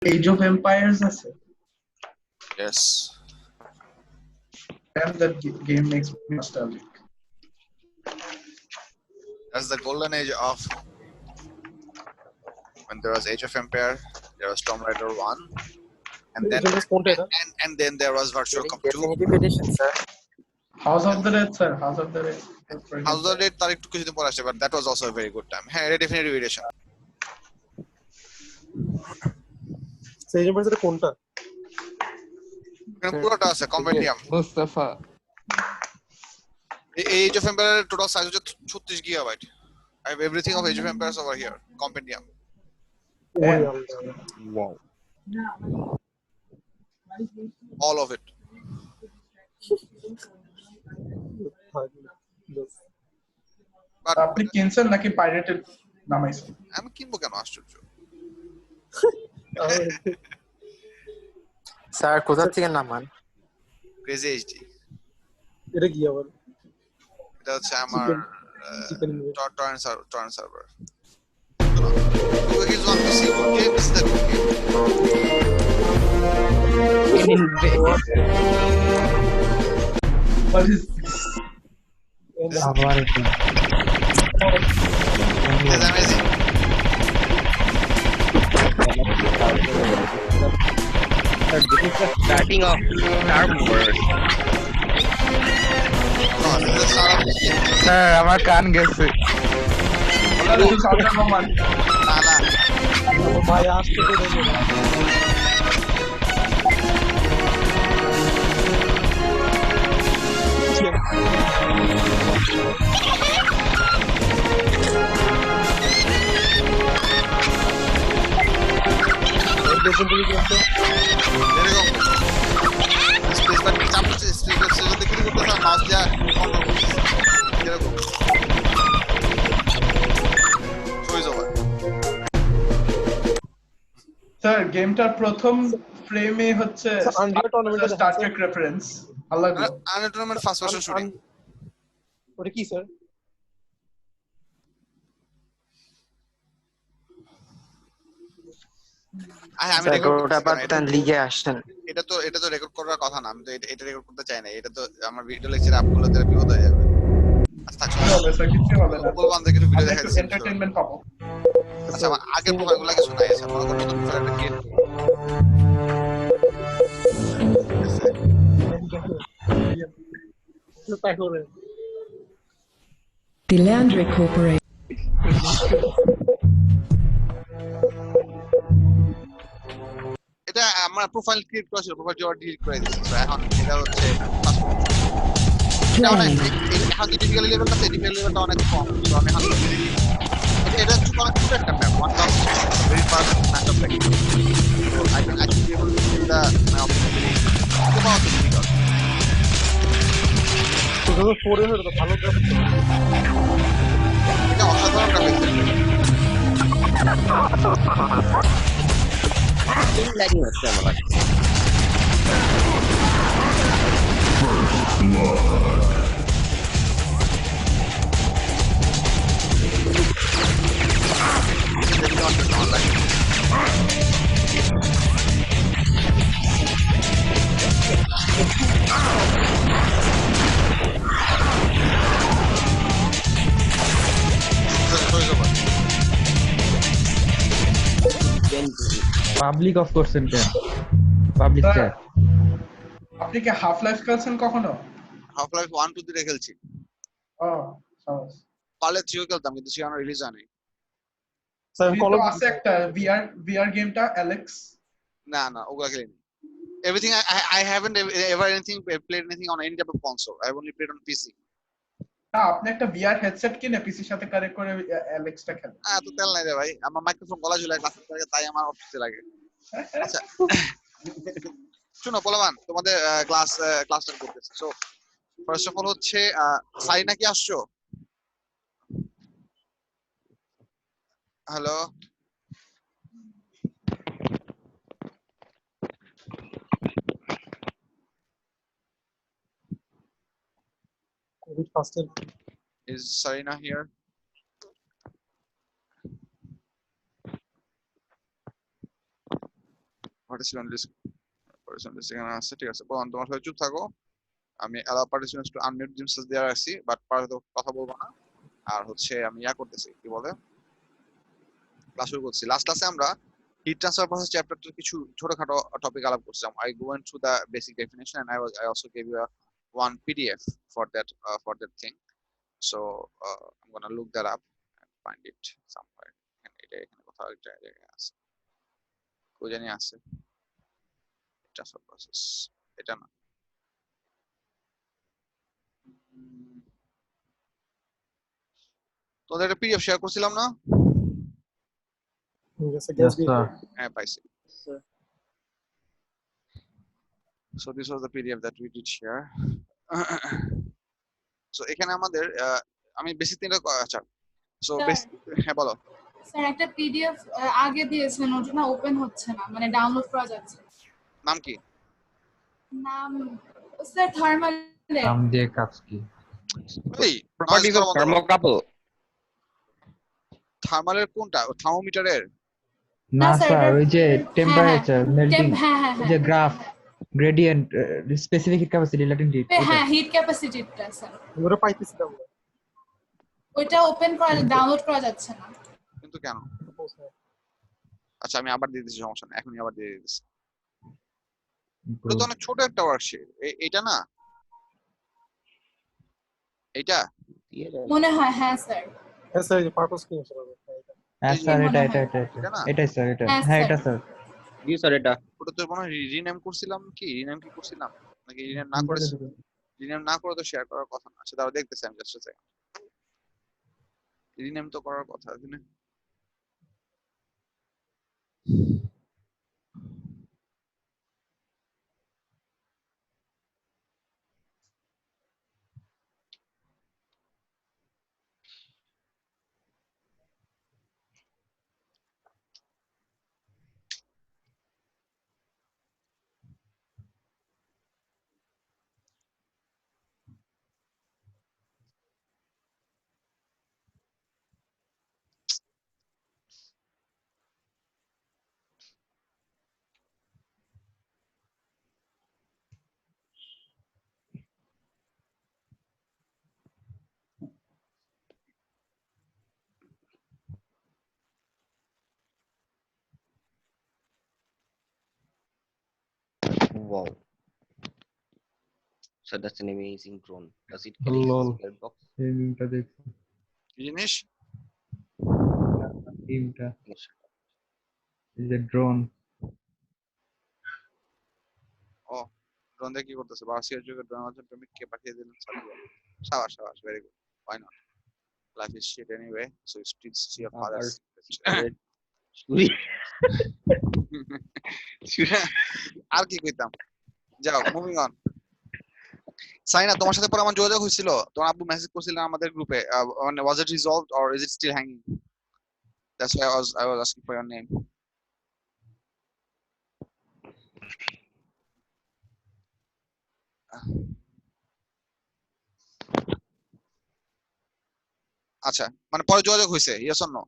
Age of Empires আছে? Yes. And that game makes me nostalgic. That's the golden age of when there was Age of Empire, there was Tomb Raider 1, and then and then there was Virtual Cop 2. Definitive edition, sir. House of the Dead, sir. House of the Dead. House of the Dead তার একটু কিছুদিন পর আসে, but that was also a very good time. হ্যাঁ, এটা definitive edition. সেই জন্য এটা কোনটা? এখানে পুরোটা আছে compendium. Mustafa Age of Empire total size হচ্ছে 36 gigabyte. I have everything of Age of Empires over here. Compendium. wow All of it. But আপনি কিনছেন নাকি পাইরেটেড নামাইছেন? আমি কিনবো কেন, আশ্চর্য। স্যার কোথা থেকে নামান? Crazy HD. এটা কি আবার? এটা হচ্ছে আমার torrent server. Cookies want to see what game is that game? What is this? This is amazing. This is the starting of Star Wars. No, this is the start of the game. Sir আমার কান গেছে This is Sandra Roman. না না, ভাই আসতে তো দেখো। এরকম স্পেস বার চাপছে, স্পেস যদি ক্লিক করতে হয় মাউস দিয়া কন্ট্রোল করতে এরকম চয়েস ওভার। স্যার গেমটার প্রথম ফ্রেমে হচ্ছে স্টার ট্রেক রেফারেন্স। ভালো লাগলো। আনটুর্নামেন্ট ফার্স্ট পারসন শুটিং। ওটা কি স্যার? আমি রেকর্ড পাকিস্তান লিগে আসছেন। এটা তো রেকর্ড করার কথা না, আমি তো এটা রেকর্ড করতে চাই না। এটা তো আমার ভিডিও লেকচার আপগুলো দিয়ে বিপদ হয়ে যাবে। আচ্ছা হবে স্যার, কিছু হবে না। বলবান থেকে ভিডিও দেখা যাচ্ছে এন্টারটেইনমেন্ট পাবো। আচ্ছা আমার আগে প্রোফাইলগুলো কিছু নাই আছে, মনে করো নতুন প্রোফাইল একটা ক্রিয়েট করব। Delandre Corporation. এটা আমার প্রোফাইল ক্রিয়েট করা ছিল, প্রোফাইল জোর ডিলিট করে দিয়েছি। তো এখন এটা হচ্ছে এটা অনেক এখন ডিফিকাল্টি লেভেলটা অনেক কম। তো আমি এখন এটা হচ্ছে অনেক ছোট একটা map, one cup very fast match of like. তো I can actually able to fill the map very about difficult. তো যখন 4 এর হলো তো ভালো গ্রাফিক্স হবে। এটা অসাধারণ গ্রাফিক্স। Still lagging হচ্ছে আমার কাছে। পাবলিক অফ করছেন কেন? Public chat. আপনি কি হাফ লাইফ খেলছেন কখনো? হাফ লাইফ 1 2 3 খেলছি। ও সাবাস। পালে 3 খেলতাম কিন্তু 3 রিলিজ হয়নি। স্যার কল আছে একটা ভিআর গেমটা অ্যালেক্স। না ওগুলা খেলিনি। Everything I haven't ever played anything on any type of console. I have only played on PC. না আপনি একটা ভিআর হেডসেট কিনে পিসির সাথে কানেক্ট করে অ্যালেক্সটা খেলেন। এত তেল নাই রে ভাই, আমার মাইক্রোফোন গলা ঝুলায় ক্লাসে থাকে, তাই আমার অস্বস্তি লাগে। আচ্ছা শুনো পোলামান, তোমাদের ক্লাসটা করতেছে। সো ফার্স্ট অফ অল হচ্ছে সাই নাকি আসছো? হ্যালো কোভিড ফাস্টের is Sarina here? Participant list এখানে আছে, ঠিক আছে। বলুন তোমার সবাই চুপ থাকো, আমি allow participants to unmute themselves দেওয়া রাখছি, বাট পারে তো কথা বলবো না। আর হচ্ছে আমি করতেছি, কি বলে, ক্লাস শুরু করছি। লাস্ট ক্লাসে আমরা হিট ট্রান্সফার প্রসেস চ্যাপ্টারটার কিছু ছোটখাটো টপিক আলাপ করছিলাম। I went through the basic definition and I also gave you one PDF for that thing. So I'm gonna look that up and find it somewhere. And এটা এখানে কোথাও একটা জায়গায় আছে, কই জানি আছে ট্রান্সফার প্রসেস, এটা না। তোদের একটা PDF শেয়ার করছিলাম না? Yes, I guess we হ্যাঁ পাইছি। So this was the PDF that we did share. So এখানে আমাদের আমি বেসিক তিনটা, আচ্ছা সো বেসিক, হ্যাঁ বলো। স্যার একটা পিডিএফ আগে দিয়েছেন, ওটা না ওপেন হচ্ছে না, মানে ডাউনলোড করা যাচ্ছে না। নাম কি? নাম স্যার থার্মাল নাম দিয়ে কাজ কি? এই Properties of thermocouple. থার্মালের কোনটা? থার্মোমিটারের? না স্যার, স্যার, ওই যে হ্যাঁ, টেম্পারেচার মেল্টিং, হ্যাঁ যে graph gradient specific hit capacity latent heat, হ্যাঁ হিট ক্যাপাসিটিটা স্যার, ওরা পাইতেছি না আমরা। ওইটা ওপেন করা ডাউনলোড করা যাচ্ছে না। কিন্তু কেন? আচ্ছা আমি আবার দিয়ে দিচ্ছি, সমস্যা নেই, এখনই আবার দিয়ে দিচ্ছি। ওটা তো অনেক ছোট একটা ওয়ার্কশিট, এইটা না, এইটা মনে হয়, হ্যাঁ স্যার। হ্যাঁ স্যার, এই পারপাস কি আসলে? হ্যাঁ স্যার, এটা না? এটাই স্যার, এটা হ্যাঁ, হ্যাঁ স্যার। এটা স্যার। জি স্যার এটা। ওটা তো মনে হয় রিনেম করছিলাম, কি রিনেম কি করছিলাম নাকি রিনেম না করেছি? রিনেম না করে তো শেয়ার করার কথা না। আচ্ছা তাহলে দেখতেছি আমি, জাস্ট সেকেন্ড। রিনেম তো করার কথা এখানে। Wow. So that's an amazing drone. Does it Lol. carry box? এই মিমটা দেখছি, কি জিনিস? মিমটা এই যে ড্রোন। ও ড্রোন দিয়ে কি করতেছে? বার্সিয়ার যুগে ড্রোন আছে, তুমি কে পাঠিয়ে দিলেন? সাবাস সাবাস, very good, why not? Life is shit anyway, so you still see your father's আর কি কইতাম, যাও মুভিং অন। সাইনা, তোমার সাথে পরে আমার যোগাযোগ হয়েছিল, তোমার আব্বু মেসেজ করছিলেন আমাদের গ্রুপে, মানে was it resolved or is it still hanging? That's why I was asking for your name. আচ্ছা মানে পরে যোগাযোগ হয়েছে, yes or no?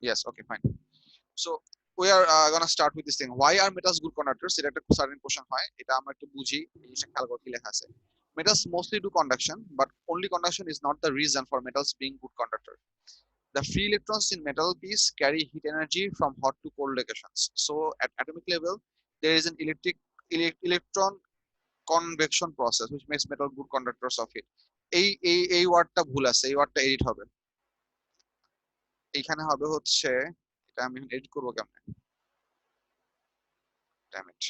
Yes, okay, fine. So we are gonna start with this thing. Why are metals good conductors? এটা একটা certain question হয়, এটা আমরা একটু বুঝি, জিনিসটা খেয়াল করে কি লেখা আছে। Metals mostly do conduction, but only conduction is not the reason for metals being good conductor. The free electrons in metal piece carry heat energy from hot to cold locations. So at atomic level, there is an electron convection process which makes metal good conductors of heat. এই ওয়ার্ডটা ভুল আছে, এই ওয়ার্ডটা edit হবে। এইখানে হবে হচ্ছে, এটা আমি এডিট করব কেমনে? Damn it.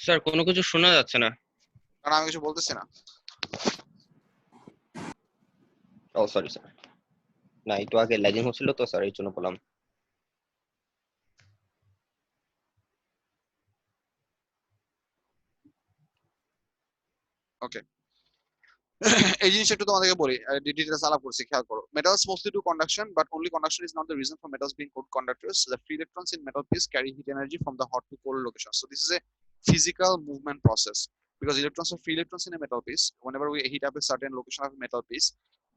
স্যার কোনো কিছু শোনা যাচ্ছে না। কারণ আমি কিছু বলতেছি না। ও সরি স্যার, না একটু আগে ল্যাগিং হচ্ছিল তো স্যার, এই জন্য বললাম। ওকে এই জিনিসটা একটু তোমাদেরকে বলি ডিটেইলস আলাপ করছি খেয়াল করো metals mostly do conduction but only conduction is not the reason for metals being good conductors. The free electrons in metal piece carry heat energy from the hot to cold location, so this is a physical movement process because electrons are free electrons in a metal piece. Whenever we heat up a certain location of a metal piece,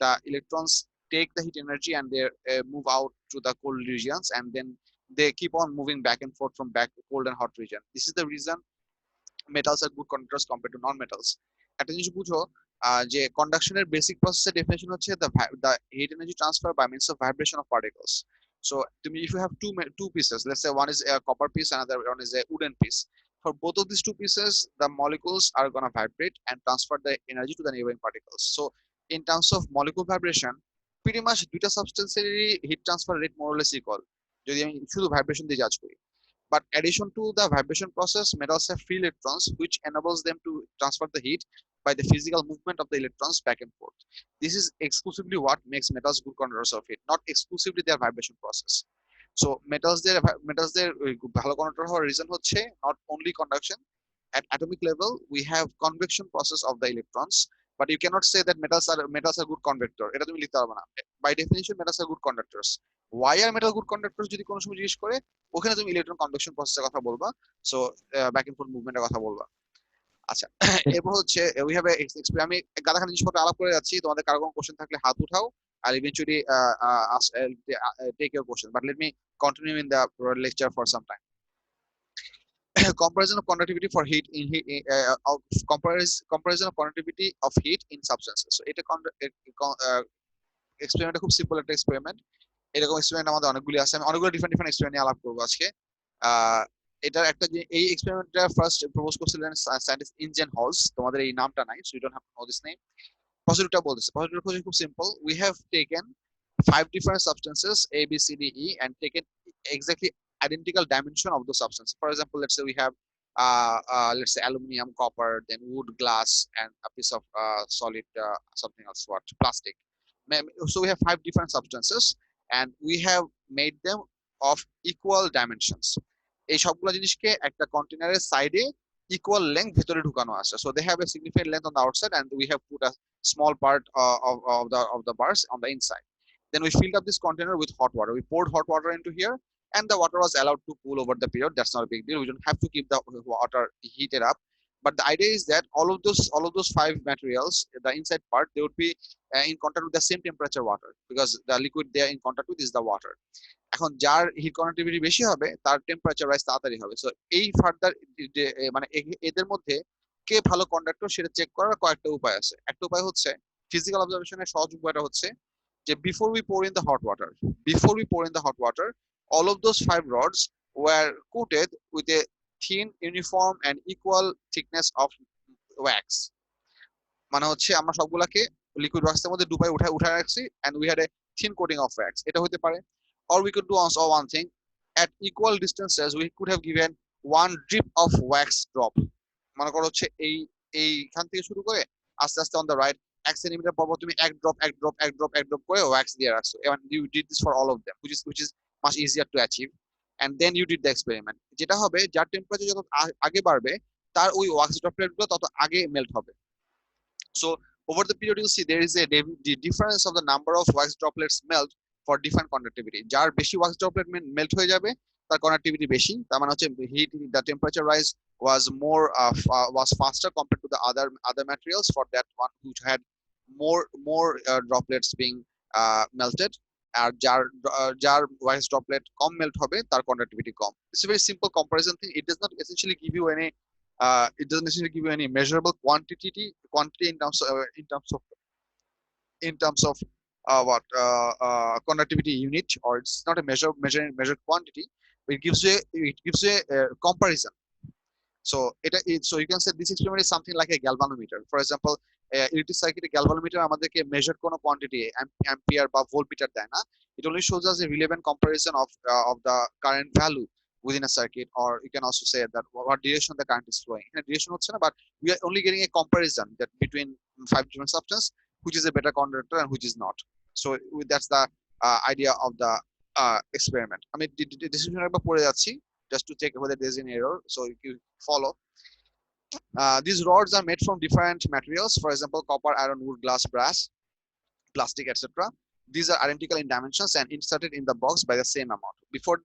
the electrons take the heat energy and they move out to the cold regions, and then they keep on moving back and forth from back cold and hot region. This is the reason metals are good conductors compared to non-metals. একটা জিনিস বুঝো যে কন্ডাকশনের basic প্রসেসের definition হচ্ছে the heat energy transfer by means of vibration of particles. So if you have two pieces, let's say one is a copper piece, another one is a wooden piece. For both of these two pieces, the molecules are gonna vibrate and transfer the energy to the neighboring particles. So in terms of molecule vibration, pretty much দুইটা সাবস্টেন্সেরই heat transfer rate more or less equal যদি আমি শুধু vibration দিয়ে জাজ করি. But addition to the vibration process, metals have free electrons, which enables them to transfer the heat by the physical movement of the electrons back and forth. This is exclusively what makes metals good conductors of heat, not exclusively their vibration process. So metals their ভালো conductor হওয়ার reason হচ্ছে not only conduction. At atomic level, we have convection process of the electrons, but you cannot say that metals are good conductor. এটা তুমি লিখতে পারবে না. By definition, metals are good conductors. Why are metal good conductors যদি কোনো সময় জিজ্ঞেস করে, ওখানে তুমি ইলেকট্রন কনডাকশন প্রসেসের কথা বলবা, সো ব্যাক এন্ড ফোর্থ মুভমেন্টের কথা বলবা. আচ্ছা এরপর হচ্ছে উই হ্যাভ আমি গাদাখানি জিনিসপত্র আলাপ করে যাচ্ছি, তোমাদের কারো কোনো কোশ্চেন থাকলে হাত উঠাও. I'll eventually take your question, but let me continue in the lecture for some time. Comparison of conductivity for heat in comparison of conductivity of heat in substances. So এটা এক্সপেরিমেন্টটা খুব সিম্পল একটা experiment. এরকম experiment আমাদের অনেকগুলি আছে, আমি অনেকগুলো different experiment নিয়ে আলাপ করবো আজকে. এটার একটা যে এই এক্সপেরিমেন্টটা ফার্স্ট প্রপোজ করছিলেন সায়েন্টিস্ট ইনজেন হলস, তোমাদের এই নামটা নাই, so you don't have to know this name. প্রসিডিউরটা বলতেছে, প্রসিডিউর খুব simple. We have taken 5 different substances A, B, C, D, E and taken exactly identical dimension of those substances. For example, let's say we have let's say aluminum, copper, then wood, glass, and a piece of solid something else, what, plastic. So we have 5 different substances and we have made them of equal dimensions. এই সবগুলো জিনিসকে একটা কন্টেনারের সাইডে equal length ভিতরে ঢুকানো আছে. So they have a significant length on the outside and we have put a small part of the bars on the inside. Then we filled up this container with hot water. We poured hot water into here and the water was allowed to cool over the period. That's not a big deal. We don't have to keep the water heated up. But the idea is that all of those 5 materials, the inside part, they would be in contact with the same temperature water because the liquid they are in contact with is the water. এখন যার hit conductivity বেশি হবে তার temperature rise তাড়াতাড়ি হবে. So এই further মানে এদের মধ্যে কে ভালো কন্ডাক্টর সেটা চেক করার কয়েকটা উপায় আছে. একটা উপায় হচ্ছে ফিজিক্যাল অবজারভেশনের সহজ উপায়টা হচ্ছে যে before we pour in the hot water, all of those 5 rods were coated with a thin, uniform and equal thickness of wax. মানে হচ্ছে আমরা সবগুলাকে লিকুইড ওয়াক্সের মধ্যে ডুবাই উঠায় রাখছি and we had a thin coating of wax. এটা হতে পারে. Or we could do also one thing, at equal distances we could have given one drip of wax drop. মনে করো হচ্ছে এইখান থেকে শুরু করে আস্তে আস্তে on the right 1 সেন্টিমিটার পর তুমি এক ড্রপ করে ওয়্যাক্স দিয়ে রাখছো, and you did this for all of them, which is much easier to achieve. And then you did the experiment. যেটা হবে যার টেম্পারেচার যত আগে বাড়বে তার ওই ওয়্যাক্স ড্রপলেট গুলো তত আগে মেল্ট হবে. So over the period you see there is a difference of the number of wax droplets melt for different conductivity. যার বেশি wax droplet melt হয়ে যাবে তার conductivity বেশি, তার মানে হচ্ছে heat, the temperature rise was faster compared to the other materials for that one which had more droplets being melted. আর যার wax droplet কম melt হবে তার conductivity com. It's a very simple comparison thing. It does not essentially give you any measurable quantity in terms of conductivity unit, or it's not a measured quantity, but it gives you a comparison. So you can say this experiment is something like a galvanometer. For example, electric circuit galvanometer আমাদেরকে measure কোনো quantity ampere বা voltmeter দেয় না. It only shows us a relevant comparison of the current value within a circuit, or you can also say that what direction the current is flowing. Direction হচ্ছে না, but we are only getting a comparison that between 5 different substances, which is a better conductor and which is not. So that's the idea of the experiment. I mean, description একবার পড়ে যাচ্ছি just to check whether there is an error, so you follow. These rods are made from different materials, for example, copper, iron, wood, glass, brass, plastic, etc. These are identical in dimensions and inserted in the box by the same amount. Before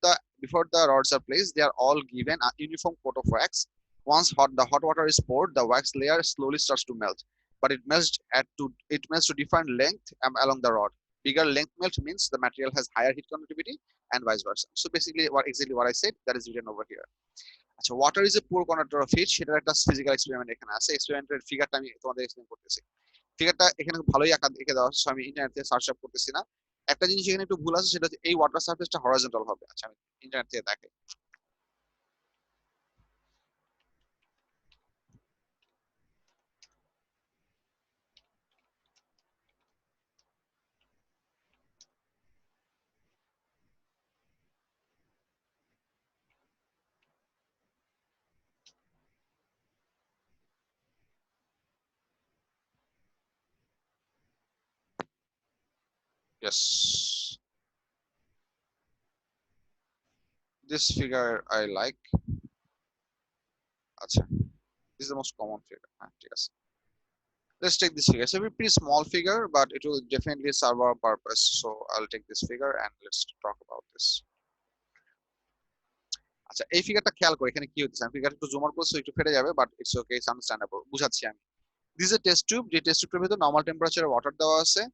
the rods are placed, they are all given a uniform coat of wax. Once the hot water is poured, the wax layer slowly starts to melt, but it melts to different length along the rod. Bigger length melt means the material has higher heat conductivity and vice versa. So basically, exactly what I said, that is written over here. আচ্ছা, water is a পুর conductor of heat, সেটার একটা physical experiment এখানে আছে। এক্সপেরিমেন্টের ফিগারটা আমি তোমাদের explain করতেছি। ফিগারটা এখানে ভালোই আঁকা দেখে দেওয়া হচ্ছে, আমি ইন্টারনেট থেকে সার্চ আপ করতেছি না। একটা জিনিস এখানে একটু ভুল আছে, সেটা হচ্ছে এই ওয়াটার সারফেসটা হরাইজন্টাল হবে। আচ্ছা, আমি ইন্টারনেট থেকে দেখাই। Yes, this figure I like. আচ্ছা, this is the most common figure. ঠিক আছে, let's take this figure. It's a pretty small figure, but it will definitely serve our purpose. So I'll take this figure and let's talk about this. আচ্ছা, এই ফিগারটা খেয়াল করে এখানে কি হচ্ছে, আমি ফিগারটা একটু জুম আউট করছি, একটু ফেটে যাবে, but it's okay, it's understandable, বুঝাচ্ছি আমি। This is a test tube, যে টেস্ট টিউবটার ভিতর নরমাল টেম্পারেচারে ওয়াটার দেওয়া আছে।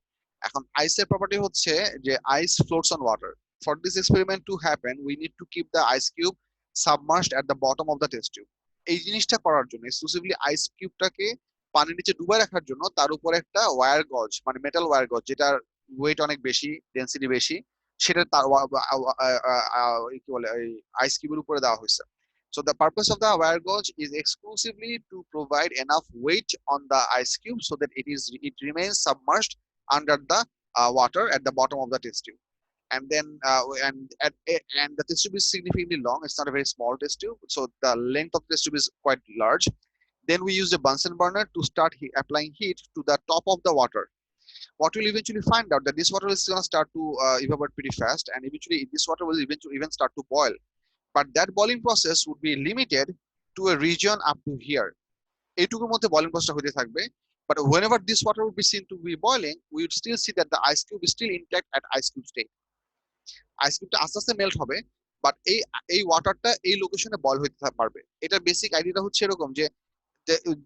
এখন আইসের প্রপার্টি হচ্ছে যে ice floats on water. For this experiment to happen, we need to keep the ice cube submerged at the bottom of the test tube. এই জিনিসটা করার জন্য এক্সক্লুসিভলি আইস কিউবটাকে পানির নিচে ডুবাই রাখার জন্য তার উপরে একটা ওয়্যার গজ, মানে মেটাল ওয়্যার গজ, যেটার ওয়েট অনেক বেশি, ডেনসিটি বেশি, সেটা তার কি বলে এই আইস কিউবের উপরে দেওয়া হয়েছে। So the purpose of the wire gauge is exclusively to provide enough weight on the ice cube so that it remains submerged under the water at the bottom of the test tube. And then and the test tube is significantly long. It's not a very small test tube, so the length of the test tube is quite large. Then we used a Bunsen burner to start applying heat to the top of the water. What we'll eventually find out that this water is going to start to evaporate pretty fast, and eventually this water will eventually even start to boil. But that boiling process would be limited to a region up to here. এইটুকুর মধ্যে boiling process হতে থাকবে, but whenever this water would be seen to be boiling, we would still see that the ice cube is still intact at ice cube state. Ice cube টা আস্তে আস্তে melt হবে, but এই ওয়াটারটা এই লোকেশনে boil হতে পারবে। এটা বেসিক আইডিয়াটা হচ্ছে এরকম যে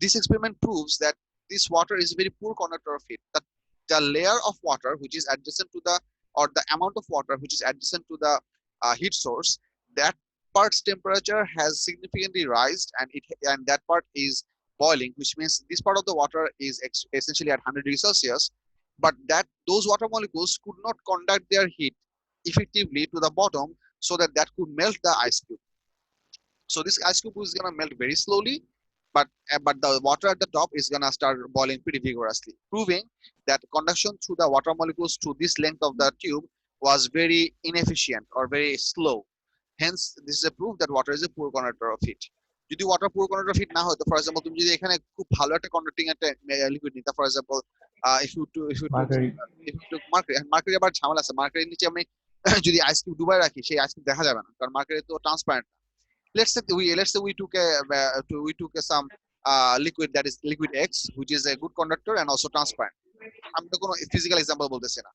this experiment proves that this water is a very poor conductor of heat. That the layer of water which is adjacent to the, or the amount of water which is adjacent to the heat source, that part's temperature has significantly raised, and that part is boiling, which means this part of the water is essentially at 100 degrees Celsius, but that those water molecules could not conduct their heat effectively to the bottom so that could melt the ice cube. So this ice cube is going to melt very slowly, but the water at the top is going to start boiling pretty vigorously, proving that conduction through the water molecules to this length of the tube was very inefficient or very slow. Hence, this is a proof that water is a poor conductor of heat. যদি water পুর conductor of heat না হয়, তো for example তুমি যদি এখানে খুব ভালো একটা কন্ডাক্টিং একটা liquid Nita, for example mercury, আবার ঝামেলা আছে, মার্কারির নিচে আমি যদি আইস কিউব ডুবাই রাখি, সেই আইস কিউব দেখা যাবে না, কারণ মার্কারি তো ট্রান্সপারেন্ট না। let's say we took some liquid, that is liquid X, which is a good conductor and also transparent. আমি তো কোনো ফিজিক্যাল এক্সাম্পল বলতেছি না।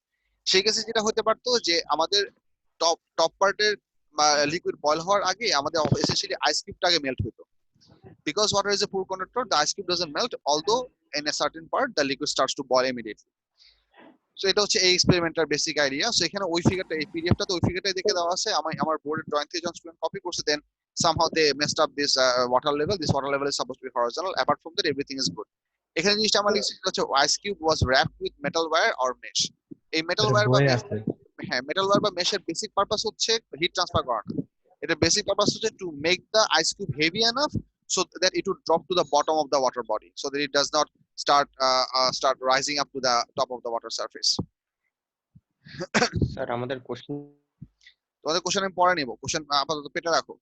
সেই কেসে যেটা হতে পারতো যে আমাদের টপ পার্টের লিকুইড বয়েল হওয়ার আগে আমাদের এসেন্সিয়ালি আইস কিউবটাকে মেল্ট হতো। Because water is a poor conductor, the ice cube doesn't melt, although in a certain part the liquid starts to boil immediately. So এটা হচ্ছে এই এক্সপেরিমেন্টের বেসিক আইডিয়া। সো এখানে ওই ফিগারটা, এই পিডিএফটা তো ওই ফিগারটাই দেখে দেওয়া আছে। আমার বোর্ডের ড্রয়িং থেকে যখন স্টুডেন্ট কপি করছে, দেন somehow they messed up this water level. This water level is supposed to be horizontal. Apart from that, everything is good. এখানে জিনিসটা আমরা লিখছি হচ্ছে ice cube was wrapped with metal wire or mesh. এই metal wire বা metal wire বা মেশের basic purpose হচ্ছে হিট ট্রান্সফার করানো। এটা বেসিক পারপাস হচ্ছে to make the ice cube heavy enough so that it would drop to the bottom of the water body, so that it does not start rising up to the top of the water surface. Sir আমাদের question, তোমাদের question আমি পরে নেব, question আপাতত পেটে রাখো।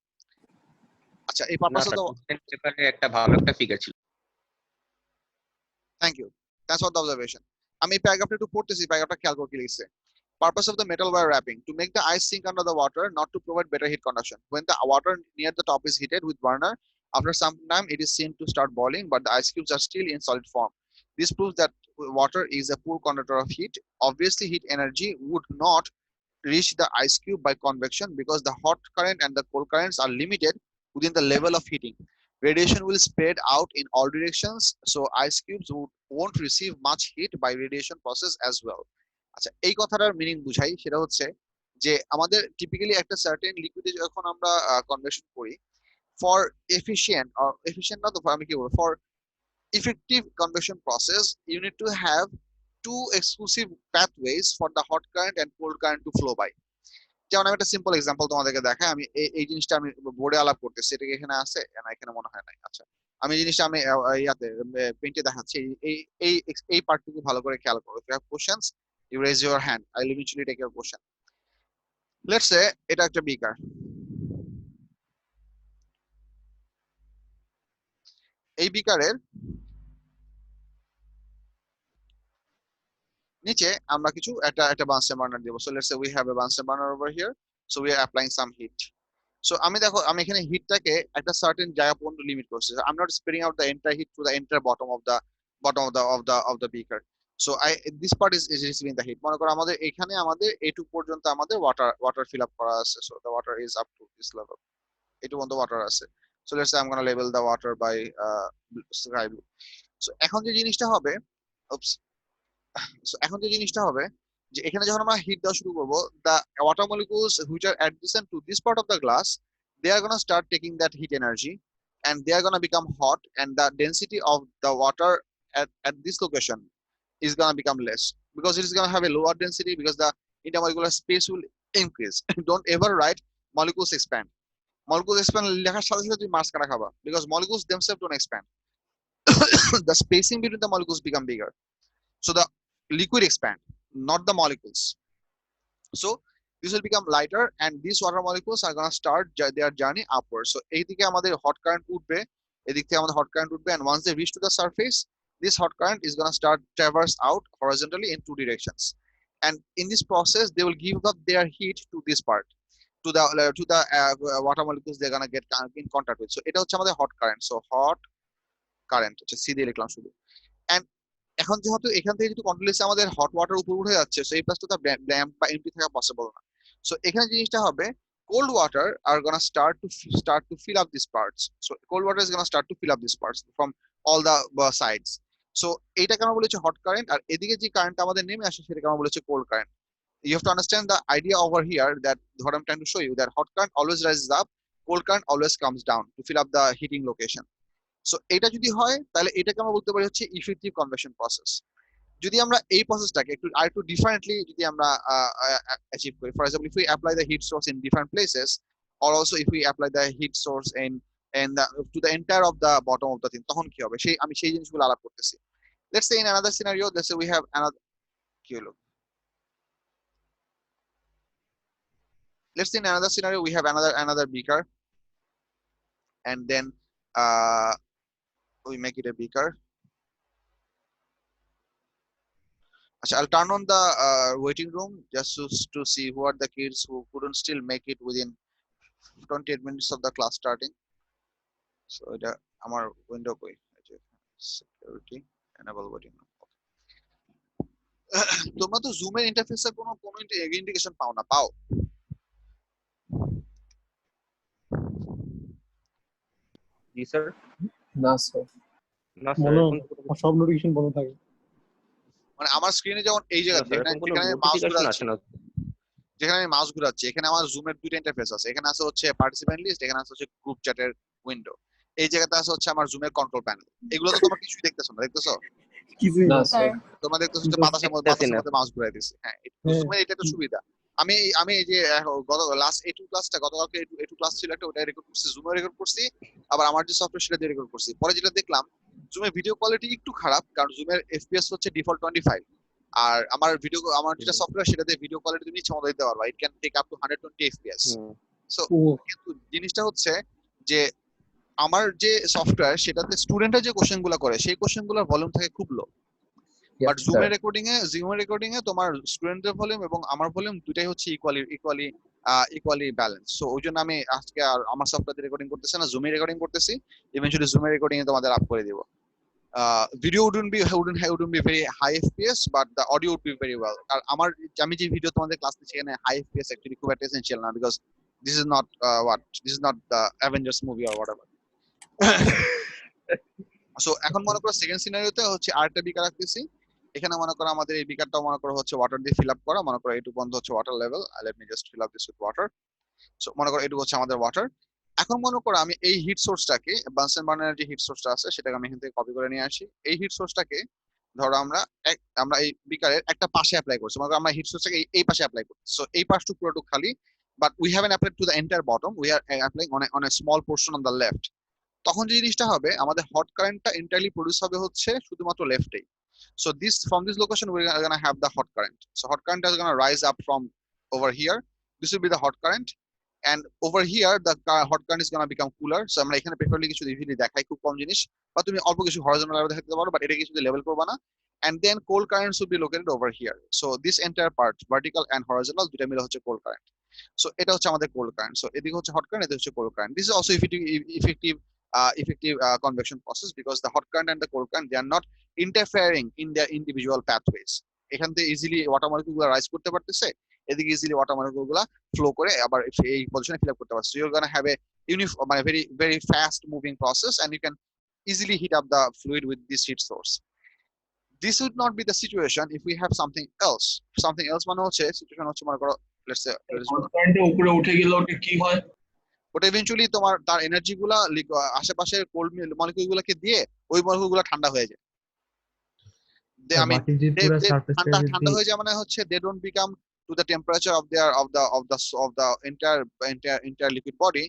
আচ্ছা, এই পারপাস অফ দ্য পেপারে একটা ভালো একটা ফিগার ছিল। Thank you, that's for the observation. আমি এই প্যারাগ্রাফটা একটু পড়তেছি, প্যারাগ্রাফটা খেয়াল করে কি লিখছে। Purpose of the metal wire wrapping: to make the ice sink under the water, not to provide better heat conduction. When the water near the top is heated with burner, After some time, it is seen to start boiling, but the ice cubes are still in solid form. This proves that water is a poor conductor of heat. Obviously, heat energy would not reach the ice cube by convection because the hot current and the cold currents are limited within the level of heating. Radiation will spread out in all directions, so ice cubes won't receive much heat by radiation process as well. আচ্ছা, এই কথাটার meaning বুঝাই, সেটা হচ্ছে যে আমাদের typically একটা certain লিকুইডে যখন আমরা কনভার্সন করি, ফর এফিশিয়েন্ট না তো আমি কি বলবো, for effective convection process, you need to have two exclusive pathways for the hot current and cold current to flow by. যেমন আমি একটা সিম্পল এক্সাম্পল তোমাদেরকে দেখাই, আমি এই জিনিসটা আমি বোর্ডে আলাপ করতেছি, এটা কি এখানে আছে না, এখানে মনে হয় নাই। আচ্ছা, আমি এই জিনিসটা আমি ইয়াতে পেইন্টে দেখাচ্ছি, এই এই এই পার্টটুকু ভালো করে খেয়াল করো। If you have questions, you raise your hand, I will eventually take your question. Let's say এটা একটা বিকার, এই বিকারের নিচে আমরা কিছু একটা বানসেন বার্নার দেব। So let's say we have a Bunsen burner over here, so we are applying some heat. So আমি দেখো আমি এখানে হিটটাকে একটা সার্টেন জায়গা পর্যন্ত লিমিট করছি। I am not spreading out the entire heat to the entire bottom of the beaker. So this part is receiving the heat. মনে করো আমাদের এখানে আমাদের এটুকু পর্যন্ত আমাদের ওয়াটার ফিল আপ করা আছে। So the water is up to this level, এটুকু পর্যন্ত ওয়াটার আছে। So let's say I am gonna label the water by sky blue. So এখন যে জিনিসটা হবে, যে এখানে যখন আমরা হিট দেওয়া শুরু করব, the water molecules which are adjacent to this part of the glass, they are going to start taking that heat energy and they are going to become hot, and the density of the water at this location is going to become less because it is going to have a lower density because the intermolecular space will increase. Don't ever write molecules expand. Molecules expand লেখার সাথে সাথে তুমি marks কাটা খাবা because molecules themselves don't expand. The spacing between the molecules become bigger. So the liquid expand, not the molecules. So this will become lighter and these water molecules are going to start their journey upwards. So এইদিকে আমাদের hot current উঠবে, এদিক থেকে আমাদের hot current উঠবে, and once they reach to the surface, this hot current is going to start traverse out horizontally in two directions. And in this process, they will give up their heat to this part, to the water molecules they're going to get in contact with. So এটা হচ্ছে আমাদের hot current. So hot current, আচ্ছা C দিয়ে লিখলাম শুধু। And এখন যেহেতু এখান থেকে যদি কন্টিনিউয়াসলি আমাদের হট ওয়াটার উপরে উঠে যাচ্ছে, সো এই প্লাসটা তার ব্ল্যাঙ্ক বা এমটি থাকা পসিবল না। সো এখানে জিনিসটা হবে, cold water are going to start to fill up these parts. So cold water is going to start to fill up these parts from all the sides. So এইটাকে আমরা বলেছি hot current, আর এদিকে যে current আমাদের নেমে আসে সেটাকে আমরা বলেছি cold current. You have to understand the idea over here that what I'm trying to show you, that hot current always rises up, cold current always comes down to fill up the heating location. So এটা যদি হয় তাহলে এটাকে আমরা বলতে পারি হচ্ছে effective convection process. যদি আমরা এই প্রসেসটাকে একটু ডিফারেন্টলি যদি আমরা অ্যাচিভ করি, for example, if we apply the heat source in different places, or also if we apply the heat source in to the entire of the bottom of the thing, তখন কি হবে আমি সেই জিনিসগুলো আলাপ করতেছি। Let's say in another scenario, let's say we have another, কি হলো, let's say in another scenario we have another beaker, and then we make it a beaker. I'll turn on the waiting room just to see who are the kids who couldn't still make it within 28 minutes of the class starting. So এটা আমার window কই, security enable waiting room. তোমরা তো জুমের ইন্টারফেসে কোনো indication পাও না? পাও? জি স্যার। না স্যার, না স্যার, সব নোটিফিকেশন বন্ধ থাকে। মানে আমার স্ক্রিনে যেমন এই জায়গাতে যেখানে আমি মাউস ঘুরাচ্ছি, এখানে আমার জুমের দুইটা ইন্টারফেস আছে। এখানে আছে হচ্ছে পার্টিসিপেন্ট লিস্ট, এখানে আছে হচ্ছে গ্রুপ চ্যাটের উইন্ডো, এই জায়গাতে আছে হচ্ছে আমার জুমের কন্ট্রোল প্যানেল। এগুলো তো তোমরা কিছুই দেখতেছো না, দেখতেছো? কিছুই না স্যার, তোমরা দেখতেছো যে বাতাসের মধ্যে মাউস ঘুরাই দিছি। হ্যাঁ, জুমের এটা একটা সুবিধা। আমি এই যে গত লাস্ট A2 ক্লাসটা, গতকালকে A2 ক্লাস ছিল একটা, ওটা রেকর্ড করছি, জুমে রেকর্ড করছি, আবার আমার যে সফটওয়্যার সেটা দিয়ে রেকর্ড করছি। পরে যেটা দেখলাম, জুমের ভিডিও কোয়ালিটি একটু খারাপ, কারণ জুমের FPS হচ্ছে ডিফল্ট 25, আর আমার যেটা সফটওয়্যার সেটাতে ভিডিও কোয়ালিটি তুমি ইচ্ছা মতো দিতে পারবা, it can take up to 120 FPS। So কিন্তু জিনিসটা হচ্ছে যে আমার যে সফটওয়্যার সেটাতে স্টুডেন্টরা যে কোশ্চেনগুলো করে সেই কোশ্চেনগুলোর ভলিউম থাকে খুব লো, বাট জুমের রেকর্ডিং এ তোমার স্টুডেন্টদের ভলিউম এবং আমার ভলিউম দুটাই হচ্ছে ইকুয়ালি ইকুয়ালি ব্যালেন্স। সো ওই জন্য আমি আজকে আর আমার সফটওয়্যারে রেকর্ডিং করতেছি না, জুমে রেকর্ডিং করতেছি। ইভেন্চুয়ালি জুমে রেকর্ডিং এ তোমাদের আপ করে দিব। Video wouldn't be very high FPS, but the audio would be very well. আর আমি যে ভিডিও তোমাদের ক্লাস নিচ্ছি এখানে হাই FPS actually খুব একটা এসেনশিয়াল না, because this is not the Avengers movie or whatever. So এখন মনে করো সেকেন্ড সিনারিওতে হচ্ছে আরেকটা বিকার রাখতেছি। এখানে মনে করো আমাদের এই বিকারটা মনে করো হচ্ছে ওয়াটার দিয়ে ফিল আপ করা। মনে করো এইটুকু পর্যন্ত হচ্ছে water level. Let me just fill up this with water. So মনে করো এইটুকু হচ্ছে আমাদের ওয়াটার। এখন মনে করো আমি এই হিট সোর্সটাকে, বানসেন বার্নারের যে হিট সোর্সটা আছে সেটাকে আমি এখান থেকে কপি করে নিয়ে আসি। এই হিট সোর্সটাকে ধরো আমরা এই বিকারের একটা পাশে অ্যাপ্লাই করছি। মনে করো আমরা হিট সোর্সটাকে এই পাশে অ্যাপ্লাই করছি। সো এই পাশটুকু পুরোটুকু খালি, but we haven't applied to the entire bottom, we are applying on a small portion on the left. তখন যে জিনিসটা হবে, আমাদের হট কারেন্টটা এন্টারলি প্রডিউস হবে হচ্ছে শুধুমাত্র লেফটেই। So from this location we're gonna have the hot current. So hot current is gonna rise up from over here. This will be the hot current, and over here the hot current is gonna become cooler. So আমরা এখানে preferably কিছু easily দেখাই, খুব কম জিনিস, বা তুমি অল্প কিছু horizontal level দেখাতে পারো, বাট এটা কিছু লেভেল করবা না। And then cold currents will be located over here. So this entire part, vertical and horizontal, দুটো মিলে হচ্ছে cold current. So এটা হচ্ছে আমাদের cold current. So এদিকে হচ্ছে hot current, এদিকে হচ্ছে cold current. This is also effective convection process, because the hot current and the cold current, they are not interfering in their individual pathways. এখান থেকে easily water molecule গুলো rise করতে পারতেছে, এদিকে ইজিলি ওয়াটার মলিকিউল গুলো flow করে আবার এই পজিশনে ফিল আপ করতে পারছে। You are gonna have a মানে very fast moving process, and you can easily heat up the fluid with this heat source. This would not be the situation if we have something else মানে হচ্ছে situation হচ্ছে মনে করো let's say কারেন্টে উপরে উঠে গেলে ওটা কি হয়? ওটা ইভেন্চুয়ালি তোমার তার এনার্জি গুলা আশেপাশের কোল্ড মলিকিউল গুলোকে দিয়ে ওই মলিকিউল গুলো ঠান্ডা হয়ে যায়। ঠান্ডা হয়ে যায় মানে হচ্ছে they don't become to the temperature of the entire liquid body.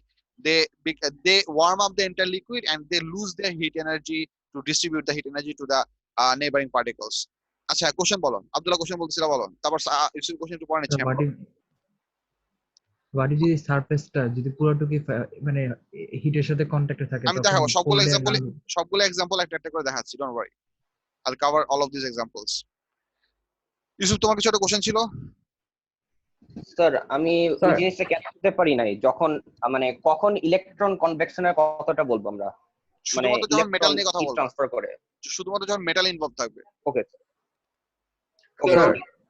They warm up the entire liquid and they lose their heat energy to distribute the heat energy to the neighboring particles. আচ্ছা, question বলো, Abdullah question বলছিল বলো, তারপর Yusuf question একটু পরে নিচ্ছি। বাড়ি যদি সারফেসটা যদি পুরোটুকু মানে হিটের সাথে কন্টাক্টে থাকে, আমি দেখাবো সবগুলো এক্সাম্পল একটা করে দেখাচ্ছি, don't worry, I'll cover all of these examples. Yusuf তোমার কিছু একটা কোশ্চেন ছিল? স্যার আমি ওই জিনিসটা ক্যাচ করতে পারি নাই, যখন মানে কখন ইলেকট্রন কনভেকশনের কথাটা বলবো আমরা, মানে যখন মেটাল নিয়ে কথা বলবো, ট্রান্সফার করে শুধুমাত্র যখন মেটাল ইনভলভ থাকবে। ওকে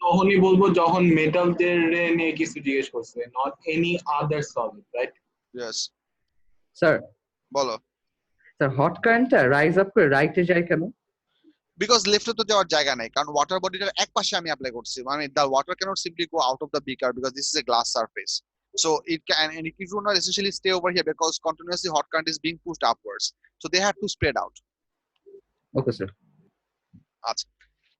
তখনই বলবো যখন মেটালদের নিয়ে কিছু জিজ্ঞেস করছে, not any other solid, right? Yes sir. বলো স্যার, হট কারেন্টটা রাইজ আপ করে রাইটে যায় কেন? বিকজ লেফটে তো যাওয়ার জায়গা নাই, কারণ ওয়াটার বডিটার এক পাশে আমি অ্যাপ্লাই করছি, মানে the water cannot simply go out of the beaker because this is a glass surface. So it can, and it will not essentially stay over here because continuously hot current is being pushed upwards. So they have to spread out. Okay, sir. আচ্ছা,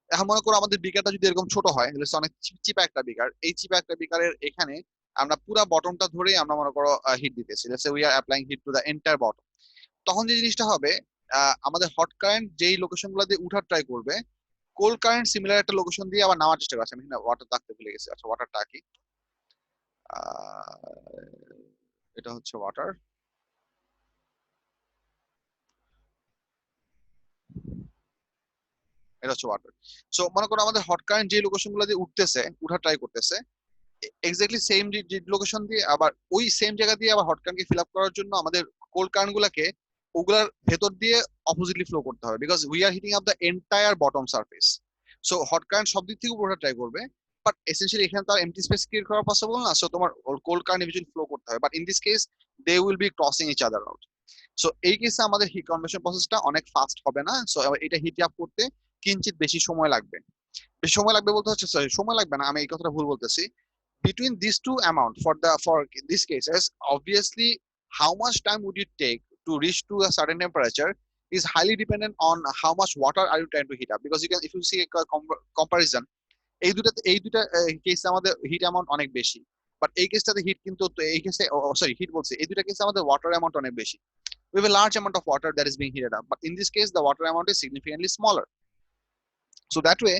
এখন মনে করো আমাদের বিকারটা যদি এরকম ছোট হয়, তাহলে অনেক চিপা একটা বিকার, এই চিপা একটা বিকারের এখানে আমরা পুরো বটমটা ধরে আমরা মনে করো হিট দিতেছি, let's say we are applying heat to the entire bottom. তখন যে জিনিসটা হবে, আমাদের হট কারেন্ট যেই লোকেশন গুলো দিয়ে উঠার ট্রাই করবে, কোল্ড কারেন্ট সিমিলার একটা লোকেশন দিয়ে আবার নামার চেষ্টা করছে। আমি এখানে ওয়াটার রাখতে ভুলে গেছি। আচ্ছা, ওয়াটারটা কি, এটা হচ্ছে ওয়াটার, এটা হচ্ছে ওয়াটার। সো মনে করো আমাদের হট কারেন্ট যে লোকেশন গুলো দিয়ে উঠতেছে, উঠার ট্রাই করতেছে, এক্স্যাক্টলি সেম যে লোকেশন দিয়ে আবার ওই সেম জায়গা দিয়ে আবার হট কারেন্টকে ফিল আপ করার জন্য আমাদের কোল্ড কারেন্ট গুলাকে ওগুলার ভেতর দিয়ে অপোজিটলি ফ্লো করতে হবে, because we are heating up the entire bottom surface. So hot current সব দিক থেকে উপরে ট্রাই করবে, বাট এসেনশিয়ালি এখানে তো আর এমটি স্পেস ক্রিয়েট করা পসিবল না। সো তোমার কোল্ড কারেন্ট ইভেন্চুয়ালি ফ্লো করতে হবে, but in this case they will be crossing each other out. So এই কেসে আমাদের হিট কনভার্সন প্রসেসটা অনেক ফাস্ট হবে না। সো এটা হিট আপ করতে কিঞ্চিত বেশি সময় লাগবে। বেশি সময় লাগবে বলতে হচ্ছে, সময় লাগবে না, আমি এই কথাটা ভুল বলতেছি। Between these two amount for these cases, obviously how much time would you take to reach to a certain temperature is highly dependent on how much water are you trying to heat up, because you can, if you see a comparison, এই দুটা কেসে আমাদের hit amount অনেক বেশি, but এই কেসটাতে hit কিন্তু এই কেসে সরি হিট বলছে, এই দুটা কেসে আমাদের ওয়াটার অ্যামাউন্ট অনেক বেশি। We have a large amount of water that is being heated up, but in this case the water amount is significantly smaller. So that way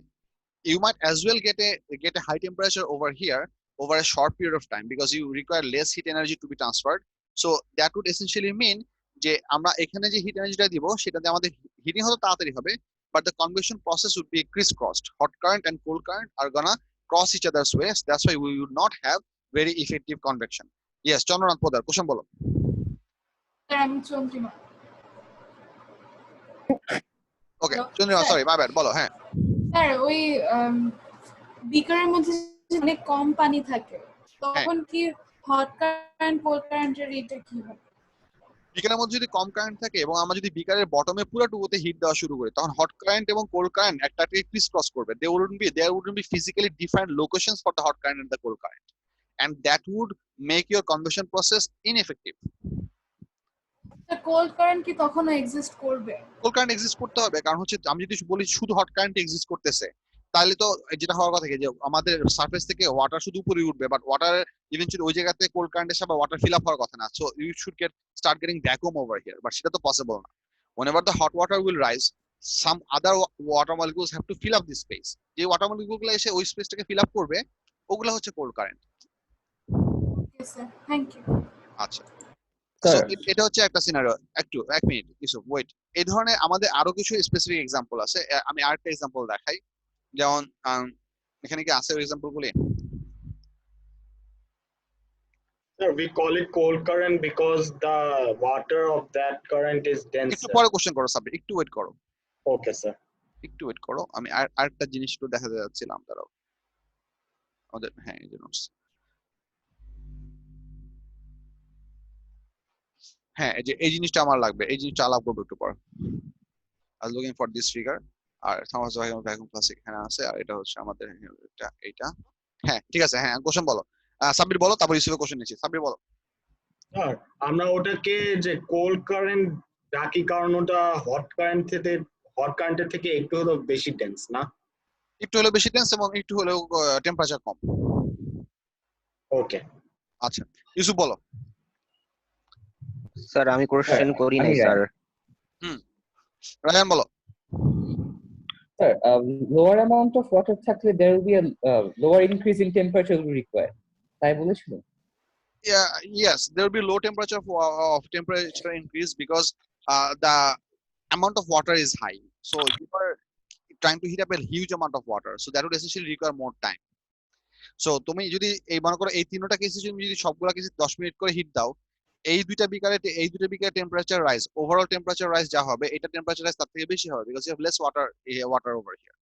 you might as well get a high temperature over here over a short period of time, because you require less heat energy to be transferred. So that would essentially mean যে আমরা এখানে যে hit এনার্জিটা দিব সেটাতে আমাদের heating হয়তো তাড়াতাড়ি হবে, but the convection process would be crisscrossed. Hot current and cold current are gonna cross each other's ways. That's why we would not have very effective convection. Yes, Chandranath Podar, question বলো। Sir আমি Chandrima. Okay, Hello, Chandranath, sir. sorry, my bad, বলো। হ্যাঁ, sir ওই বিকারের মধ্যে যদি অনেক কম পানি থাকে তখন কি হট কারেন্ট কোল্ড কারেন্টের এটা কি হবে? বিকারের মধ্যে যদি কম কারেন্ট থাকে এবং আমরা যদি বিকারের বটমে পুরোটুকুতে হিট দেওয়া শুরু করি, তখন হট কারেন্ট এবং কোল্ড কারেন্ট একটাকে ক্রিস ক্রস করবে। there wouldn't be physically defined locations for the hot current and the cold current, and that would make your convection process ineffective. Cold current কি তখনও exist করবে? Cold current exist করতে হবে, কারণ হচ্ছে আমি যদি বলি শুধু হট কারেন্ট এক্সিস্ট করতেছে, তাহলে তো যেটা হওয়ার কথা যে আমাদের সারফেস থেকে ওয়াটার শুধু উপরে উঠবে, বাট ওয়াটার ইভেন্চুয়ালি ওই জায়গাতে কোল্ড কারেন্টের সাথে ওয়াটার ফিল আপ হওয়ার কথা না। So you should start getting vacuum over here, but সেটা তো পসিবল না। whenever the hot water will rise, some other water molecules have to fill up this space. যে ওয়াটার মলিকিউলগুলো এসে ওই স্পেসটাকে ফিল আপ করবে, ওগুলো হচ্ছে cold current. Okay sir, thank you. আচ্ছা, সো এটা হচ্ছে একটা সিনারিও। এক মিনিট ইউসুফ, ওয়েট। এই ধরনের আমাদের আরো কিছু স্পেসিফিক এক্সাম্পল আছে। আমি আরেকটা এক্সাম্পল দেখাই, যেমন এখানে কি আছে এক্সাম্পল গুলি? Sir, we call it cold current because the water of that current is denser. একটু পরে কোশ্চেন করো সাব্বির, একটু ওয়েট করো। Okay, sir. একটু ওয়েট করো, আমি আরেকটা জিনিস একটু দেখাতে যাচ্ছিলাম, দাঁড়াও। ওদের হ্যাঁ, এই যে নোটস। হ্যাঁ, এই জিনিসটা আমার লাগবে, এই জিনিসটা আলাপ করবো একটু পর। I was looking for this figure, আর থমাস ভ্যাকুয়াম ক্লাসিক এখানে আছে, আর এটা হচ্ছে আমাদের এইটা। হ্যাঁ, ঠিক আছে। হ্যাঁ, কোশ্চেন বলো। সাব্বির বলো, তারপর ইউসুফের কোশ্চেন নিচ্ছি। সাব্বির বলো। স্যার, আমরা ওটাকে যে কোল্ড কারেন্ট ডাকি কারণ ওটা হট কারেন্টের থেকে একটু হলেও বেশি টেন্স না? একটু হলেও বেশি টেন্স এবং একটু হলেও টেম্পারেচার কম। ওকে, আচ্ছা, ইউসুফ বলো। স্যার আমি কোশ্চেন করি নাই স্যার। রায়ান বলো। Sir, lower amount of water থাকলে there will be a lower increase in temperature will be required. তাই বলেছিলেন? Yeah, yes, there will be low temperature of temperature increase because the amount of water is high. So you are trying to heat up a huge amount of water, so that would essentially require more time. So তুমি যদি এই মনে করো এই তিনটা কেসে তুমি যদি সবগুলা কেসে 10 মিনিট করে হিট দাও, এই দুইটা বিকারে temperature rise, overall temperature rise যা হবে, এটা টেম্পারেচার রাইজ তার থেকে বেশি হবে because you have less water over here.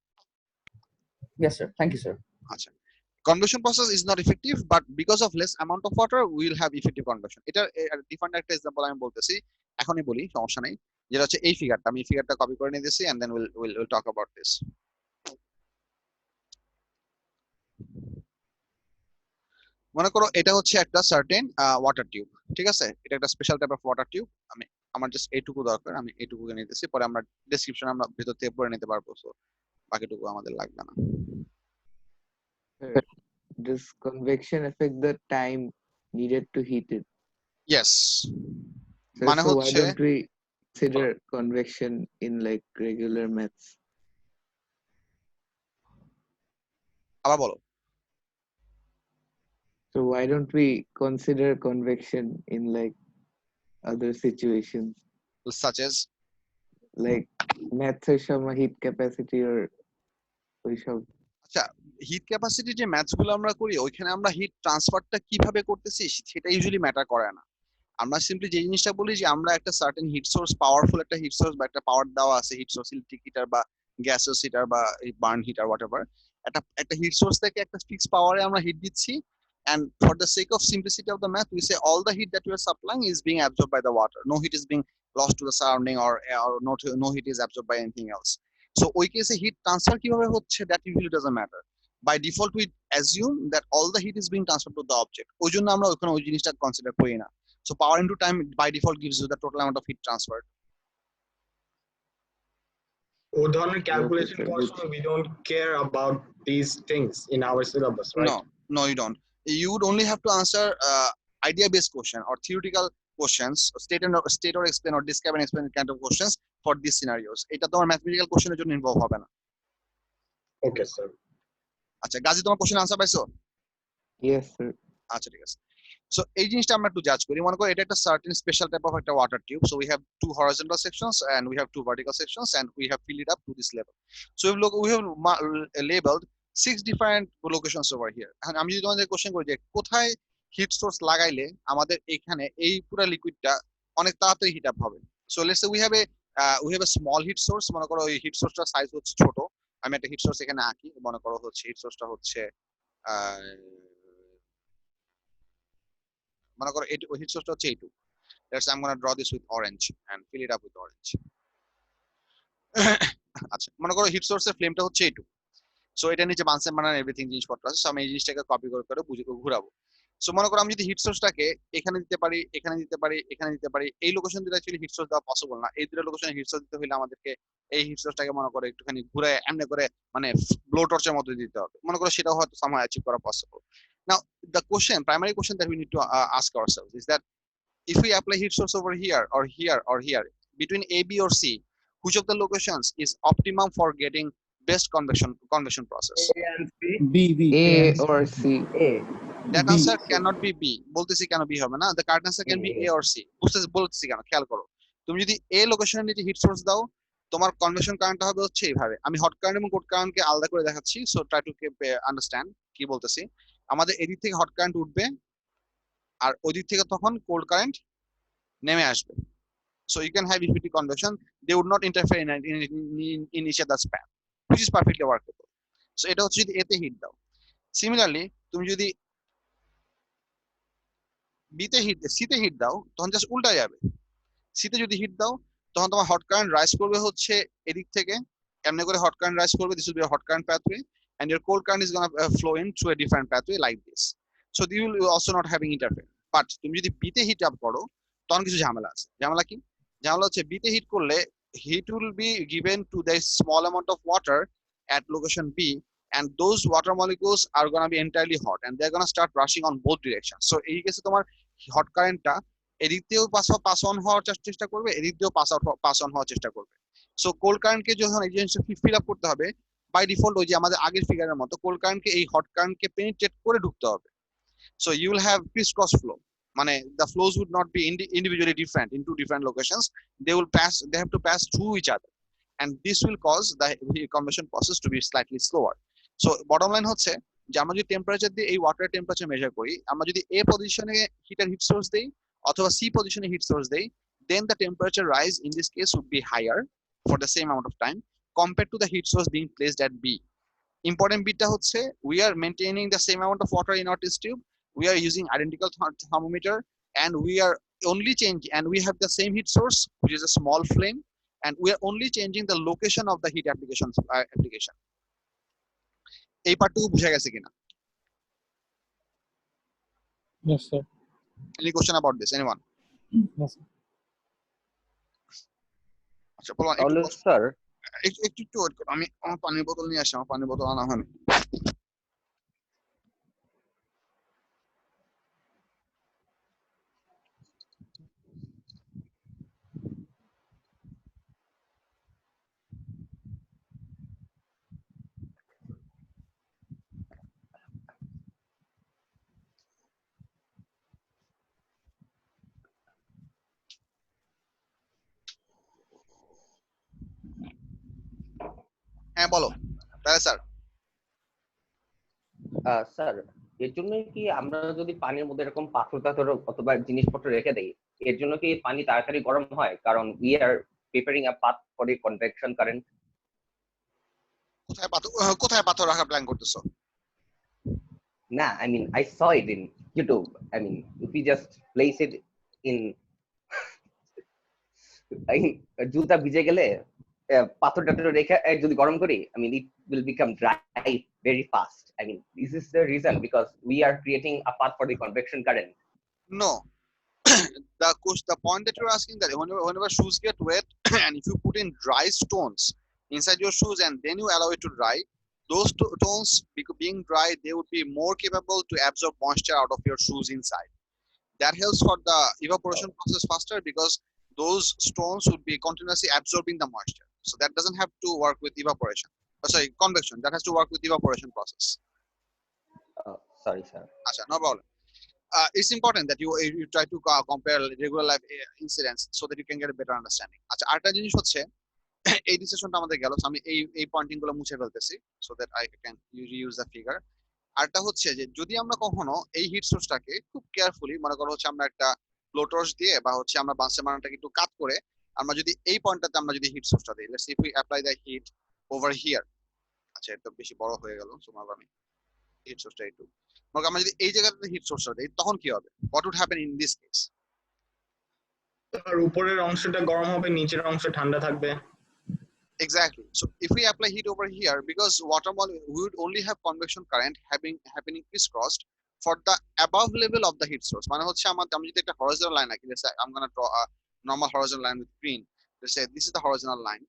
Yes sir, thank you sir. আচ্ছা, convection process is not effective, but because of less amount of water we will have effective convection. এটা different একটা example আমি বলতেছি, এখনই বলি, সমস্যা নাই। যেটা হচ্ছে এই ফিগারটা, আমি ফিগারটা কপি করে নিতেছি and then we'll talk about this. মনে করো এটা হচ্ছে একটা সার্টেন ওয়াটার টিউব, ঠিক আছে? এটা একটা special type of water tube. আমার জাস্ট এইটুকু দরকার, আমি এইটুকুকে নিতেছি, পরে আমরা ডেসক্রিপশন আমরা ভিতর থেকে পড়ে নিতে পারবো, সো বাকিটুকু আমাদের লাগবে না। Does convection affect the time needed to heat it? Yes, So, মানে why হচ্ছে don't we consider convection in like regular maths? আবার বলো। So why don't we consider convection in like other situations, such as like maths এর সময় heat capacity or ওইসব? আচ্ছা, hit capacity যে maths গুলো আমরা করি, ওইখানে আমরা হিট ট্রান্সফারটা কিভাবে করতেছি সেটা ইউজুয়ালি ম্যাটার করে না। আমরা সিম্পলি যে জিনিসটা বলি যে আমরা একটা সার্টেন হিট সোর্স, পাওয়ারফুল একটা হিট সোর্স বা একটা পাওয়ার দেওয়া আছে, হিট সোর্স, ইলেকট্রিক হিটার বা গ্যাসেস হিটার বা বার্ন হিটার হোয়াটএভার, একটা হিট সোর্স থেকে একটা ফিক্সড পাওয়ারে আমরা হিট দিচ্ছি, and for the sake of simplicity of the math we say all the heat that you are supplying is being absorbed by the water, no heat is being lost to the surrounding or no heat is absorbed by anything else. So ওই কেসে heat transfer কিভাবে হচ্ছে that usually doesn't matter. By default we assume that all the heat is being transferred to the object, ওই জন্য আমরা ওখানে ওই জিনিসটা কনসিডার করি না। So power into time by default gives you the total amount of heat transferred. ও ধরনের calculation করার সময় we don't care about these things in our syllabus, right? No, you don't. You would only have to answer idea based question or theoretical questions, state or explain or describe and explain kind of questions for these scenarios. এটা তোমার mathematical কোশ্চেনের জন্য involve হবে না। Okay sir. আচ্ছা, গাজী তোমার question answer পাইছো? Yes sir. আচ্ছা, ঠিক আছে। সো এই জিনিসটা আমরা একটু জাজ করি। মনে করো এটা একটা সার্টেন স্পেশাল টাইপ অফ একটা water tube, so we have two horizontal sections and we have two vertical sections and we have filled it up to this level. So we have labeled 6 different locations over here. এখন আমি যদি তোমাদের question করি যে কোথায় hit source লাগাইলে আমাদের এখানে এই পুরো লিকুইডটা অনেক তাড়াতাড়ি হিট আপ হবে। So let's say we have a small heat source, মনে করো এই হিট সোর্সটার সাইজ হচ্ছে ছোট। আমি একটা হিট সোর্স এখানে আঁকি, মনে করো হচ্ছে হিট সোর্সটা হচ্ছে মনে করো এই হিট সোর্সটা হচ্ছে এইটুকু। I'm going to draw this with orange and fill it up with orange. আচ্ছা, মনে করো হিট সোর্সের ফ্লেমটা হচ্ছে এইটুকু। সো এটা নিচে বানসেন বানান এভরিথিং জিনিসপত্র আছে। সো আমি এই জিনিসটাকে কপি করে ঘুরাবো। সো মনে করো আমি যদি হিট সোর্সটাকে এখানে দিতে পারি, এখানে দিতে পারি, এখানে দিতে পারি, এই লোকেশন দুটো অ্যাকচুয়ালি হিট সোর্স দেওয়া পসিবল না। এই দুটো লোকেশনে হিট সোর্স দিতে হলে আমাদেরকে এই হিট সোর্সটাকে মনে করো একটুখানি ঘুরে এমনি করে মানে ব্লো টর্চের মধ্যে দিতে হবে। মনে করো সেটাও হয়তো সামহাউ অ্যাচিভ করা possible. Now the primary question that we need to ask ourselves is that if we apply heat source over here or here or here between A, B or C, which of the locations is optimum for getting best convection process? A or C. That answer cannot be B. বলতেছি কেন B হবে না? The correct answer can be A or C. বলতেছি কেন খেয়াল করো। তুমি যদি A লোকেশনের নিচে হিট সোর্স দাও, তোমার কনভেকশন কারেন্টটা হবে হচ্ছে এইভাবে। আমি হট কারেন্ট এবং কোল্ড কারেন্টকে আলাদা করে দেখাচ্ছি। সো ট্রাই টু আন্ডারস্ট্যান্ড কি বলতেছি। আমাদের এদিক থেকে হট কারেন্ট উঠবে আর ওই দিক থেকে তখন কোল্ড কারেন্ট নেমে আসবে। So you can have infinity convection. They would not interfere in each other's path, which is perfectly workable. So এটা হচ্ছে যদি এতে হিট দাও। Similarly, তুমি যদি সিতে হিট দাও তখন জাস্ট উল্টা যাবে। সিতে যদি হিট দাও তখন তোমার হট কারেন্ট রাইজ করবে হচ্ছে এদিক থেকে, এমনি করে হট কারেন্ট রাইজ করবে। This will be a hot current pathway, and your cold current is going to flow in through a different pathway like this. So you will also not having interfere. But তুমি যদি বিতে hit up করো তখন কিছু ঝামেলা আছে। ঝামেলা কি? ঝামেলা হচ্ছে বিতে হিট করলে heat will be given to the small amount of water at location B, and those water molecules are going to be entirely hot and they're going to start rushing on both directions. So এই কেসে তোমার hot কারেন্টটা এদিক দিয়েও pass on হওয়ার চেষ্টা করবে, এদিক দিয়েও পাস অন হওয়ার চেষ্টা করবে। সো কোল্ড কারেন্টকে যখন এই জিনিসটা ফিল আপ করতে হবে, বাই ডিফল্ট ওই যে আমাদের আগের ফিগারের মতো কোল্ড কারেন্টকে এই হট কারেন্টকে পেনিট্রেট করে ঢুকতে হবে। So you will have crisscross flow. The flows would not be individually different in two different locations. They have to pass through each other, and this will cause the convection process to be slightly slower. So bottom line হচ্ছে যে আমরা যদি temperature দিয়ে এই water temperature measure করি, আমরা যদি A পজিশনে হিট সোর্স দেই অথবা C পজিশনে হিট সোর্স দেই, then the temperature rise in this case would be higher for the same amount of time compared to the heat source being placed at B. Important bit টা হচ্ছে we are maintaining the same amount of water in our test tube. We are using identical thermometer, and we are only changing, and we have the same heat source, which is a small flame, and we are only changing the location of the heat application. এই পার্টটুকু বুঝা গেছে কিনা? Yes, sir. Any question about this? Anyone? Yes, sir. আচ্ছা বলুন sir. একটু wait করো, আমি আমার পানির বোতল নিয়ে আসি। আমার পানির বোতল আনা হয়নি। হ্যাঁ বলো তাহলে স্যার। স্যার এর জন্য কি আমরা যদি পানির মধ্যে এরকম পাথর অথবা জিনিসপত্র রেখে দেই, এর জন্য কি পানি তাড়াতাড়ি গরম হয়? কারণ we are preparing a path for a convection current. কোথায় পাথর রাখার প্ল্যান করতেছো? না, I mean I saw it in YouTube. I mean if we just place it in জুতা ভিজে গেলে পাথরটা রেখে যদি গরম করি, I mean it will become dry very fast. I mean this is the reason, because we are creating a path for the convection current. No. The point that you're asking, that whenever shoes get wet and if you put in dry stones inside your shoes and then you allow it to dry, those stones being dry, they would be more capable to absorb moisture out of your shoes inside. That helps for the evaporation process faster, because those stones would be continuously absorbing the moisture. So that doesn't have to work with evaporation. Convection. That has to work with evaporation process. Sorry, sir. Achha, no problem. It's important that you try to compare regular life incidents so that you can get a better understanding. Achha, আরেকটা জিনিস হচ্ছে এই ডিসিশনটা আমাদের গেল। আমি এই Poynting গুলো মুছে ফেলতেছি so that I can use the figure. আরটা হচ্ছে যে যদি আমরা কখনো এই হিট সোর্সটাকে খুব কেয়ারফুলি মনে করো হচ্ছে আমরা একটা ফ্লো টর্চ দিয়ে বা হচ্ছে আমরা বাঁশের বানানটাকে একটু কাট করে আমরা যদি এই পয়েন্টটাতে আমরা যদি হিট সোর্সটা দিই, let's if we apply the heat over here. আচ্ছা এটা বেশি বড় হয়ে গেল, সো আমি হিট সোর্সটা একটু আমরা যদি এই জায়গাটাতে হিট সোর্সটা দিই তখন কি হবে? What would happen in this case? আর উপরের অংশটা গরম হবে, নিচের অংশ ঠান্ডা থাকবে। Exactly. So if we apply heat over here, because water molecule, we would only have convection current happening crisscrossed for the above level of the heat source. মানে হচ্ছে আমি যদি একটা horizontal line আঁকি, let's say I'm gonna draw a normal horizontal line with green. Let's say this is the horizontal line.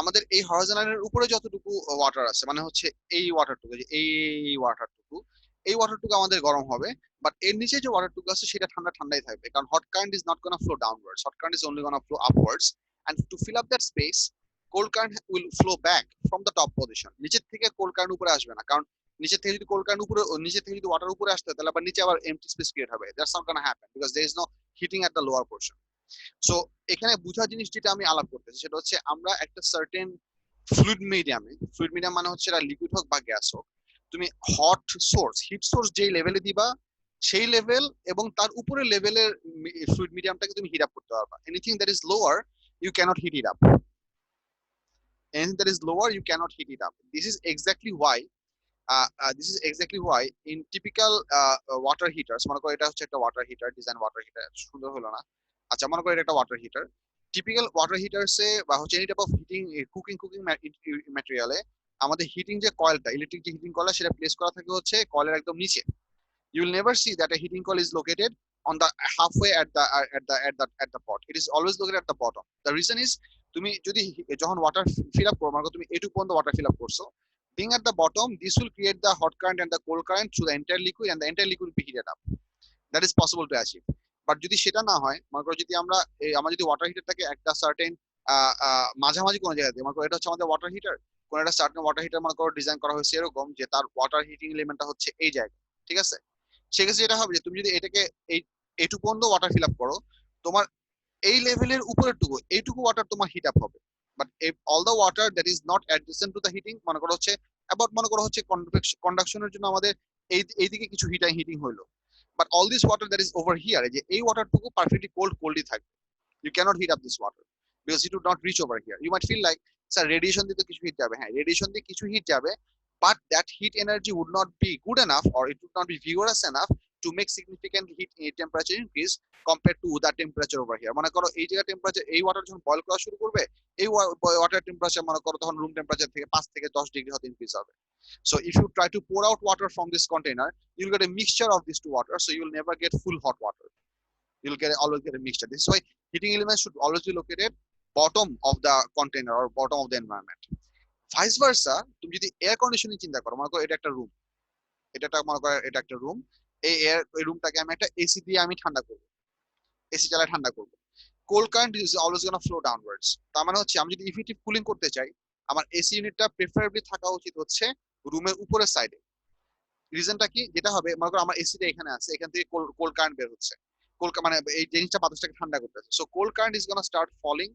আমাদের এই horizontal লাইনের উপরে যতটুকু ওয়াটার আছে, মানে হচ্ছে এই ওয়াটারটুকু, এই ওয়াটারটুকু আমাদের গরম হবে, বাট এর নিচে যে ওয়াটারটুকু আছে সেটা ঠান্ডাই থাকবে, কারণ hot current is not gonna flow downwards. Hot current is only gonna flow upwards, and to fill up that space cold current will flow back from the top position. নিচে থেকে cold current উপরে আসবে না, কারণ নিচে থেকে যদি cold current উপরে, নিচে থেকে যদি ওয়াটার উপরে আসতে তাহলে আবার নিচে আবার empty space ক্রিয়েট হবে। That's not gonna happen because there is no heating at the lower portion. So এখানে বোঝার জিনিস যেটা আমি আলাপ করতেছি সেটা হচ্ছে আমরা একটা সার্টেন ফ্লুইড মিডিয়াম মানে হচ্ছে এটা লিকুইড হোক বা গ্যাস হোক, তুমি হট সোর্স হিট সোর্স যেই লেভেলে দিবা সেই লেভেল এবং তার উপরে লেভেলের ফ্লুইড মিডিয়ামটাকে তুমি হিট আপ করতে পারবা। Anything that is lower you cannot heat it up. Anything that is lower you cannot heat it up. This is exactly why in typical water heaters, মনে করো এটা হচ্ছে একটা water heater, design water heater, সুন্দর হলো না। আচ্ছা মনে করো এটা একটা ওয়াটার হিটার, টিপিক্যাল ওয়াটার হিটারসে বা হচ্ছে any type of heating cooking ম্যাটেরিয়ালে আমাদের হিটিং যে কয়েলটা, ইলেকট্রিক যে হিটিং কয়েল সেটা প্লেস করা থাকে হচ্ছে কয়েলের একদম নিচে। You will never see that a heating coil is located on the halfway at the pot. It is always located at the bottom. The reason is তুমি যদি যখন ওয়াটার ফিল আপ করো, মানে তুমি এটুকু পর্যন্ত ওয়াটার ফিল আপ করছো, being at the bottom this will create the hot current and the cold current through the entire liquid and the entire liquid will be heated up. That is possible to achieve. But যদি সেটা না হয়, মনে করো যদি আমরা যদি water হিটারটাকে একটা সার্টেন মাঝামাঝি কোনো জায়গায় দিই, মনে করো এটা হচ্ছে আমাদের ওয়াটার হিটার, কোন একটা সার্টেন ওয়াটার হিটার মনে করো ডিজাইন করা হয়েছে এরকম যে তার ওয়াটার হিটিং এলিমেন্টটা হচ্ছে এই জায়গায়, ঠিক আছে? সেক্ষেত্রে যেটা হবে যে তুমি যদি এটাকে এইটুকু পর্যন্ত ওয়াটার ফিল আপ করো, তোমার এই লেভেলের উপরেরটুকু এইটুকু ওয়াটার তোমার হিট আপ হবে, but all the water that is not adjacent to the heating, মনে করো হচ্ছে কন্ডাকশনের জন্য আমাদের এইদিকে কিছু হিটিং হইলো, but all this water that is over here, যে এই ওয়াটারটুকু পারফেক্টলি কোল্ডই থাকবে। You cannot heat up this water because it would not reach over here. You might feel like sir radiation দিয়ে তো কিছু হিট যাবে, হ্যাঁ রেডিয়েশন দিয়ে কিছু হিট যাবে, but that heat energy would not be good enough or it would not be vigorous enough to make significant heat temperature increase compared to the temperature over here. মনে করো এই জায়গা temperature, এই water যখন boil করা শুরু করবে, এই ওয়াটার টেম্পারেচার মনে করো তখন রুম টেম্পারেচার থেকে 5 থেকে 10 ডিগ্রি হতে ইনক্রিজ হবে। So if you try to pour out water from this container, you'll get a mixture of these two water, so you'll never get full hot water. You'll always get a mixture. This is why heating elements should always be located bottom of the container or bottom of the environment. Vice versa, তুমি যদি air conditioning চিন্তা করো, মনে করো এটা একটা room, এটা একটা রুম, এই রুমটাকে আমি একটা এসি দিয়ে আমি ঠান্ডা করব, এসি চালায় ঠান্ডা করব, cold current is always gonna flow downwards. তার মানে হচ্ছে আমি যদি ইফেক্টিভ কুলিং করতে চাই, আমার এসি ইউনিটটা প্রেফারেবলি থাকা উচিত হচ্ছে রুমের উপরের সাইডে। রিজনটা কি? যেটা হবে মনে করো আমার এসিটা এখানে আছে, এখান থেকে কোল্ড কারেন্ট বের হচ্ছে, মানে এই জিনিসটা বাতাসটাকে ঠান্ডা করতেছে, so cold current is gonna start falling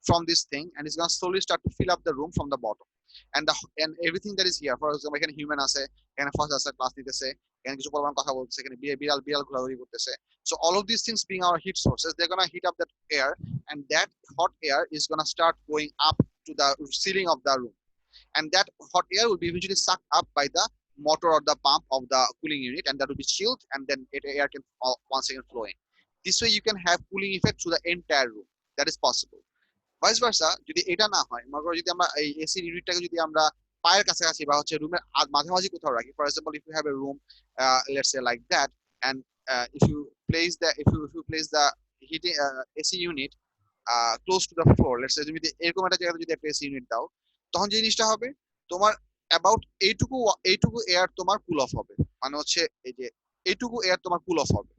from this thing and it's going to slowly start to fill up the room from the bottom and everything that is here, for example এখানে human আছে, এখানে first আছে class নিতেছে, এখানে কিছু পরিমাণ কথা বলতেছে, এখানে বিড়াল ঘোরাঘুরি করতেছে, so all of these things being our heat sources, they're going to heat up that air and that hot air is going to start going up to the ceiling of the room and that hot air will be eventually sucked up by the motor or the pump of the cooling unit and that will be chilled and then air can once again flow in. This way you can have cooling effect to the entire room. That is possible. Vice versa, যদি এটা না হয়, মনে করো যদি আমরা এই AC ইউনিটটাকে যদি আমরা পায়ের কাছাকাছি বা হচ্ছে রুমের মাঝামাঝি কোথাও রাখি, for example if you have a room let's say like that and if you place the heating AC unit close to the floor, let's say তুমি এরকম একটা জায়গায় যদি একটা AC ইউনিট দাও, তখন যে জিনিসটা হবে তোমার অ্যাবাউট এইটুকু এয়ার তোমার কুল অফ হবে, মানে হচ্ছে এই যে এইটুকু এয়ার তোমার কুল অফ হবে,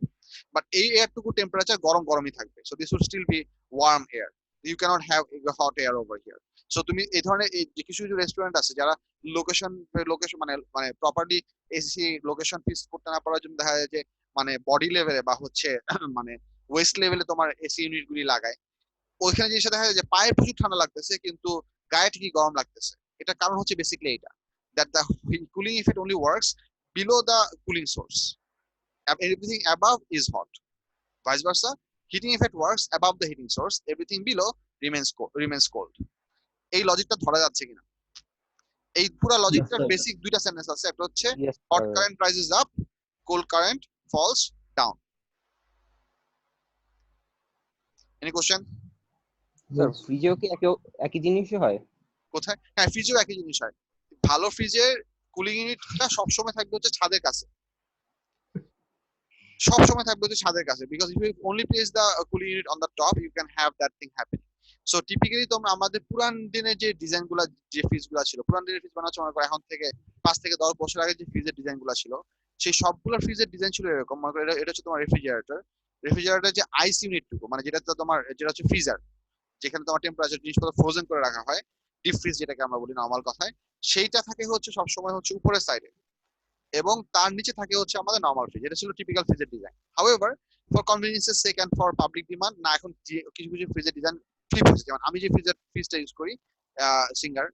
বাট এই এয়ারটুকু টেম্পারেচার গরমই থাকবে, so this will still be warm air. You cannot have a hot air over here. So তুমি এই ধরনের এই যে কিছু রেস্টুরেন্ট আছে যারা লোকেশন মানে প্রপারলি এসি লোকেশন ফিক্স করতে না পারার জন্য দেখা যায় যে মানে বডি লেভেলে বা হচ্ছে মানে ওয়েস্ট লেভেলে তোমার এসি ইউনিট গুলি লাগায়, ওইখানে জিনিসটা দেখা যায় যে পায়ে প্রচুর ঠান্ডা লাগতেছে কিন্তু গায়ে ঠিকই গরম লাগতেছে। এটার কারণ হচ্ছে বেসিক্যালি এটা, that the cooling effect only works below the cooling source. Everything above is hot. Vice versa, heating effect works above the heating source. Everything below remains cold. এই লজিকটা ধরা যাচ্ছে কিনা? এই পুরো লজিকটার sir. বেসিক দুইটা সেন্টেন্স আছে, একটা হচ্ছে Yes, hot sir. current rises up, cold current falls down. Any question? Sir ফ্রিজেও কি একই জিনিসই হয়? কোথায়? হ্যাঁ, ফ্রিজেও একই জিনিস হয়। ভালো ফ্রিজের কুলিং ইউনিটটা সবসময় থাকবে হচ্ছে ছাদের কাছে, সবসময় থাকবে হচ্ছে ছাদের কাছে, because if you only place the cooling unit on the top you can have that thing happening. So typically তোমরা আমাদের পুরান দিনের যে ডিজাইন গুলা, যে ফ্রিজ গুলা ছিল, পুরান দিনের ফ্রিজ বানাচ্ছে মনে করো এখন থেকে 5 থেকে 10 বছর আগে যে ফ্রিজের ডিজাইন গুলা ছিল, সেই সবগুলো ফ্রিজের ডিজাইন ছিল এরকম। মনে করো এটা হচ্ছে তোমার রেফ্রিজারেটর যে আইস ইউনিটটুকু, মানে যেটা তোমার যেটা হচ্ছে ফ্রিজার, যেখানে তোমার টেম্পারেচার জিনিসপত্র ফ্রোজেন করে রাখা হয়, ডিপ ফ্রিজ যেটাকে আমরা বলি নরমাল কথায়, সেইটা থাকে হচ্ছে সবসময় হচ্ছে উপরের সাইডে, এবং তার নিচে থাকে হচ্ছে আমাদের নরমাল ফ্রিজ। এটা ছিল টিপিক্যাল ফ্রিজের ডিজাইন। হাউএভার ফর কনভিনিয়েন্সের sake and for public demand, না এখন কিছু কিছু ফ্রিজের ডিজাইন ফ্লিপ হয়েছে। যেমন আমি যে ফ্রিজটা ইউজ করি সিঙ্গার,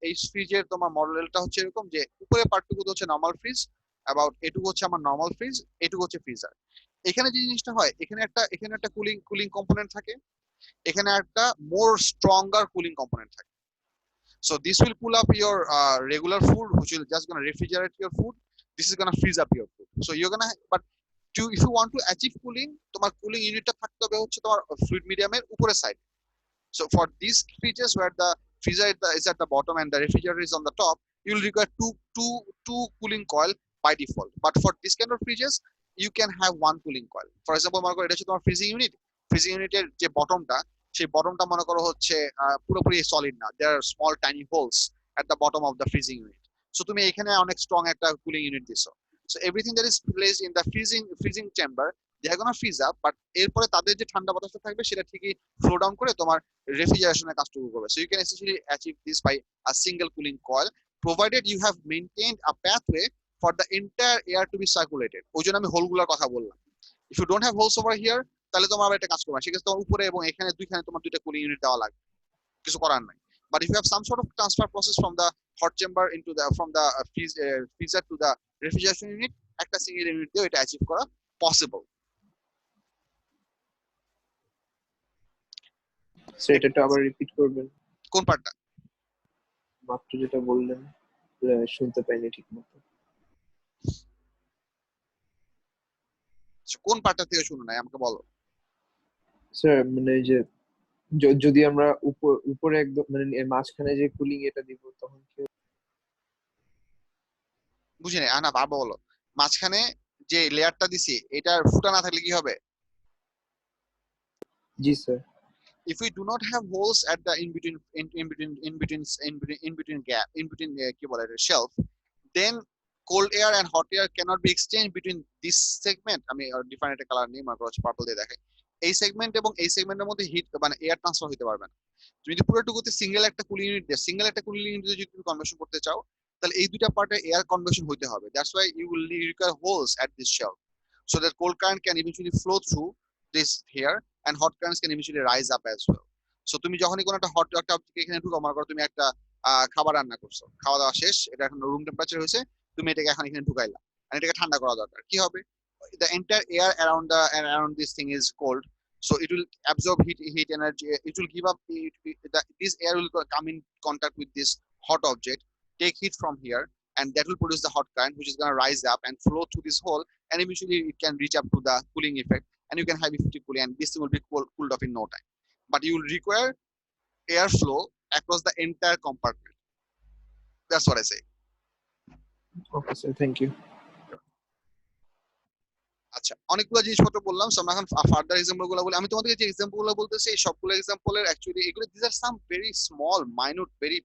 এই ফ্রিজের তোমার মডেলটা হচ্ছে এরকম যে উপরে পার্টটুকু হচ্ছে নরমাল ফ্রিজ, অ্যাবাউট এটুকু হচ্ছে আমার নরমাল ফ্রিজ, এটুকু হচ্ছে ফ্রিজার। এখানে যে জিনিসটা হয়, এখানে একটা কুলিং কম্পোনেন্ট থাকে, এখানে একটা মোর স্ট্রঙ্গার কুলিং কম্পোনেন্ট থাকে। So this will cool up your regular food, which will just gonna refrigerate your food. This is gonna freeze up your food. So you're gonna, but if you want to achieve cooling, তোমার cooling unitটা থাকতে হবে হচ্ছে তোমার fluid medium-এর উপরের side. So for these fridges where the freezer is at the bottom and the refrigerator is on the top, you will require two cooling coil by default. But for this kind of fridges, you can have one cooling coil. For example, মনে করো এটা হচ্ছে তোমার freezing ইউনিটের যে বটমটা, সেই বটমটা মনে করো হচ্ছে পুরোপুরি সলিড না, there are small tiny holes at the bottom of the freezing unit. So তুমি এখানে অনেক স্ট্রং একটা কুলিং ইউনিট দিছো। So everything that is placed in the freezing chamber, they are gonna freeze up, but এরপরে তাদের যে ঠান্ডা বাতাসটা থাকবে সেটা ঠিকই ফ্লো ডাউন করে তোমার রেফ্রিজারেশনের কাজটুকু করবে। So you can essentially achieve this by a single cooling coil, provided you have maintained a pathway for the entire air to be circulated. ওই জন্য আমি হোলগুলোর কথা বললাম। If you don't have holes over here, তাহলে তোমার আবার একটা কাজ করবে, সেক্ষেত্রে তোমার উপরে এবং এখানে তোমার দুইটা কুলিং ইউনিট দেওয়া লাগবে, কিছু করার নাই। But if you have some sort of transfer process from the hot chamber into the freezer to the refrigeration unit, একটা সিঙ্গেল ইউনিট দিয়ে এটা অ্যাচিভ করা পসিবল। সেটা আবার রিপিট করবেন? কোন পার্টটা? মাত্র যেটা বললেন শুনতে পাইনি ঠিক মতো। কোন পার্টটা থেকে শুনো নাই আমাকে বলো। স্যার মানে যে যদি আমরা উপরে একদম মানে মাঝখানে যে কুলিং এটা দিব তখন কি? বুঝিনি, না বাবা বলো। মাঝখানে যে লেয়ারটা দিছি এটার ফুটা না থাকলে কি হবে? জি sir. If we do not have holes at the in between কি বলে এটা shelf, then cold air and hot air cannot be exchanged between this segment. আমি ডিফারেন্ট একটা কালার নেই, মনে করছি পার্পল দিয়ে দেখাই। এই সেগমেন্ট এবং এই সেগমেন্টের মধ্যে হিট মানে এয়ার ট্রান্সফার হতে পারবে না। তুমি যদি পুরোটুকুতে সিঙ্গেল একটা কুলিং ইউনিট যদি তুমি কনভার্সন করতে চাও, তাহলে এই দুইটা পার্টে এয়ার কনভার্সন হতে হবে। That's why you will require holes at this shelf so that cold current can eventually flow through this here and hot currents can eventually rise up as well. So তুমি যখনই কোনো একটা hot একটা এখানে ঢুকাও, মনে করো তুমি একটা খাবার রান্না করছো, খাওয়া দাওয়া শেষ, এটা এখন রুম টেম্পারেচার হয়েছে, তুমি এটাকে এখন এখানে ঢুকাইলা, আর এটাকে ঠান্ডা করা দরকার। কি হবে? The entire air around this thing is cold, so it will absorb heat energy. It will give up this air will come in contact with this hot object, take heat from here, and that will produce the hot current, which is going to rise up and flow through this hole, and eventually it can reach up to the cooling effect, and you can have effective cooling, and this thing will be cooled off in no time. But you will require airflow across the entire compartment. That's what I say. Okay sir, thank you. আচ্ছা, অনেকগুলো জিনিসপত্র বললাম, so আমরা এখন further example গুলো বলি। আমি তোমাদেরকে যে এক্সাম্পল গুলো বলতেছি এই সবগুলো এক্সাম্পলের অ্যাকচুয়ালি এগুলো this are some very small minute very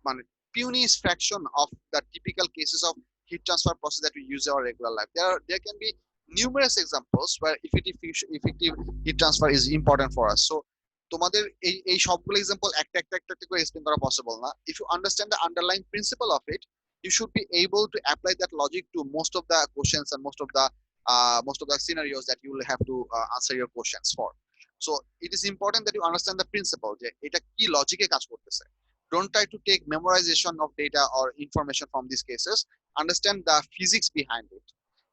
মানে puny fraction of the typical cases of heat transfer process that we use in our regular life. There can be numerous examples where effective heat transfer is important for us. So তোমাদের এই সবগুলো example একটা করে explain করা possible না। If you understand the underlying principle of it, you should be able to apply that logic to most of the questions and most of the scenarios that you will have to answer your questions for. So it is important that you understand the principle যে এটা কি লজিকে কাজ করতেছে. Don't try to take memorization of data or information from these cases. Understand the physics behind it.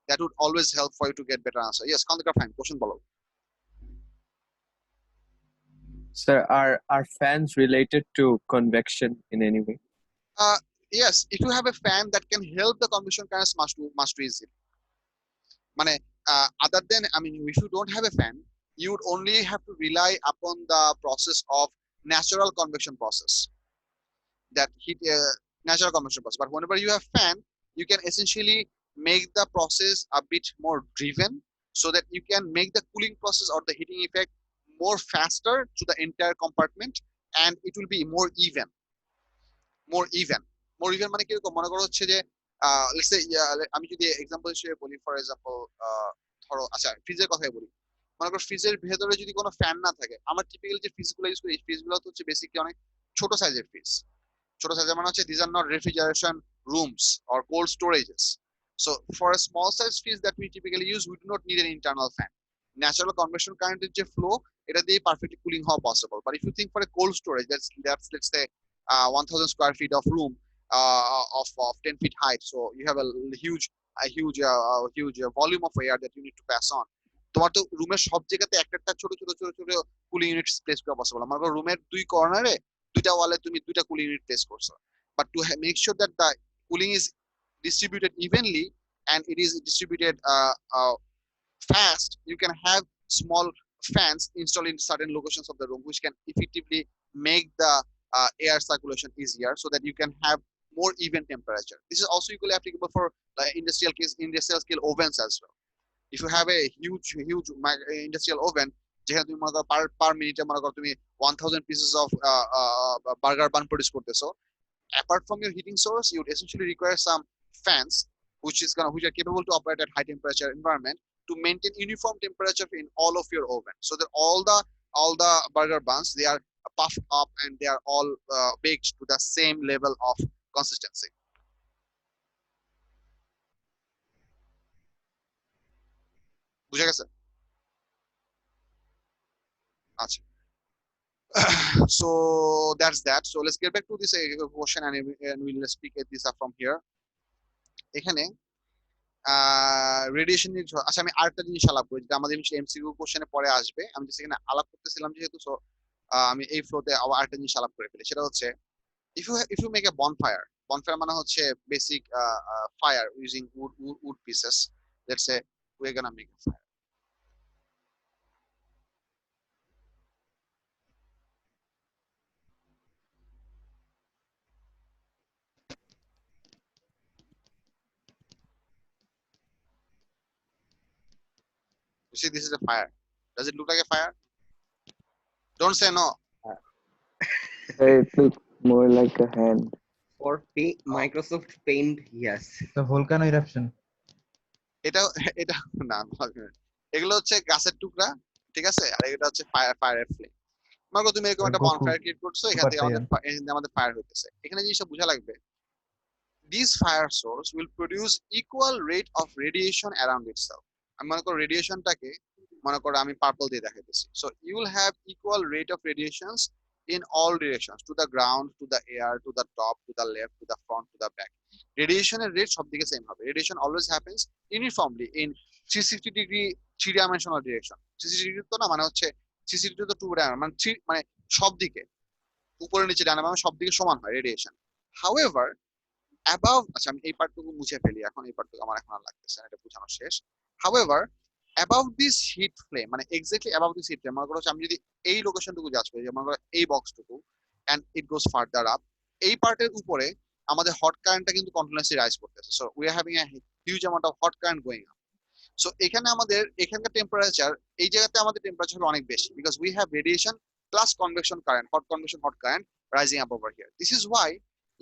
That would always help for you to get better answer. Yes, Kandikar, fine. Question below. Sir, are fans related to convection in any way? Yes, if you have a fan that can help the convection currents much too easily. মানে other than, I mean, if you don't have a fan, you would only have to rely upon the process of natural convection process. That heat, natural convection process. But whenever you have fan, you can essentially make the process a bit more driven, so that you can make the cooling process or the heating effect more faster to the entire compartment, and it will be more even. More even মানে কিরকম মনে করো হচ্ছে যে let's say আমি যদি example হিসেবে বলি, ফর এক্সাম্পল ধরো আচ্ছা ফ্রিজের কথাই বলি, মনে করো ফ্রিজের ভেতরে যদি কোনো ফ্যান না থাকে, আমরা টিপিক্যাল যে ফ্রিজগুলো ইউজ করি এই ফ্রিজগুলো হচ্ছে বেসিক্যালি অনেক ছোট সাইজের ফ্রিজ। ছোট সাইজের মানে হচ্ছে these are not refrigeration rooms or cold storages. So for a small size fridge that we typically use, we do not need an internal fan. Natural convection current যে flow, এটা দিয়ে perfectly cooling হওয়া possible. But if you think for a cold storage, that's let's say 1000 square feet of room, of 10 feet height, so you have a huge volume of air that you need to pass on. তোমার তো রুমের সব জায়গাতে একটা ছোট cooling unit place করা possible. আমার রুমের দুই কর্নারে দুইটা ওয়ালে তুমি দুইটা কুলিং ইউনিট প্লেস করছো, but to make sure that the cooling is distributed evenly and it is distributed fast, you can have small fans installed in certain locations of the room, which can effectively make the air circulation easier, so that you can have more even temperature. This is also equally applicable for industrial scale ovens as well. If you have a huge industrial oven, যেখানে তুমি মনে করো পার মিনিটে মনে করো তুমি 1000 pieces of burger bun produce করতেছো, apart from your heating source, you would essentially require some fans which are capable to operate at high temperature environment to maintain uniform temperature in all of your oven, so that all the burger buns, they are puffed up and they are all baked to the same level of consistency. বুঝা গেছে? আচ্ছা, so that's that. So let's get back to this question and we'll speak this up from here. এখানে radiation নিয়ে, আচ্ছা আমি আরেকটা জিনিস আলাপ করি যেটা আমাদের এমসিকিউ কোশ্চেনে পরে আসবে, আমি জাস্ট এখানে আলাপ করতেছিলাম যেহেতু, সো আমি এই ফ্লোতে আবার আরেকটা জিনিস আলাপ করে ফেলি। সেটা হচ্ছে if you make a bonfire মানে হচ্ছে basic fire using wood pieces, let's say we're gonna make a fire. You see, this is a fire. Does it look like a fire? Don't say no. It looks more like a hand. For Microsoft Paint, yes. The volcano eruption. এটা না, এগুলো হচ্ছে গাছের টুকরা, ঠিক আছে, আর এটা হচ্ছে ফায়ারের ফ্লেম। মনে করো তুমি এরকম একটা বনফায়ার ক্রিয়েট করছো, এখান থেকে আমাদের ফায়ার হইতেছে। এখানে জিনিসটা বোঝা লাগবে, this fire source will produce equal rate of radiation around itself. আমি মনে করো রেডিয়েশনটাকে মনে করো আমি পার্পল দিয়ে দেখাইতেছি, so you will have equal rate of radiations in all directions, to the ground, to the air, to the top, to the left, to the front, to the back. Radiation rate সব দিকে same হবে। Radiation always happens uniformly in 360 degree 3-dimensional direction. 360 degree তো না, মানে হচ্ছে 360 degree তো 2 মানে সব দিকে উপরে নিচে ডানে বামে সব দিকে সমান হয় রেডিয়েশন। However, above, আচ্ছা আমি এই পার্টটুকু মুছে ফেলি, এখন এই পার্টটুকু আমার এখন আর লাগতেছে না, এটা বোঝানো শেষ। However, above this heat flame, মানে exactly above this heat flame, মনে করো আমি যদি এই লোকেশনটুকু যাচ করি, মনে করো এই বক্সটুকু, and it goes further up, এই পার্টের উপরে আমাদের হট কারেন্টটা কিন্তু কন্টিনিউয়াসলি রাইজ করতেছে, so we are having a huge amount of hot current going up. So এখানে আমাদের এখানকার টেম্পারেচার, এই জায়গাতে আমাদের টেম্পারেচার অনেক বেশি, because we have radiation plus convection current, hot current rising up over here. This is why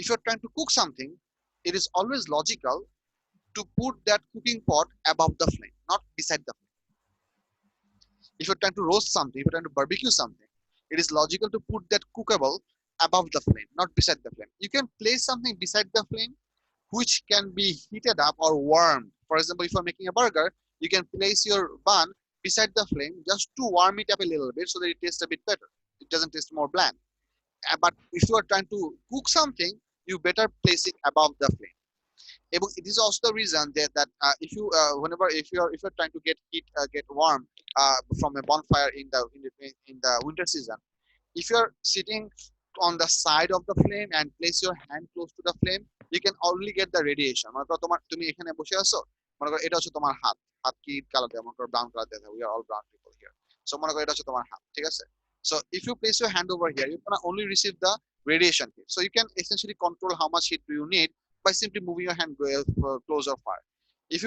if you're trying to cook something, it is always logical to put that cooking pot above the flame, not beside the flame. If you're trying to roast something, if you're trying to barbecue something, it is logical to put that cookable above the flame, not beside the flame. You can place something beside the flame which can be heated up or warmed. For example, if you're making a burger, you can place your bun beside the flame just to warm it up a little bit so that it tastes a bit better. It doesn't taste more bland. But if you are trying to cook something, you better place it above the flame. It is also the reason that if you if you're trying to get warm from a bonfire in the winter season, if you're sitting on the side of the flame and place your hand close to the flame, you can only get the radiation. মনে করো তুমি এখানে বসে আছো, মনে করো এটা হচ্ছে তোমার হাত কি কালার দেয়, মনে করো ব্রাউন কালার দেয়, we are all brown people here, so মনে করো এটা হচ্ছে তোমার হাত, ঠিক আছে? So if you place your hand over here, you're gonna only receive the radiation heat. So you can essentially control how much heat do you need by simply moving your hand closer far. If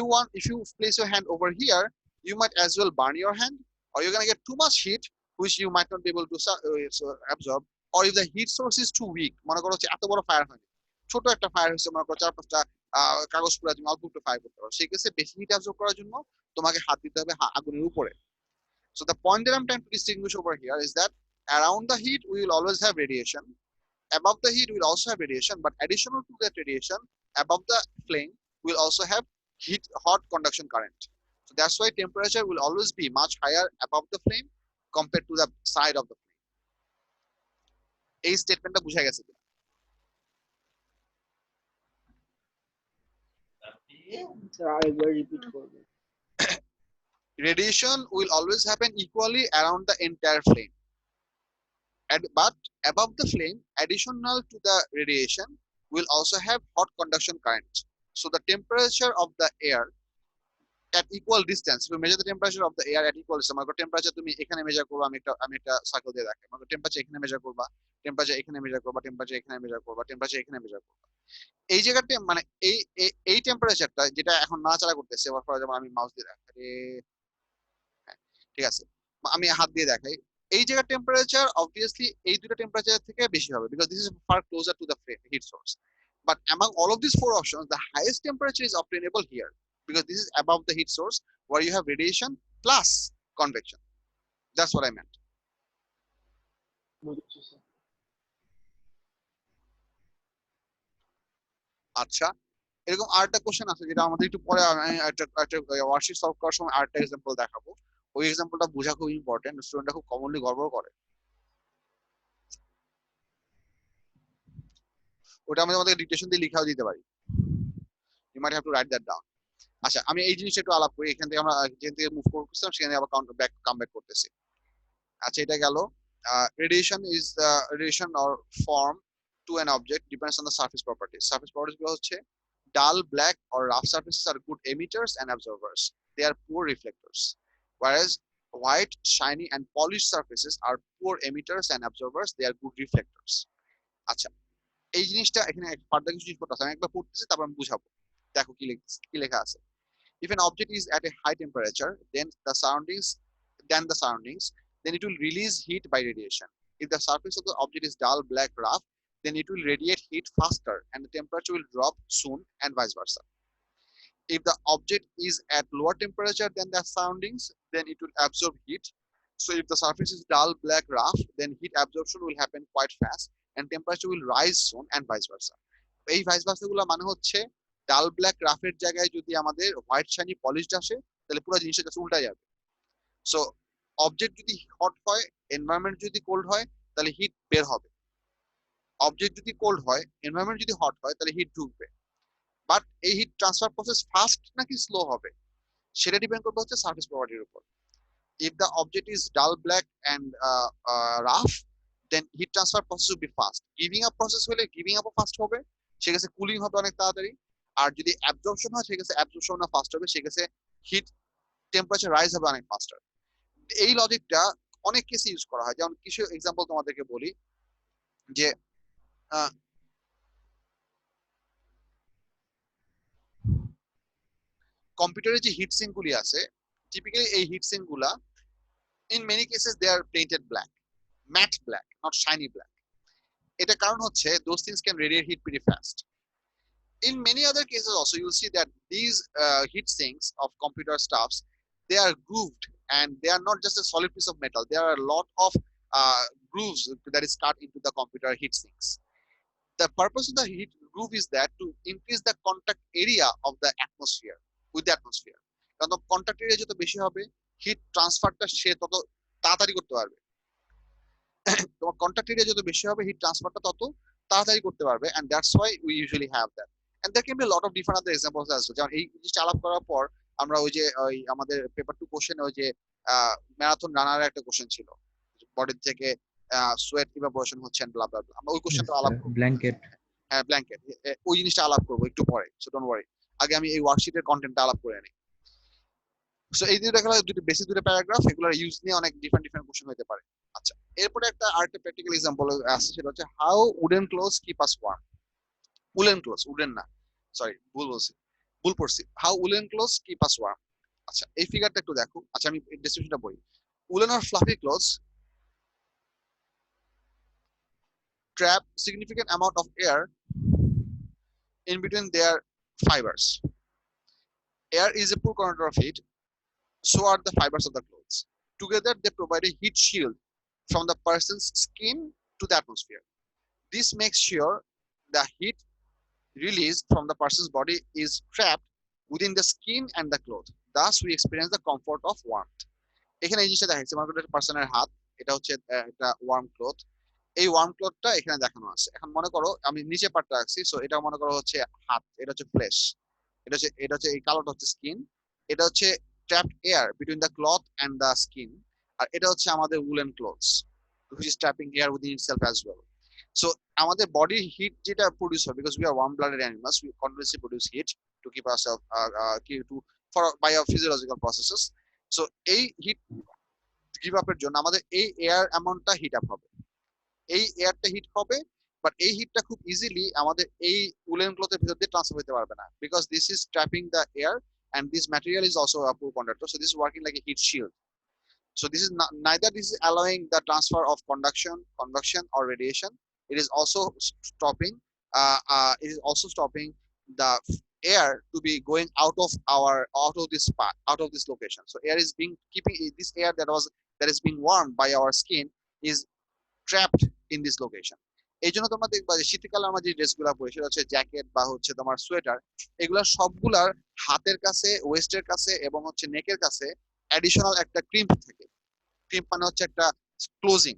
you place your hand over here, you might as well burn your hand, or you're gonna get too much heat which you might not be able to absorb. Or if the heat source is too weak, মনে করো এত বড় fire হয়নি, ছোট একটা fire হয়েছে, মনে করো 4-5টা কাগজ পুরা তুমি অল্প একটু ফায়ার করতে পারো, সেই ক্ষেত্রে বেশি হিট অ্যাবজর্ব করার জন্য তোমাকে হাত দিতে হবে আগুনের উপরে। So the point that I'm trying to distinguish over here is that around the heat we will always have radiation, above the heat we will also have radiation, but additional to that radiation, above the flame we will also have hot conduction current. So that's why temperature will always be much higher above the flame compared to the side of the flame. এই স্টেটমেন্টটা বুঝা গেছে কিনা? Radiation will always happen equally around the entire flame, but above the flame, additional to the radiation, will also have hot conduction current. So the temperature of the air at equal distance, if you measure the temperature of the air at equal distance, মানে temperature তুমি এখানে measure করবে, আমি একটা circle দিয়ে দেখাই, মানে temperature এখানে মেজার করবা, temperature এখানে মেজার করবা, temperature এখানে মেজার করবা, temperature এখানে মেজার করবা, এই জায়গাতে মানে এই টেম্পারেচারটা যেটা এখন নাড়াচাড়া করতেছে, যেমন আমি মাউস দিয়ে দেখাই, ঠিক আছে, আমি হাত দিয়ে দেখাই, এই জায়গার টেম্পারেচার অবভিয়াসলি এই দুটো টেম্পারেচার থেকে বেশি হবে, because this is far closer to the heat source. But among all of these four options, the highest temperature is obtainable here, because this is above the heat source where you have radiation plus convection. That's what I meant. আচ্ছা, এরকম আরেকটা question আছে যেটা আমাদের একটু পরে একটা worksheet solve করার সময় আরেকটা এক্সাম্পল দেখাবো। ওই এক্সাম্পলটা বোঝা খুব ইম্পর্টেন্ট, স্টুডেন্টরা খুব কমনলি গড়বড় করে। ওটা আমি তোমাদের ডিকটেশন দিয়ে লিখাও দিতে পারি, you might have to write that down. আচ্ছা, আমি এই জিনিসটা একটু আলাপ করি, এখান থেকে আমরা যেখান থেকে মুভ করতেছিলাম সেখানে আবার কাম ব্যাক করতেছি। আচ্ছা, এটা গেল radiation is the radiation or form to an object depends on the surface properties. Surface properties গুলো হচ্ছে dull, black or rough surfaces are good emitters and absorbers. They are poor reflectors. Whereas white, shiny and polished surfaces are poor emitters and absorbers. They are good reflectors. আচ্ছা, এই জিনিসটা এখানে further কিছু জিনিস পড়তে আমি একবার পড়তেছি, তারপর আমি বুঝাবো। দেখো কি লেখা আছে। If an object is at a high temperature, then the surroundings, then it will release heat by radiation. If the surface of the object is dull, black, rough, then it will radiate heat faster and the temperature will drop soon, and vice versa. If the object is at lower temperature than the surroundings, then it will absorb heat. So if the surface is dull, black, rough, then heat absorption will happen quite fast and temperature will rise soon, and vice versa. এই vice versa গুলো মানে হচ্ছে ডাল, black, রাফের জায়গায় যদি আমাদের white, shiny, polished আসে, তাহলে পুরো জিনিসটা উল্টা যাবে। সো অবজেক্ট যদি হট হয়, এনভায়রনমেন্ট যদি কোল্ড হয়, তাহলে হিট বের হবে। অবজেক্ট যদি কোল্ড হয়, এনভায়রনমেন্ট যদি হট হয়, তাহলে হিট ঢুকবে। বাট এই হিট ট্রান্সফার প্রসেস ফাস্ট নাকি স্লো হবে সেটা ডিপেন্ড করবে হচ্ছে সারফেস প্রপার্টির উপর। If the object is dull, black and rough, then heat transfer process will be fast. Giving up process হলে giving up ফাস্ট হবে, সেক্ষেত্রে কুলিং হবে অনেক তাড়াতাড়ি। আর যদি অ্যাবজর্পশন হয়, সেক্ষেত্রে অ্যাবজর্পশন ফাস্ট হবে, সেক্ষেত্রে হিট টেম্পারেচার রাইজ হবে অনেক ফাস্টার। এই লজিকটা অনেক কেসে ইউজ করা হয়। যেমন কিছু এক্সাম্পল তোমাদেরকে বলি, যে কম্পিউটারে যে হিট সিঙ্ক গুলি আছে, টিপিক্যালি এই হিট সিঙ্ক গুলা in many cases they are painted black, matte black, not shiny black. এটা কারণ হচ্ছে those things can radiate heat pretty fast. In many other cases also you'll see that these heat sinks of computer stuffs, they are grooved and they are not just a solid piece of metal. There are a lot of grooves that is cut into the computer heat sinks. The purpose of the heat groove is that to increase the contact area of the atmosphere with the atmosphere. কারণ contact area যত বেশি হবে, hit ট্রান্সফারটা সে তত তাড়াতাড়ি করতে পারবে। তোমার contact area যত বেশি হবে হিট ট্রান্সফারটা তত তাড়াতাড়ি করতে পারবে, and that's why we usually have that. And there can be lot of different other examples as well. যেমন এই জিনিসটা আলাপ করার পর আমরা ওই যে ওই আমাদের পেপার 2 কোশ্চেনে ওই যে ম্যারাথন রানারের একটা কোশ্চেন ছিল, বডি থেকে সোয়েট ইভাপোরেশন হচ্ছে এন্ড ব্লা ব্লা ব্লা, আমরা ওই কোশ্চেনটা আলাপ করব। ব্ল্যাঙ্কেট। হ্যাঁ ব্ল্যাঙ্কেট, ওই জিনিসটা আলাপ করব একটু পরে, সো ডোন্ট ওয়ারি। আগে আমি এই ওয়ার্কশিটের কন্টেন্টটা আলাপ করে নিই। সো এই দুটো গেল দুটো বেসিক দুটো প্যারাগ্রাফ, এগুলোর ইউজ নিয়ে অনেক ডিফারেন্ট কোশ্চেন হতে পারে। আচ্ছা, এরপরে একটা আরেকটা প্র্যাকটিক্যাল এক্সাম্পল আছে, সেটা হচ্ছে how wooden clothes keep us warm. Woolen clothes, wooden না, সরি ভুল পড়ছি, how woolen clothes keep us warm. আচ্ছা, এই ফিগারটা একটু দেখো। আচ্ছা, আমি ডেসক্রিপশনটা বলি। Woolen or fluffy clothes trap significant amount of air in between their fibers. Air is a poor conductor of heat, so are the fibers of the clothes. Together, they provide a heat shield from the person's skin to the atmosphere. This makes sure the heat released from the person's body is trapped within the skin and the cloth. Thus, we experience the comfort of warmth. এখানে এই জিনিসটা দেখাচ্ছে, মনে করো একটা পার্সনের হাত, এটা হচ্ছে একটা ওয়ার্ম ক্লথ। এই ওয়ার্ম ক্লথটা এখানে দেখানো আছে। এখন মনে করো আমি নিচে পার্টটা রাখছি, সো এটা মনে করো হচ্ছে হাত, এটা হচ্ছে ফ্লেশ, এটা হচ্ছে এই কালোটা হচ্ছে স্কিন, এটা হচ্ছে trapped air between the cloth and the skin, আর এটা হচ্ছে আমাদের woollen clothes which is trapping air within itself as well. So আমাদের বডি হিট যেটা প্রডিউস হয়, because we are warm blooded animals, we continuously produce heat to keep ourselves for by our physiological processes. So এই hit give আপের জন্য আমাদের এই air অ্যামাউন্টটা hit up হবে, এই এয়ারটা হিট হবে, বাট এই হিটটা খুব ইজিলি আমাদের এই উলেন ক্লথের ভিতর দিয়ে ট্রান্সফার হতে পারবে না, because this is trapping the air and this material is also a poor conductor, so this is working like a heat shield. So this is neither this is allowing the transfer of convection or radiation. It is also stopping the air to be going out of this location. So air is being keeping this air that is being warmed by our skin is trapped in this location. এই জন্য তোমরা দেখবা যে শীতকালে আমরা যে ড্রেসগুলো পরি সেটা হচ্ছে জ্যাকেট বা হচ্ছে তোমার সোয়েটার, এগুলা সবগুলার হাতের কাছে, ওয়েস্টের কাছে এবং হচ্ছে নেকের কাছে অ্যাডিশনাল একটা ক্রিম্প থাকে। ক্রিম্প মানে হচ্ছে একটা ক্লোজিং,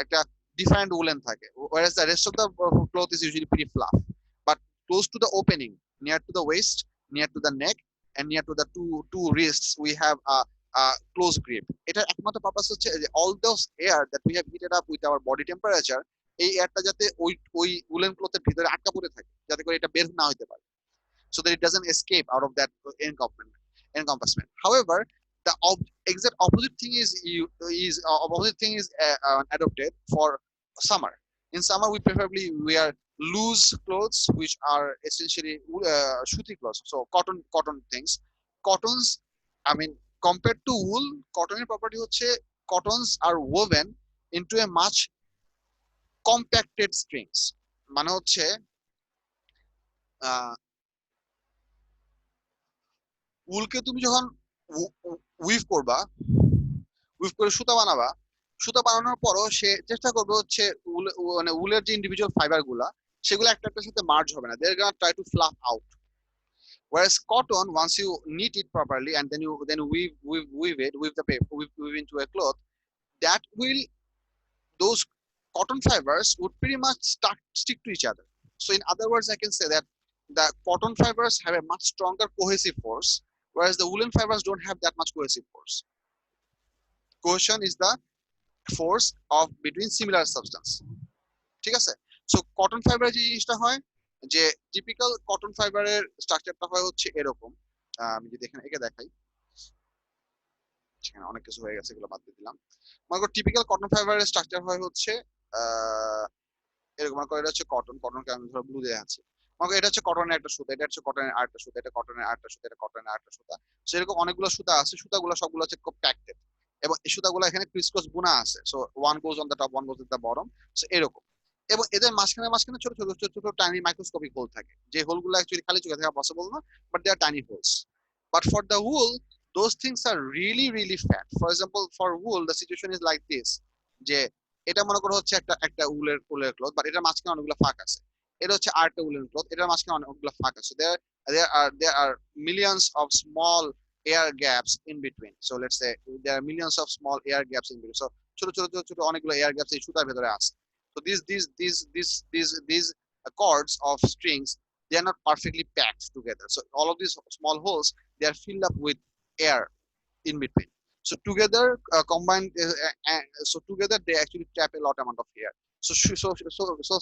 একটা ডিফারেন্ট উলেন থাকে, whereas the rest of the cloth is usually pretty fluff, but close to the opening, near to the waist, near to the neck and near to the two wrists we have a close grip. এটা একমাত্র purpose হচ্ছে যে all those air that we have heated up with our body temperature, এই এয়ারটা যাতে ওই woollen ক্লথের ভিতরে আটকা পড়ে থাকে, যাতে করে এটা বের না হতে পারে, so that it doesn't escape out of that encompassment. However, the exact opposite thing is adopted for summer. In summer, we preferably wear loose clothes, which are essentially suti clothes, so cotton things. Cottons, I mean, compared to wool, cotton property hoche cottons are woven into a much compacted strings. মানে হচ্ছে উলকে তুমি যখন we've করে সুতা বানানোর পরও সে চেষ্টা করবে হচ্ছে মানে উলের যে ইন্ডিভিজুয়াল ফাইবার গুলা সেগুলো একটার সাথে মার্জ হবে না, they're gonna try to fluff out. Whereas cotton, once you knit it properly and then weave the paper into a cloth, that will, those cotton fibers would pretty much stick to each other. So in other words, I can say that the cotton fibers have a much stronger cohesive force, whereas the woolen fibers don't have that much cohesive force. Cohesion is the force of between similar substance. ঠিক আছে? So cotton fiber যে জিনিসটা হয়, যে typical cotton ফাইবারের স্ট্রাকচারটা হয় হচ্ছে এরকম। আমি যদি এখানে একে দেখাই, সেখানে অনেক কিছু হয়ে গেছে, এগুলো বাদ দিয়ে দিলাম। মনে করো টিপিক্যাল কটন ফাইবারের স্ট্রাকচার হয় হচ্ছে এরকম। মনে করো এটা হচ্ছে কটনকে আমি ধরো ব্লু দিয়ে আছে, মনে করো এটা হচ্ছে কটনের একটা সুতা, এটা হচ্ছে কটনের আরেকটা সুতা, এটা কটনের আরেকটা সুতা, এটা কটনের আরেকটা সুতা। সেরকম অনেকগুলো সুতা আছে, সুতাগুলো সবগুলো হচ্ছে খুব প্যাকেটেড এবং এই সুতাগুলো এখানে ক্রিসক্রস বোনা আছে, so one goes on the top, one goes on the bottom, so এরকম। এবং এদের মাঝখানে ছোট টাইনি মাইক্রোস্কোপিক হোল থাকে, যে হোলগুলো অ্যাকচুয়ালি খালি চোখে দেখা পসিবল না, but they are tiny holes. But for the wool, those things are really fat. For example, for wool the situation is like this, যে এটা মনে করো হচ্ছে একটা উলের ক্লথ, বাট এটার মাঝখানে অনেকগুলো ফাঁক আছে। এটা হচ্ছে আরেকটা উলের ক্লথ, এটার মাঝখানে অনেকগুলো ফাঁক আছে। There are millions of small air gaps in between. So let's say there are millions of small air gaps in between. So ছোট অনেকগুলো air gaps এই সুতার ভেতরে আছে. So these cords of strings, they are not perfectly packed together. So all of these small holes, they are filled up with air in between. So together combined, so together they actually trap a lot amount of air. So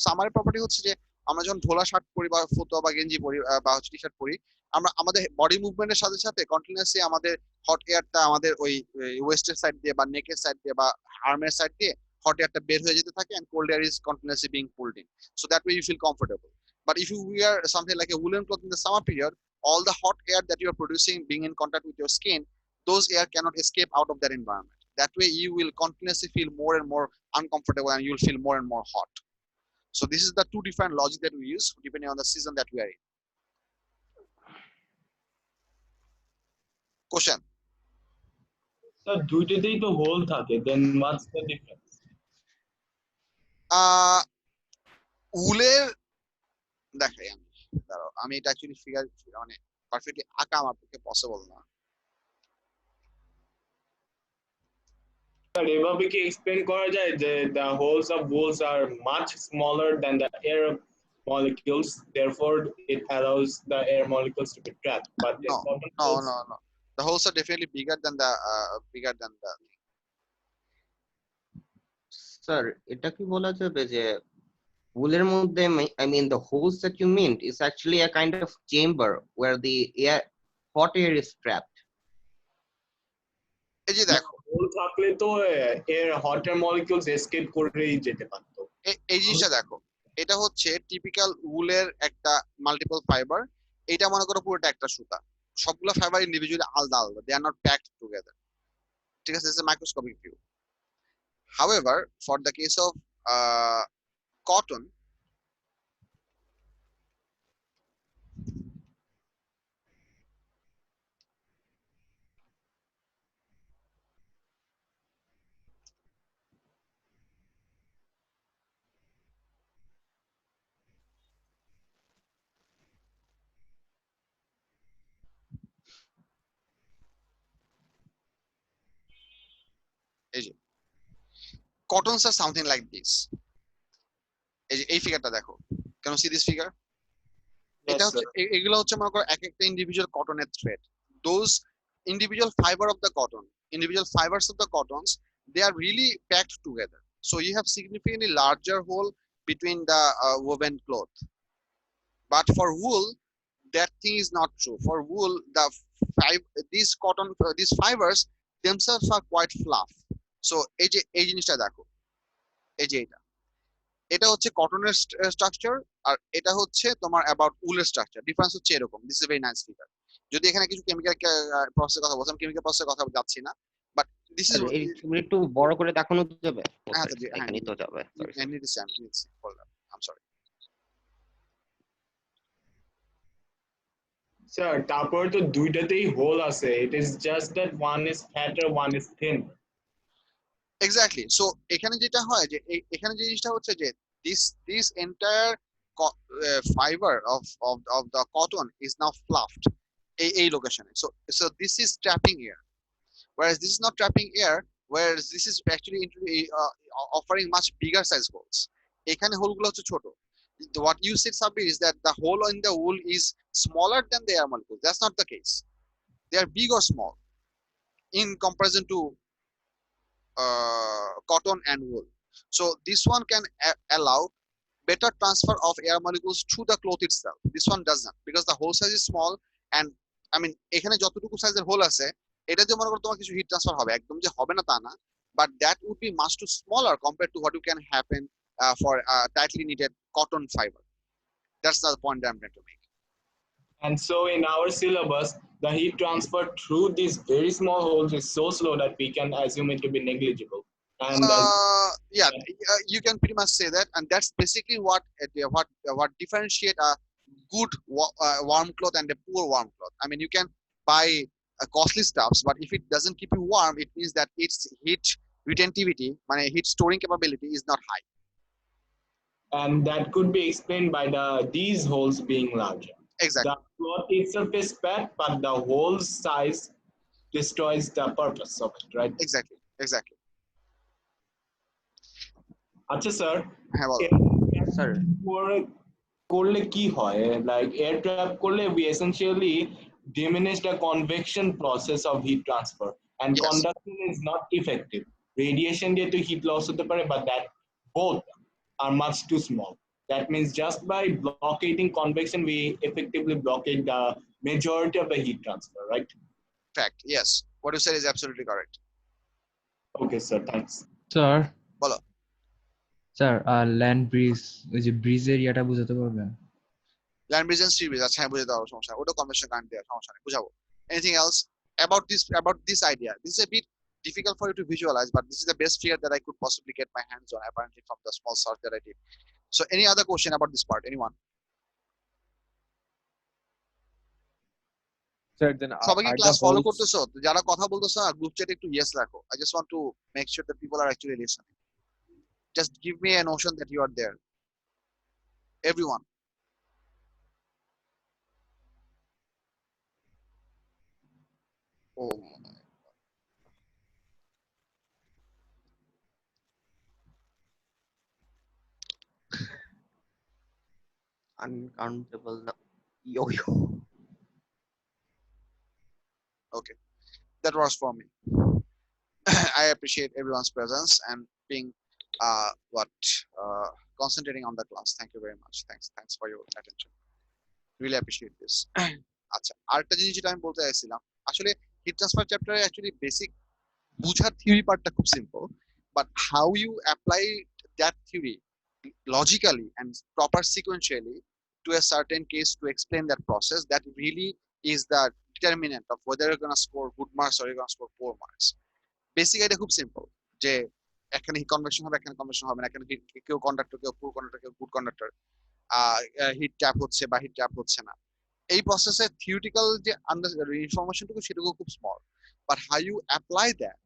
summary property হচ্ছে যে আমরা যখন ঢোলা shirt পরি বা ফতুয়া বা গেঞ্জি পরি বা টি শার্ট পরি, আমরা আমাদের বডি মুভমেন্টের সাথে সাথে কন্টিনিউয়াসলি আমাদের হট এয়ারটা আমাদের ওই ওয়েস্টের সাইড দিয়ে বা নেকের সাইড দিয়ে বা আর্মের সাইড দিয়ে hot air বের হয়ে যেতে থাকে and cold air is continuously being pulled in. So that way you feel comfortable. But if you wear something like a woolen cloth in the summer period, all the hot air that you are producing being in contact with your skin, those air cannot escape out of that environment. That way you will continuously feel more and more uncomfortable and you will feel more and more hot. So this is the two different logic that we use depending on the season that we are in. Question. Sir দুইটাতেই তো hole থাকে, দেন what's the difference? উলের দেখাই আমি, দাঁড়াও আমি এটা actually figure মানে পারফেক্টলি আঁকা আমার পক্ষে পসিবল না। স্যার এভাবে কি এক্সপ্লেইন করা যায় যে the holes of wools are much smaller than the air molecules, therefore it allows the air molecules to be trapped, but the cotton holes... No. The holes are definitely bigger than the sir এটা কি বলা যাবে যে wool-এর মধ্যে, I mean the holes that you meant is actually a kind of chamber where the hot air is trapped. এই যে দেখো whole থাকলে তো এর হট এয়ার মলিকিউলস এসকেপ করেই যেতে পারতো। এই জিনিসটা দেখো, এটা হচ্ছে টিপিক্যাল উলের একটা মাল্টিপল ফাইবার। এটা মনে করো পুরোটা একটা সুতা, সবগুলো ফাইবার ইন্ডিভিজুয়ালি আলাদা আলাদা, দে আর নট প্যাকড টুগেদার, ঠিক আছে? It's a microscopic view. However, for the case of cotton, cottons are something like this. এই ফিগারটা দেখো, can you see this figure? এটা হচ্ছে এগুলো হচ্ছে মনে করো এক একটা ইন্ডিভিজুয়াল কটনের thread. Those individual fiber of the cotton, individual fibers of the cottons, they are really packed together. So you have significantly larger hole between the woven cloth. But for wool, that thing is not true. For wool, these fibers themselves are quite fluff. So এই জিনিসটা দেখো, এই যে এটা হচ্ছে কটনের structure আর এটা হচ্ছে তোমার অ্যাবাউট উলের স্ট্রাকচার। ডিফারেন্স হচ্ছে এরকম। This is very nice figure. যদি এখানে কিছু কেমিক্যাল প্রসেসের কথা বলছিলাম, কেমিক্যাল প্রসেসের কথা যাচ্ছি না, বাট দিস ইজ একটু বড় করে দেখানো যাবে? হ্যাঁ এখানেই তো যাবে। আই সরি স্যার তারপরে তো দুইটাতেই হোল আছে, it is just that one is fatter one is thin. Exactly. So এখানে যেটা হয় যে এখানে যে জিনিসটা হচ্ছে যে this entire fiber of the cotton is now fluffed এই লোকেশনে। So this is trapping air, whereas this is not trapping air, whereas this is actually offering much bigger size holes. এখানে হোলগুলো হচ্ছে ছোট। What you said, Sabir, is that the hole in the wool is smaller than the air molecules. That's not the case. They are big or small in comparison to cotton and wool. So this one can allow better transfer of air molecules through the cloth itself. This one does not, because the hole size is small, and I mean এখানে যতটুকু সাইজের whole আছে এটা যে মনে করো তোমার কিছু হিট ট্রান্সফার হবে, একদম যে হবে না তা না, but that would be much too smaller compared to what you can happen for tightly knitted cotton fiber. That's the point that I'm trying to make. And so in our syllabus, the heat transfer through these very small holes is so slow that we can assume it to be negligible. And you can pretty much say that, and that's basically what differentiate a good warm cloth and a poor warm cloth. I mean, you can buy costly stuffs, but if it doesn't keep you warm, it means that its heat retentivity, heat storing capability, is not high. And that could be explained by these holes being larger. Exactly. The cloth itself is fat, but the hole size destroys the purpose of it, right? Exactly. আচ্ছা sir, হ্যাঁ বলো। Sir করলে কি হয়, like air trap করলে we essentially diminish the convection process of heat transfer and Yes. conduction is not effective. Radiation দিয়ে তো heat loss হতে পারে, but that both are much too small. That means just by blockading convection we effectively blockade the majority of the heat transfer, right? Fact. Yes. What you said is absolutely correct. Okay sir, thanks. Sir বলো। Sir land bridge, ওই যে bridge এরিয়াটা বুঝাতে পারবেন? Land bridge and sea bridge, আচ্ছা হ্যাঁ বুঝে দেওয়ার সমস্যা নেই, ওটা কনভেনশন কারেন্ট দেওয়ার সমস্যা নেই, বুঝাবো। Anything else about this idea? This is a bit difficult for you to visualize, but this is the best figure that I could possibly get my hands on, apparently from the small search that I did. So any other question about this part? Anyone? Sir, then সবাই কি are the class follow holes করতেছো? যারা কথা বলতেছো না group চ্যাটে একটু yes রাখো। I just want to make sure that people are actually listening. Just give me a notion that you are there. Everyone. Oh my. uncountable yo. Okay, that works for me. I appreciate everyone's presence and being concentrating on the class. Thank you very much. Thanks for your attention. Really appreciate this. আচ্ছা, আরেকটা জিনিস যেটা আমি বলতে চাইছিলাম, আসলে heat transfer চ্যাপ্টারে actually basic বুঝার থিওরি পার্টটা খুব simple, but how you apply that theory logically and proper sequentially to a certain case to explain that process, that really is the determinant of whether you're going to score good marks or you're going to score poor marks. Basic idea খুব simple, যে এখানে convection হবে, এখানে convection হবে না, এখানে কেউ conductor, কেউ পুর কন্ডাক্টর, কেউ গুড কন্ডাক্টর, হিট ট্যাপ হচ্ছে বা হিট ট্যাপ হচ্ছে না। এই প্রসেসের থিওরিটিক্যাল যে ইনফরমেশনটুকু সেটুকু খুব small, but how you apply that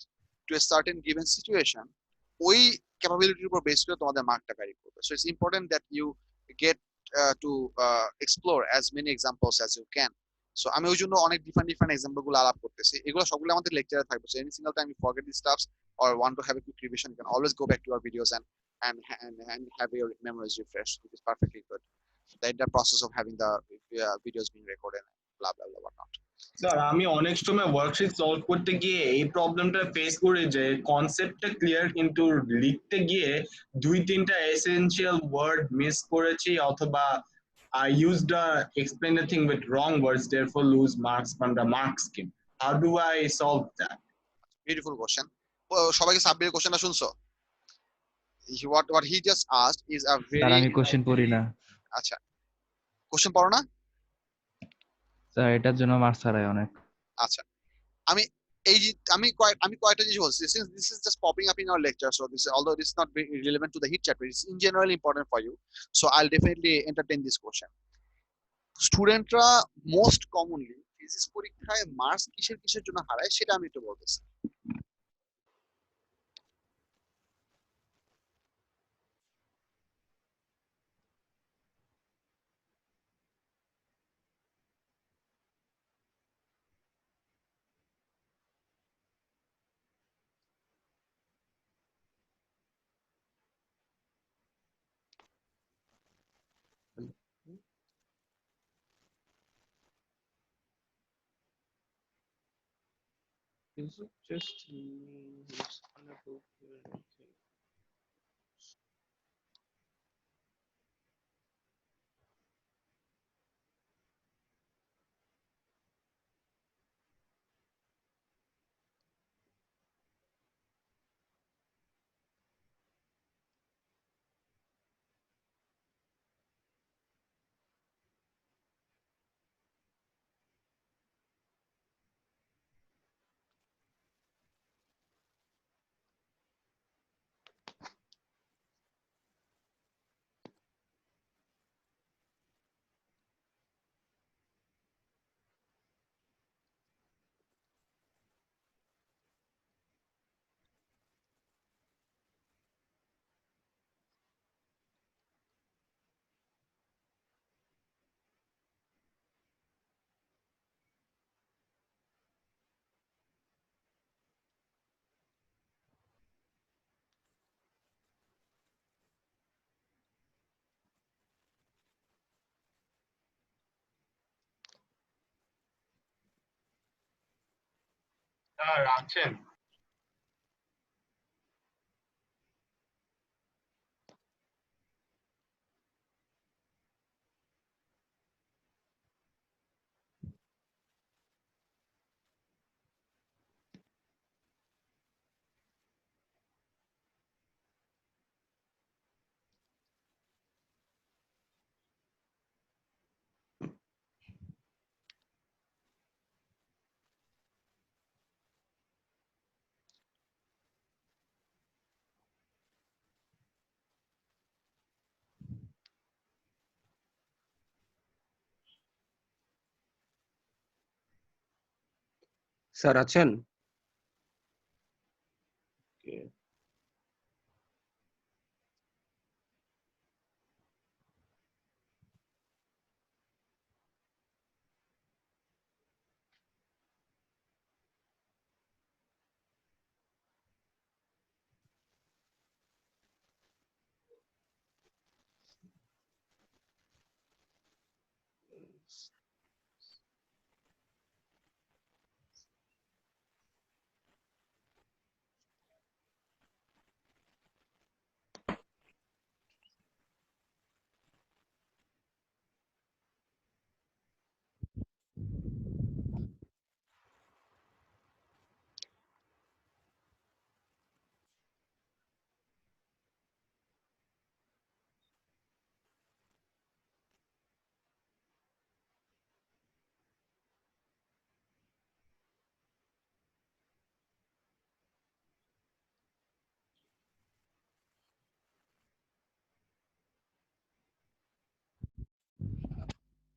to a certain given situation, ওই ক্যাপাবিলিটির উপর বেস করে তোমাদের মার্কটা ভ্যারি করবে। So it's important that you get to explore as many examples as you can. So আমি ওই জন্য অনেক ডিফারেন্ট এক্সাম্পল গুলো আলাপ করতেছি, এগুলো সবগুলো আমাদের লেকচারে থাকবে। So any single time you forget this stuffs or want to have a quick revision, you can always go back to our videos and have your memories refreshed, which is perfectly good. The process of having the videos being recorded and blah blah blah whatnot. Sir আমি অনেক সময় worksheet solve করতে গিয়ে এই প্রবলেমটা face করি যে কনসেপ্টটা ক্লিয়ার, কিন্তু লিখতে গিয়ে দুই তিনটা এসেনশিয়াল ওয়ার্ড মিস করেছি, অথবা I used the explain the thing with wrong words, therefore lose marks from the mark scheme. How do I solve that? Beautiful question. সবাইকে সাব্বিরের কোশ্চেনটা শুনছো? What he just asked is a very, sir আমি question পড়ি না। আচ্ছা, question পড়ো না? স্যার এটার জন্য মার্কস হারায় অনেক। আচ্ছা, আমি কয়েকটা জিনিস বলছি, since this is just popping up in our lecture, so this, although this is not very relevant to the heat chapter, it's in general important for you, so I'll definitely entertain this question. স্টুডেন্টরা most commonly physics পরীক্ষায় marks কিসের জন্য হারায় সেটা আমি একটু বলতেছি। Is it just me who's unable to do anything? Sir আছেন? স্যার আছেন? Okay.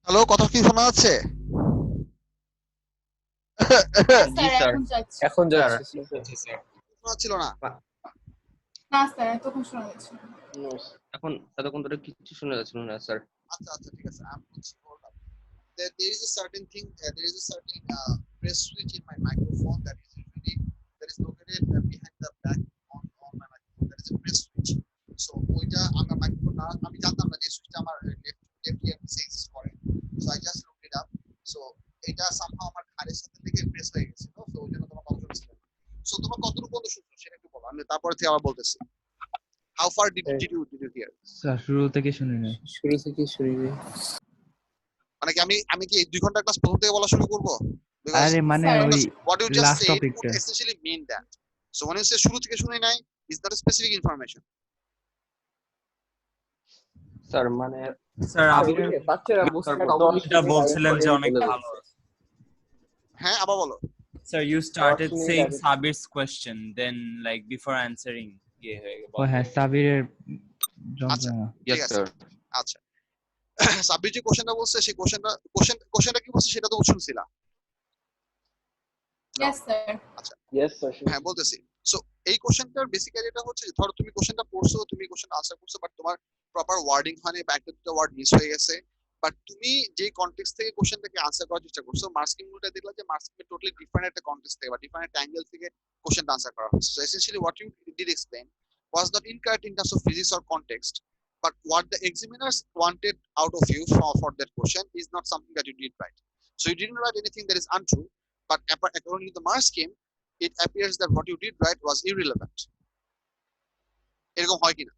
হ্যালো, কথা কি শোনা যাচ্ছে? জি স্যার। এখন স্যার যাচ্ছে স্যার শোনা ছিল না? না স্যার এতক্ষণ শোনা যাচ্ছে না। এখন এতক্ষণ ধরে কিছু শোনা যাচ্ছিল না স্যার। আচ্ছা আচ্ছা ঠিক আছে, আমি বলছি hold up. There is a certain thing, there is a certain press switch in my microphone that is usually that is located behind the back on my microphone. That is a press switch. So ওইটা আমার microphone না, আমি জানতাম না যে সুইচটা আমার left ইয়ার নিচে এক্সিস্ট করে। So I just looked it up. So এটা somehow আমার ঘাড়ের সাথে লেগে প্রেস হয়ে গেছিল। So ওই জন্য তোমার কথা শুনছিলাম। So তোমার কতটুকু পর্যন্ত শুনছো সেটা একটু বলো, আমি তারপরে থেকে আবার বলতেছি। How far did you hear? Sir শুরু থেকে শুনি না। শুরু থেকে শুরু মানে কি আমি কি 2 ঘন্টা ক্লাস প্রথম থেকে বলা শুরু করব? আরে মানে ওই What you just last said টপিকটা। would essentially mean that. So when you say শুরু থেকে শুনি নাই is not a specific information. Sir মানে স্যার আপনি বাচ্চারা এটা বলছিলেন যে অনেক ভালো। হ্যাঁ আবার বলো। Sir, you started saying Sabir's question, then like before answering, ও হ্যাঁ সাবিরের আচ্ছা যন্ত্রণা। ঠিক আছে আচ্ছা সাবির যে কোশ্চেনটা বলছে সেই কোশ্চেনটা কি বলছে সেটা তো শুনছিলা? Yes sir. আচ্ছা Yes sir. হ্যাঁ বলতেছি। সো এই কোশ্চেনটার বেসিক্যালি এটা হচ্ছে ধরো তুমি কোশ্চেনটা পড়ছো, তুমি কোশ্চেন আনসার করছো, বাট তোমার প্রপার ওয়ার্ডিং হয়নি বা একটা দুটো ওয়ার্ড মিস হয়ে গেছে, বাট তুমি যে কনটেক্সট থেকে কোশ্চেনটাকে আনসার করার চেষ্টা করছো, মার্কিং রুলটা দেখলা যে মার্কিং টোটালি ডিফারেন্ট একটা কনটেক্সট থেকে বা ডিফারেন্ট অ্যাঙ্গেল থেকে কোশ্চেনটা আনসার করা হচ্ছে। So essentially what you did explain was not incorrect in terms of physics or context, but what the examiners wanted out of you for that question is not something that you did right. So you didn't write anything that is untrue, but according to the mark scheme, it appears that what you did right was irrelevant. এরকম হয় কিনা?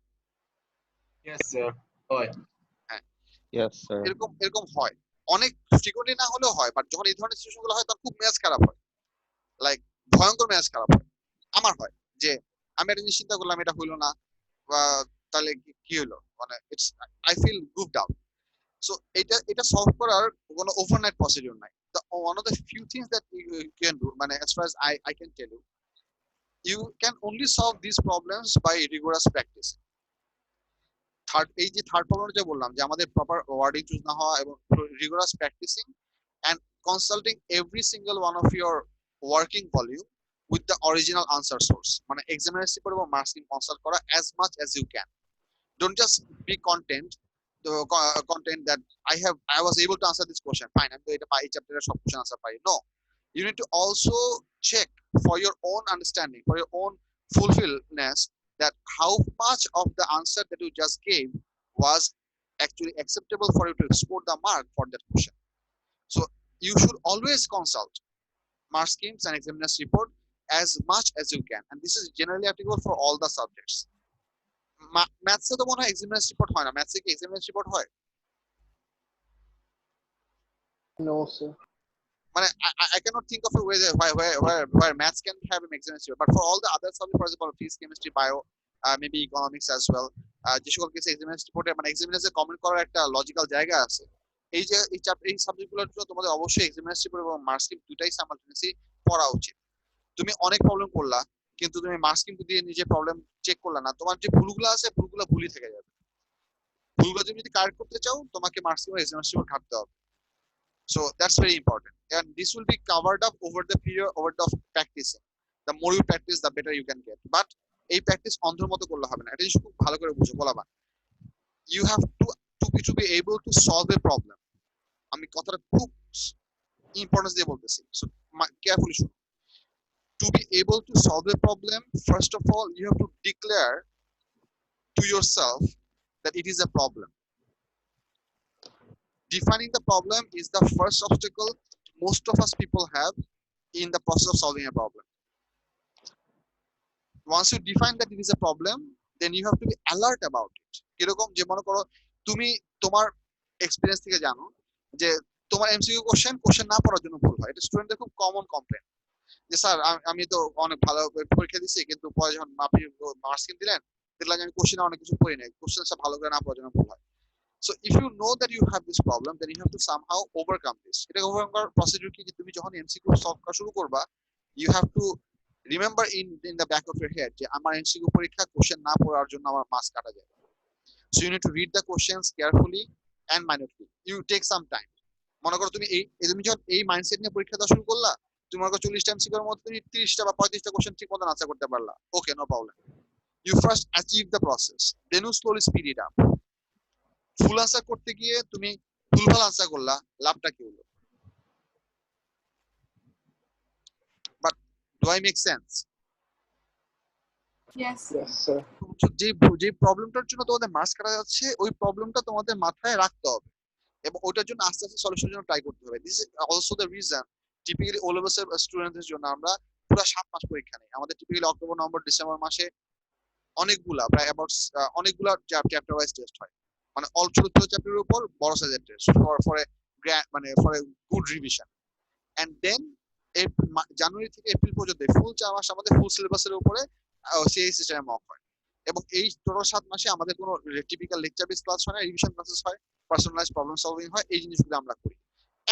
Yes sir. হয়। হ্যাঁ Yes sir. এরকম হয়, অনেক frequently না হলেও হয়, বাট যখন এই ধরনের সিচুয়েশন গুলো হয় তখন খুব মেজাজ খারাপ হয়, লাইক ভয়ঙ্কর মেজাজ খারাপ হয়। আমার হয় যে আমি একটা জিনিস চিন্তা করলাম এটা হইলো না, বা তাহলে কি হলো, মানে it's I feel grooved out. So এটা সলভ করার কোনো ওভারনাইট প্রসিডিউর নাই। The one of the few things that you can do, মানে as far as I can tell you, you can only solve these problems by rigorous practice. এই যে third problem যে বললাম যে আমাদের প্রপার ওয়ার্ডিং চুজ না হওয়া এবং rigorous practicing and consulting every single one of your working volume with the original answer source, মানে এক্সামিনার পেপার এবং মার্কস কনসাল্ট করা as much as you can. Don't just be content that I was able to answer this question fine, আমি তো এটা পাই চ্যাপ্টারের সব question answer pi. No, you need to also check for your own understanding, for your own fulfillness, that how much of the answer that you just gave was actually acceptable for you to score the mark for that question. So you should always consult, mark schemes and examiner's report as much as you can, and this is generally applicable for all the subjects. Maths এ তো মনে হয় examiner's report হয় না, maths এ কি examiner's report হয়? No, sir. মানে I cannot think of a way that where maths can have an examiner's report, but for all the other subjects, for example physics, chemistry, bio, maybe economics as well, যে সকল কিছু examiner's report মানে examiner's এ comment করার একটা logical জায়গা আছে। এই যে এই সাবজেক্টগুলোর জন্য তোমাদের অবশ্যই examiner's report এবং মার্ক স্কিম দুটাই সাইমালটেনিয়াসলি পড়া উচিত। তুমি অনেক প্রবলেম করলা কিন্তু তুমি মার্ক স্কিম দিয়ে নিজে প্রবলেম চেক করলা না, তোমার যে ভুলগুলো আছে ভুলগুলো ভুলই থেকে যাবে। ভুলগুলো তুমি যদি কারেক্ট করতে চাও তোমাকে মার্ক স্কিম এবং examiner's report ঘাটতে হবে। So that's very important, and this will be covered up over the period over the practicing. The more you practice, the better you can get. But এই practice অন্ধের মতো করলে হবে না, এটা জিনিস খুব ভালো করে বুঝো বলাবা। You have to be able to solve a problem. আমি কথাটা খুব ইম্পর্টেন্স দিয়ে বলতেছি, so carefully শুনো। To be able to solve a problem, first of all, you have to declare to yourself that it is a problem. Defining the problem is the first obstacle most of us people have in the process of solving a problem. Once you define that it is a problem, then you have to be alert about it. কিরকম যে মনে করো তুমি তোমার experience থেকে জানো যে তোমার এমসিকিউ কোশ্চেন না পড়ার জন্য ভুল হয়, এটা স্টুডেন্টদের খুব কমন কমপ্লেন যে স্যার আমি তো অনেক ভালো পরীক্ষা দিচ্ছি কিন্তু পরে যখন আপনি মার্ক স্কিম দিলেন দেখলাম আমি কোশ্চেনে অনেক কিছু পড়ি নাই, কোশ্চেনটা ভালো করে না পড়ার জন্য ভুল হয়। So if you know that you have this problem, then you have to somehow overcome this. এটা ওভারকাম করার প্রসিডিউর কি যে তুমি যখন এমসিকিউ সলভ করা শুরু করবা, you have to remember in the back of your head যে আমার এমসিকিউ পরীক্ষা কোশ্চেন না পড়ার জন্য আমার মার্কস কাটা যায়। So you need to read the questions carefully and minutely. You take some time. মনে করো তুমি তুমি যখন এই মাইন্ডসেট নিয়ে পরীক্ষা দেওয়া শুরু করলা, তুমি মনে করো 40টা এমসিকিউর মধ্যে তুমি 30টা বা 35টা কোশ্চেন ঠিক মতো আনসার করতে পারলা, okay no problem. You first achieve the process, then you slowly speed it up. Full answer করতে গিয়ে তুমি ভুলভাল আনসার করলা, লাভটা কি হলো? But do I make sense? Yes. Yes, sir. যে প্রবলেমটার জন্য তোমাদের মার্কস কাটা যাচ্ছে ওই প্রবলেমটা তোমাদের মাথায় রাখতে হবে এবং ওটার জন্য আস্তে আস্তে সলিউশনের জন্য ট্রাই করতে হবে। This is also the reason typically O levels এর স্টুডেন্টদের জন্য আমরা পুরো 7 মাস পরীক্ষা নেই। আমাদের টিপিক্যালি অক্টোবর নভেম্বর ডিসেম্বর মাসে প্রায় অনেকগুলা চ্যাপ্টার ওয়াইজ টেস্ট হয়, মানে অল ছোট ছোট চ্যাপ্টারের উপর বড় সাইজের test for a good revision. And then জানুয়ারি থেকে এপ্রিল পর্যন্ত ফুল 4 মাস আমাদের ফুল সিলেবাসের উপরে সিএই সিস্টেমে মক হয় এবং এই টোটাল 7 মাসে আমাদের কোনো টিপিক্যাল লেকচার বেস ক্লাস হয় না, রিভিশন ক্লাসেস হয়, পার্সোনালাইজ প্রবলেম সলভিং হয়। এই জিনিসগুলো আমরা করি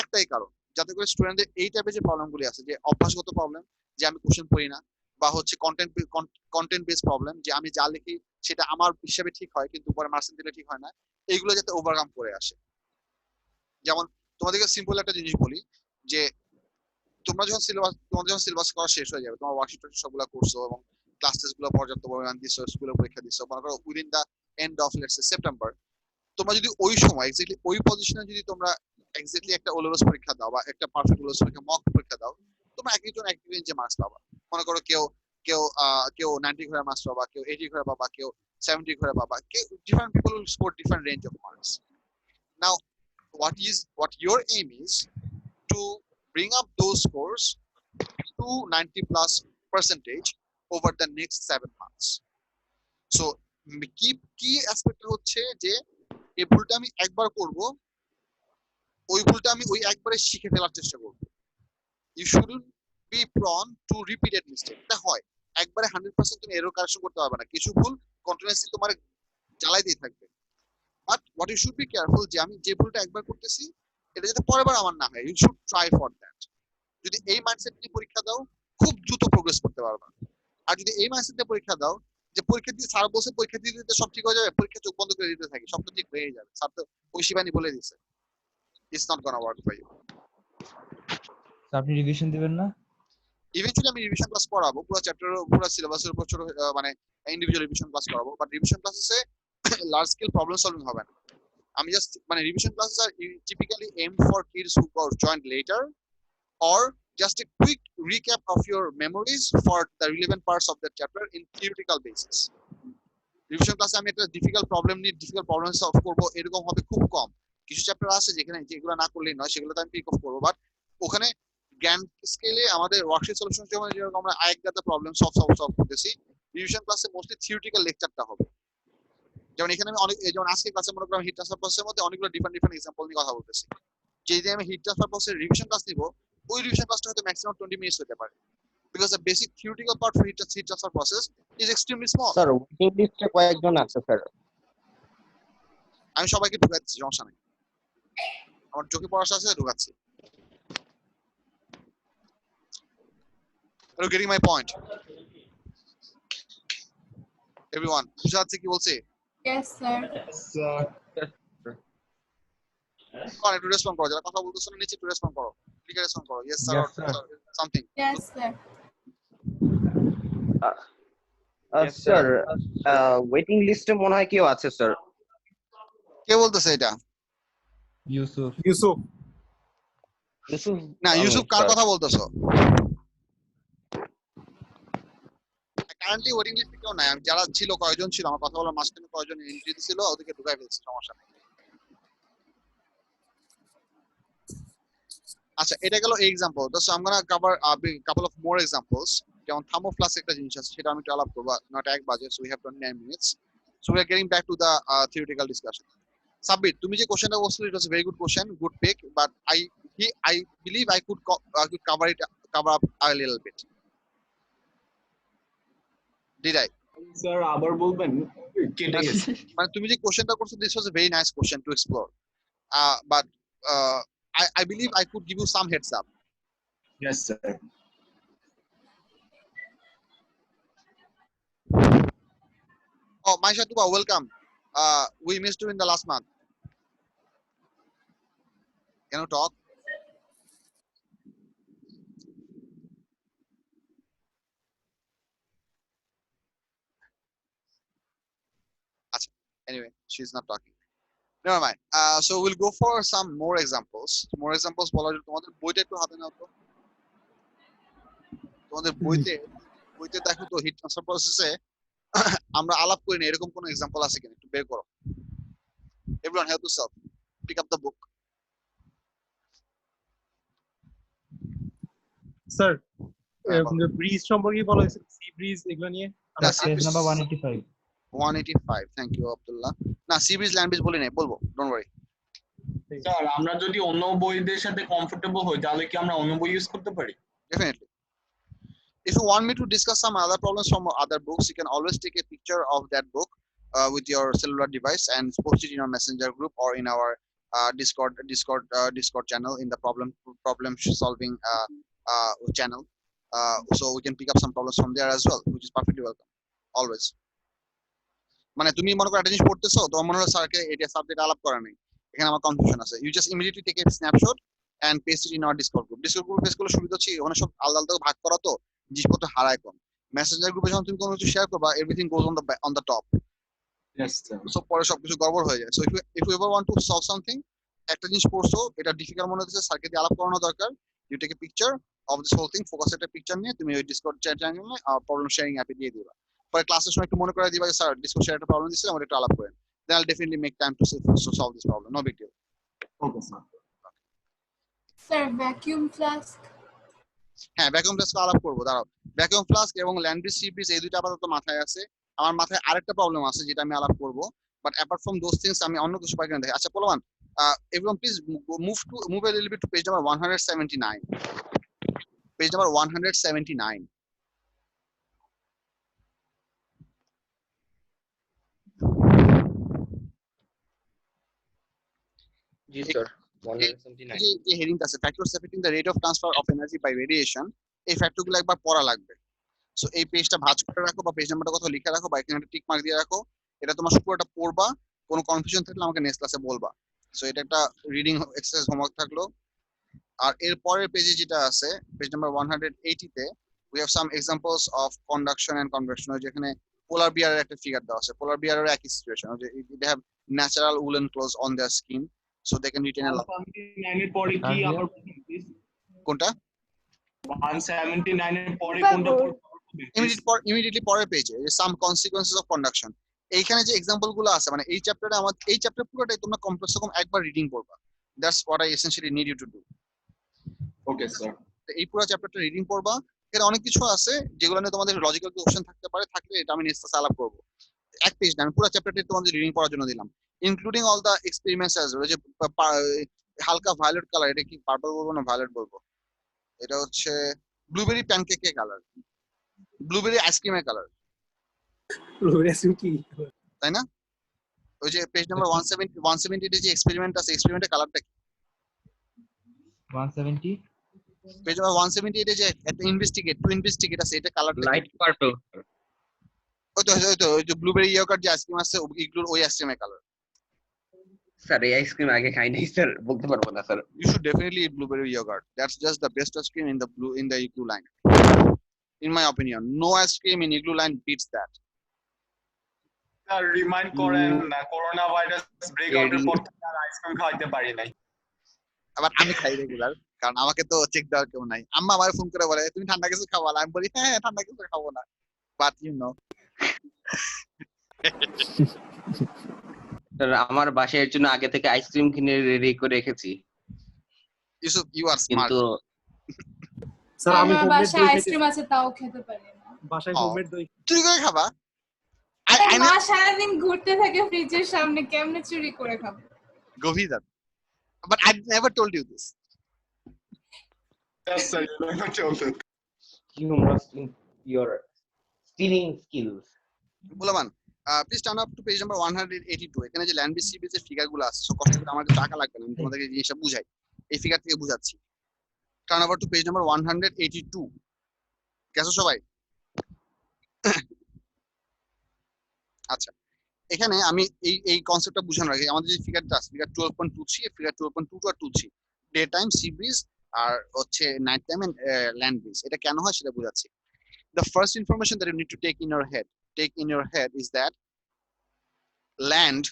একটাই কারণ, যাতে করে স্টুডেন্টদের এই টাইপের যে প্রবলেমগুলি আছে, যে অভ্যাসগত প্রবলেম যে আমি কোশ্চেন পড়ি না, বা হচ্ছে কন্টেন্ট বেস প্রবলেম যে আমি যা লিখি সেটা আমার হিসাবে ঠিক হয় কিন্তু পরে মার্কস দিলে ঠিক হয় না, এইগুলো যাতে ওভারকাম করে আসে। যেমন তোমাদেরকে সিম্পল একটা জিনিস বলি যে তোমাদের যখন সিলেবাস করা শেষ হয়ে যাবে, তোমার ওয়ার্কশিট সবগুলো করছো এবং ক্লাস টেস্ট গুলো পর্যাপ্ত পরিমাণ দিছো, স্কুলে পরীক্ষা দিছো, মনে করো within the end of let's say September, তোমরা যদি ওই সময় এক্স্যাক্টলি ওই পজিশনে যদি তোমরা এক্স্যাক্টলি একটা ওলেভেলস পরীক্ষা দাও বা একটা পারফেক্ট ওলেভেলস পরীক্ষা মক পরীক্ষা দাও, তোমরা একজন এক রেঞ্জে মার্কস পাবা। মনে করো কেউ 90 ঘরে মার্কস পাবা, কেউ 80 ঘরে পাবা, কেউ 70 ঘরে পাবা, কেউ different people will score different range of marks. Now what your aim is to bring up those scores to 90+% over the next 7 months. So key aspect হচ্ছে যে এই ভুলটা আমি একবার করব, ওই ভুলটা আমি ওই একবারে শিখে ফেলার চেষ্টা করব। You shouldn't be prone to repeated mistake. এটা হয় একবারে 100% তুমি এরর কারেকশন করতে পারবে না, কিছু ভুল কন্টিনিউয়াসলি তোমার জ্বালাই দিয়ে থাকবে। But what you should be careful যে আমি যে ভুলটা একবার করতেছি এটা যাতে পরেরবার আমার না হয়, you should try for that. যদি এই মাইন্ডসেট নিয়ে পরীক্ষা দাও খুব দ্রুত প্রোগ্রেস করতে পারবে। আর যদি এই মাইন্ডসেট নিয়ে পরীক্ষা দাও যে পরীক্ষা দিয়ে স্যার বলছে পরীক্ষা দিতে সব ঠিক হয়ে যাবে, পরীক্ষা চোখ বন্ধ করে দিতে থাকি সব তো ঠিক হয়ে যাবে, স্যার তো ওই শিবানী বলে দিয়েছে, it's not gonna work for you. আপনি রিভিশন দিবেন না? ইভেন্চুয়ালি আমি রিভিশন ক্লাস করাবো, পুরো চ্যাপ্টার পুরো সিলেবাসের উপর ছোট মানে ইন্ডিভিজুয়াল রিভিশন ক্লাস করাবো, বাট রিভিশন ক্লাসে লার্জ স্কেল প্রবলেম সলভিং হবে না। আমি জাস্ট মানে revision classes R typically aimed for kids who got joined later or just a quick recap of your memories for the relevant parts of the chapter in theoretical basis. Revision ক্লাসে আমি একটা difficult problem solve করব এরকম হবে খুব কম। কিছু chapter আছে যেগুলো না করলেই নয়, সেগুলো তো আমি পিক অফ করবো, বাট ওখানে গ্র্যান্ড স্কেলে আমাদের ওয়ার্কশিট সলিউশন যেরকম আমরা আরেকটা প্রবলেম সলভ করতেছি, রিভিশন ক্লাসে মোস্টলি থিওরিটিক্যাল লেকচারটা হবে। যেমন এখানে আমি অনেক, যেমন আজকে ক্লাসে মনে করেন হিট ট্রান্সফার প্রসেসের মধ্যে অনেকগুলো ডিফারেন্ট এক্সাম্পল নিয়ে কথা বলতেছি। যেই আমি হিট ট্রান্সফার প্রসেসের রিভিশন ক্লাস নিব, ওই রিভিশন ক্লাসটা হয়তো ম্যাক্সিমাম 20 মিনিটস হতে পারে, because the basic theoretical part for heat transfer process is extremely small. Sir waiting লিস্টে কয়েকজন আছে স্যার। আমি সবাইকে ঢুকাচ্ছি, সমস্যা নেই, আমার চোখে পড়াশা আছে, ঢুকাচ্ছি। Are you getting my point? Everyone, বুঝা যাচ্ছে কি বলছি? Yes, sir. কোন একটু রেসপন্ড করো, যারা কথা বলতেছ না নিচে একটু রেসপন্ড করো, ক্লিয়ার রেসপন্ড করো, yes sir or something. Yes, sir. Sir waiting লিস্টে মনে হয় কেউ আছে স্যার। কে বলতেছে এটা? ইউসুফ। ইউসুফ না, ইউসুফ কার কথা বলতেছো? কারেন্টলি ওয়েটিং লিস্টে কেউ নাই, আমি যারা ছিল কয়জন ছিল আমার কথা বলার মাঝখানে কয়জন এন্ট্রি ছিল ওদেরকে ঢুকাই ফেলছি, সমস্যা নেই। আচ্ছা, এটা গেল example. So I am gonna cover couple of more examples. যেমন থার্মোফ্লাস্ক একটা জিনিস আছে, সেটা আমি একটু আলাপ করব, নট এক বাজে, so we have 29 minutes, so we are getting back to the theoretical discussion. Sabbir, তুমি যে কোশ্চেনটা বলছিলে it was very good question, good pick, but I believe I could cover up a little bit. Did I? Sir আবার বলবেন, কেটে গেছে। মানে তুমি যে কোশ্চেনটা করছো, this was a very nice question to explore, but I believe I could give you some heads up. Yes sir. Oh, Maisha Tuba, welcome. We missed you in the last month. Can you talk? Anyway, she's not talking. Never mind. So we'll go for some more examples. More examples বলার জন্য তোমাদের বইটা একটু হাতে নাও তো। তোমাদের বইতে দেখো তো হিট ট্রান্সফার প্রসেসে আমরা আলাপ করি না এরকম কোন এক্সাম্পল আছে কিনা, একটু বের করো। Everyone help yourself. Pick up the book. Sir breeze সম্পর্কে বলা হয়েছে, সি ব্রিজ এগুলো নিয়ে। Page number 185। 185, thank you Abdullah. না, সি ব্রিজ ল্যান্ড ব্রিজ বলি নাই, বলবো, ডোন্ট ওয়ারি। স্যার আমরা যদি অন্য বইদের সাথে কমফোর্টেবল হই তাহলে কি আমরা অন্য বই ইউজ করতে পারি? Definitely. If you want me to discuss some other problems from other books, you can always take a picture of that book with your cellular device and post it in our messenger group or in our Discord channel in the problem solving channel. So we can pick up some problems from there as well, which is perfectly welcome, always. মানে তুমি মনে করো একটা জিনিস পড়তেছো, তোমার মনে হলো স্যারকে এটা সাবজেক্ট আলাপ করা নেই, এখানে আমার কনফিউশন আছে, you just immediately take a snapshot and paste it in our Discord group. Discord group page গুলো সুবিধা হচ্ছে ওখানে সব আলাদা আলাদা ভাগ করা, তো জিনিসপত্র হারায় কম। মেসেঞ্জার গ্রুপে যখন তুমি কোনো কিছু শেয়ার করবা, everything goes on the top. Yes sir. সব পরে সবকিছু গড়বড় হয়ে যায়। So if you ever want to solve something, একটা জিনিস পড়ছো, এটা ডিফিকাল্ট মনে হচ্ছে, স্যারকে দিয়ে আলাপ করানো দরকার, you take a picture of this whole thing, focus একটা পিকচার নিয়ে তুমি ওই ডিসকর্ড চ্যানেলে প্রবলেম শেয়ারিং অ্যাপে দিয়ে দিবা। পরে ক্লাসের সময় একটু মনে করে দিবা যে স্যার ডিসকর্ড শেয়ার একটা প্রবলেম দিচ্ছে, আমরা একটু আলাপ করেন। Then I'll definitely make time to solve this problem. No big deal. Okay sir. Sir, vacuum flask. হ্যাঁ, ভ্যাকুয়াম ফ্লাস্ক আলাপ করবো, দাঁড়াও। ভ্যাকুয়াম ফ্লাস্ক এবং ল্যান্ড ব্রিজ, সি ব্রিজ, এই দুইটা আপাতত মাথায় আছে। আমার মাথায় আরেকটা প্রবলেম আছে যেটা আমি আলাপ করবো, but apart from those things আমি অন্য কিছু পাই কিনা দেখি। আচ্ছা পোলামান, everyone please move a little bit to page number 179. Page number 179. জি স্যার, 179 যে হেডিং আছে factors affecting the rate of transfer of energy by radiation, এই ফ্যাক্টরগুলো একবার পড়া লাগবে। সো এই পেজটা ভাঁজ করে রাখো বা পেজ নাম্বারটা কোথাও লিখে রাখো বা এখানে একটা টিক মার্ক দিয়ে রাখো, এটা তোমার পুরোটা পড়বা, কোনো কনফিউশন থাকলে আমাকে নেক্সট ক্লাসে বলবা। সো এটা একটা রিডিং এক্সারসাইজ হোমওয়ার্ক থাকলো। আর এর পরের পেজে যেটা আছে, পেজ নাম্বার 180 তে we have some examples of conduction and convection, যেখানে পোলার বিয়ারের একটা ফিগার দেওয়া আছে। পোলার বিয়ারের একই সিচুয়েশন, যে they have natural woolen clothes on their skin so they can retain a life. 179 এর পরে কি আবার প্লিজ? কোনটা? 179 এর পরে কোনটা? ইমিডিয়েটলি পরের পেজে some consequences of conduction, এইখানে যে এক্সাম্পল গুলো আছে, মানে এই চ্যাপ্টারে এই চ্যাপ্টার পুরোটাই তোমরা কমপ্লেক্স রকম একবার রিডিং করবা। That's what I essentially need you to do. Okay sir. এই পুরো চ্যাপ্টারটা রিডিং করবা। এখানে অনেক কিছু আছে যেগুলো নিয়ে তোমাদের লজিক্যাল কোশ্চেন থাকতে পারে, থাকলে এটা আমি নেক্সট আলাপ করবো। এক পেজ না, আমি পুরো চ্যাপ্টারটা তোমাদের রিডিং করার জন্য দিলাম, including all the experiments as well. যে হালকা ভায়োলেট কালার, এটা কি পার্পল বলবো না ভায়োলেট বলবো? এটা হচ্ছে ব্লুবেরি প্যানকেকের কালার, ব্লুবেরি আইসক্রিমের কালার, তাই না? ওই যে পেজ নাম্বার 170 যে এক্সপেরিমেন্ট আছে, এক্সপেরিমেন্টের কালারটা কি? 170 পেজ নাম্বার 178 যে একটা ইনভেস্টিগেট আছে, এটা কালারটা লাইট পার্পল। ওই তো ব্লুবেরি ইয়োগার্ট যে আইসক্রিম আছে ইগলুর ওই আইসক্রিমের কালার। স্যার এই আইসক্রিম আগে খাই নাই স্যার, বলতে পারবো না sir. You should definitely eat blueberry yogurt. That's just the best ice cream in the igloo line. In my opinion, no ice cream in igloo line beats that. Sir remind করেন না, corona virus ব্রেকআউটের পর থেকে আর ice cream খাইতে পারি নাই। আবার আমি খাই রেগুলার, কারণ আমাকে তো চেক দেওয়ার কেউ নাই। আম্মা আমার ফোন করে বলে তুমি ঠান্ডা কিছু খাওয়া, আমি বলি হ্যাঁ ঠান্ডা কিছু খাবো না, বাট ইউ নো। স্যার আমার বাসায় এর জন্য আগে থেকে আইসক্রিম কিনে রেডি করে রেখেছি। Yusuf you are smart. কিন্তু স্যার আমি বাসায় আইসক্রিম আছে তাও খেতে পারি না। বাসায় হোমমেড দই চুরি করে খাবা? মা সারাদিন ঘুরতে থাকে ফ্রিজের সামনে, কেমনে চুরি করে খাবো? গভীর। But I never told you this. Yes sir, you never told it. humorous in your stealing skills. বলবান please turn up to page number 182। এখানে যে ল্যান্ড বিসি এর ফিগারগুলো আছে, সো কষ্ট করে আমার টাকা লাগবে না, আমি তোমাদেরকে জিনিসটা বুঝাই, এই ফিগার থেকে বুঝাচ্ছি। Turn up to page number 182। গেছো সবাই? আচ্ছা, এখানে আমি এই কনসেপ্টটা বুঝানোর আগে আমাদের যে ফিগারটা আছে, ফিগার 12.23, ফিগার 12.22 আর 23, ডে টাইম সি ব্রিজ আর হচ্ছে night time and land breeze, এটা কেন হয় সেটা বুঝাচ্ছি। The first information that you need to take in your head is that land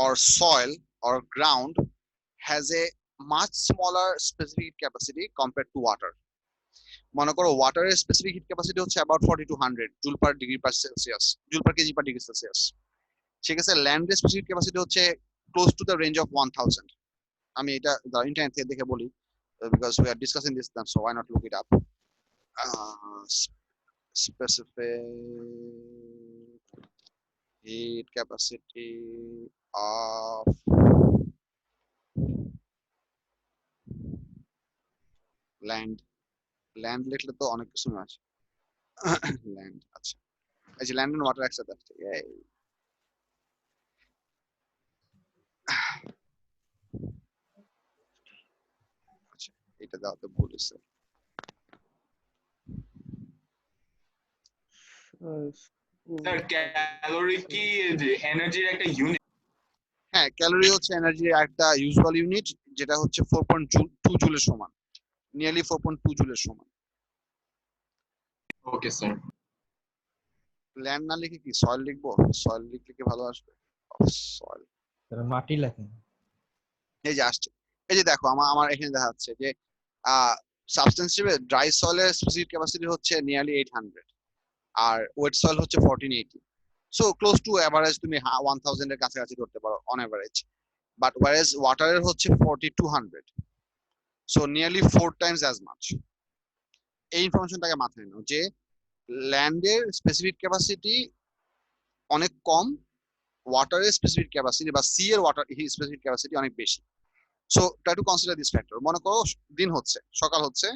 or soil or ground has a much smaller specific heat capacity compared to water. মনে করো ওয়াটারের specific hit capacity হচ্ছে about 4200 joule per degree per Celsius, joule per KG per degree Celsius. ঠিক আছে, ল্যান্ডের specific capacity হচ্ছে close to the range of 1000। আমি এটা internet থেকে দেখে বলি, because we are discussing this then, so why not look it up. Specific heat capacity of land লিখলে তো অনেক কিছু আছে। ল্যান্ড, আচ্ছা এই যে ল্যান্ড এন্ড ওয়াটার একসাথে আছে। আচ্ছা এটা দাও তো, ভুল হয়েছে। স্যার ক্যালোরি কি এনার্জির একটা ইউনিট? হ্যাঁ, ক্যালোরি হচ্ছে এনার্জির একটা ইউজুয়াল ইউনিট, যেটা হচ্ছে 4.2 জুলের সমান, নিয়ারলি 4.2 জুলের সমান। Okay sir. ল্যান্ড না লিখে কি সয়েল লিখবো? সয়েল লিখলে কি ভালো আসবে? সয়েল, মাটি লেখেন। এই যে আসছে, এই যে দেখো আমার এখানে দেখা যাচ্ছে যে সাবস্টেন্স হিসেবে ড্রাই সয়েলের স্পেসিফিক ক্যাপাসিটি হচ্ছে নিয়ারলি 800 আর ওয়েট সয়েল হচ্ছে 1480। সো ক্লোজ টু এভারেজ তুমি 1000 এর কাছাকাছি ধরতে পারো অন এভারেজ, বাট ওয়ারেজ ওয়াটারের হচ্ছে 4200, so nearly 4 Times as much. এই ইনফরমেশনটাকে মাথায় নাও যে ল্যান্ডের স্পেসিফিক ক্যাপাসিটি অনেক কম, ওয়াটারের স্পেসিফিক ক্যাপাসিটি বা সি এর ওয়াটার স্পেসিফিক ক্যাপাসিটি অনেক বেশি। So try to consider this factor. মনে করো দিন হচ্ছে, সকাল হচ্ছে,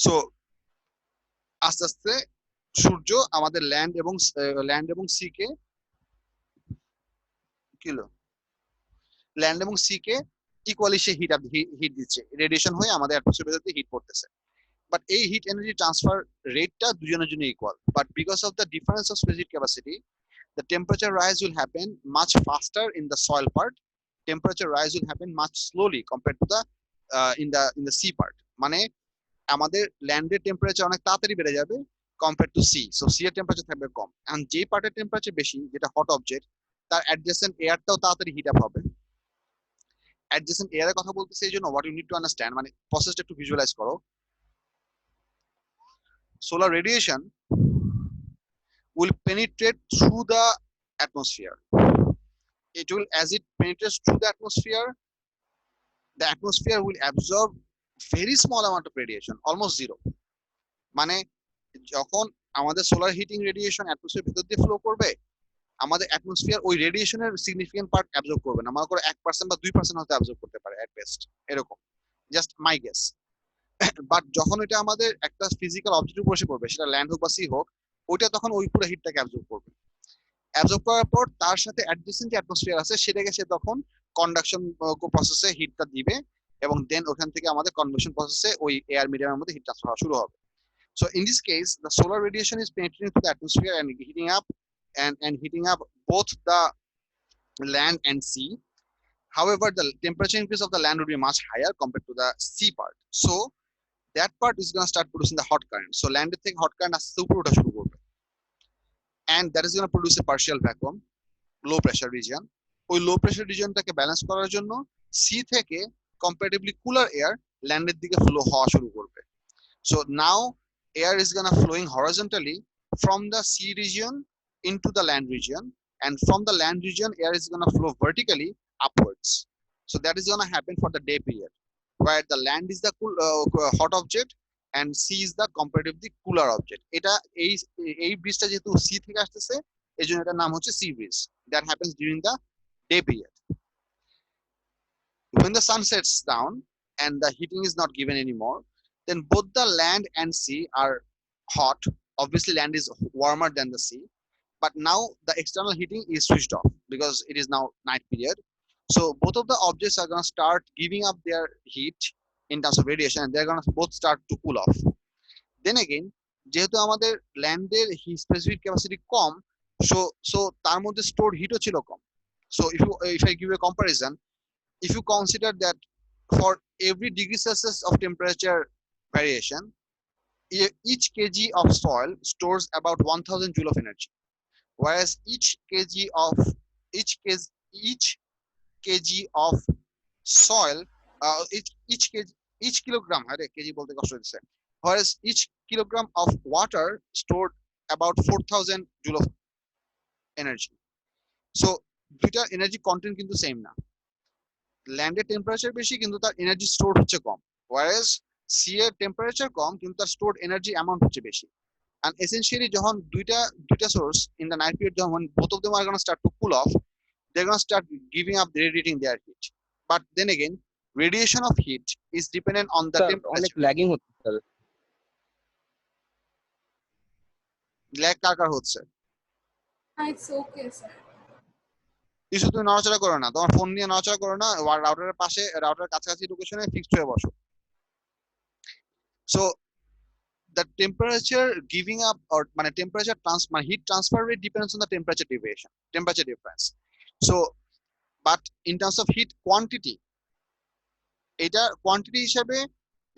সো আস্তে আস্তে সূর্য আমাদের ল্যান্ড এবং সি কে ল্যান্ড এবং সি কে ইকুয়ালি সে হিট দিচ্ছে, রেডিয়েশন হয়ে আমাদের অ্যাটমসফিয়ারের ভেতরে হিট পড়তেছে। বাট এই হিট এনার্জি ট্রান্সফার রেটটা দুজনের জন্য equal, but because of the difference of specific capacity the temperature rise will happen much faster in the soil part, temperature rise will happen much slowly compared to the in the sea part. মানে আমাদের ল্যান্ডের temperature অনেক তাড়াতাড়ি বেড়ে যাবে compare to sea, so sea এর temperature থাকবে কম, and যে পার্টের টেম্পারেচার বেশি, যেটা হট অবজেক্ট, তার অ্যাডজেসেন্ট এয়ারটাও তাড়াতাড়ি হিট আপ হবে। অ্যাডজেসেন্ট এয়ারের কথা বলতেছে এই জন্য, what you need to understand, মানে প্রসেসটা একটু ভিজুয়ালাইজ করো। Solar radiation will penetrate through the atmosphere. It will, as it penetrates through the atmosphere will absorb very small amount of radiation, almost zero. মানে যখন আমাদের সোলার হিটিং রেডিয়েশন অ্যাটমসফিয়ার ভিতর দিয়ে flow করবে, আমাদের অ্যাটমসফিয়ার ওই রেডিয়েশনের সিগনিফিকেন্ট পার্ট অ্যাবজর্ব করবে না, মনে করো 1% বা 2% হয়তো অ্যাবজর্ব করতে পারে এট বেস্ট, এরকম, জাস্ট মাই গেস। বাট যখন এটা আমাদের একটা ফিজিক্যাল অবজেক্টের উপর এসে পড়বে, সেটা ল্যান্ড হোক বা সি হোক, ওইটা তখন ওই পুরো হিটটাকে অ্যাবজর্ব করবে। অ্যাবজর্ব করার পর তার সাথে অ্যাডজেসেন্ট যে অ্যাটমসফিয়ার আছে সেটাকে সে তখন কন্ডাকশন প্রসেসে হিটটা দিবে, এবং দেন ওখান থেকে আমাদের কনভেকশন প্রসেসে ওই এয়ার মিডিয়ামের মধ্যে হিট ট্রান্সফার হওয়া শুরু হবে। So in this case, the solar radiation is penetrating to the atmosphere and heating up both the land and sea. However, the temperature increase of the land would be much higher compared to the sea part. So that part is going to start producing the hot current. So land থেকে hot current আসতে উপরে ওঠা শুরু করবে, and that is going to produce a partial vacuum, low pressure region. ওই low pressure regionটাকে balance করার জন্য sea থেকে comparatively cooler air ল্যান্ডের দিকে ফ্লো হওয়া শুরু করবে. So now air is gonna flowing horizontally from the sea region into the land region, and from the land region air is gonna flow vertically upwards. So that is gonna happen for the day period, where the land is the cool, hot object and sea is the comparatively cooler object. এটা এই ব্রিজটা যেহেতু sea থেকে আসতেছে, এজন্য এটার নাম হচ্ছে sea breeze. That happens during the day period. When the sun sets down and the heating is not given anymore, then both the land and sea are hot. Obviously land is warmer than the sea, but now the external heating is switched off because it is now night period. So both of the objects are going to start giving up their heat in terms of radiation, and they're going to both start to cool off. Then again, যেহেতু আমাদের ল্যান্ডের specific capacity কম, so তার মধ্যে stored হিটও ছিল কম. So if I give you a comparison, if you consider that for every degree Celsius of temperature variation, each kg of soil stores about 1000 joule of energy, whereas each kg of soil, each kilogram, kg bolte koshto hoyse, whereas each kilogram of water stored about 4000 joule of energy. So দুইটা energy content কিন্তু same না, ল্যান্ডের temperature বেশি কিন্তু তার energy stored হচ্ছে কম, whereas sea এর temperature কম কিন্তু তার স্টোরড এনার্জি অ্যামাউন্ট হচ্ছে বেশি. And essentially যখন দুইটা source in the night period, যখন both of them are going to start to cool off, they're going to start giving up, radiating their heat. But then again, radiation of heat is dependent on the temperature. অনেক lagging হচ্ছে sir. Lag কার হচ্ছে? It's okay, sir. Issue তুমি নড়াচড়া করো না, তোমার phone নিয়ে নড়াচড়া করো না, রাউটারের পাশে, রাউটারের কাছাকাছি লোকেশনে ফিক্সড হয়ে বসো। So the temperature giving up, or temperature heat transfer rate depends on the temperature difference. So but in terms of heat quantity, এটা কোয়ান্টিটি হিসেবে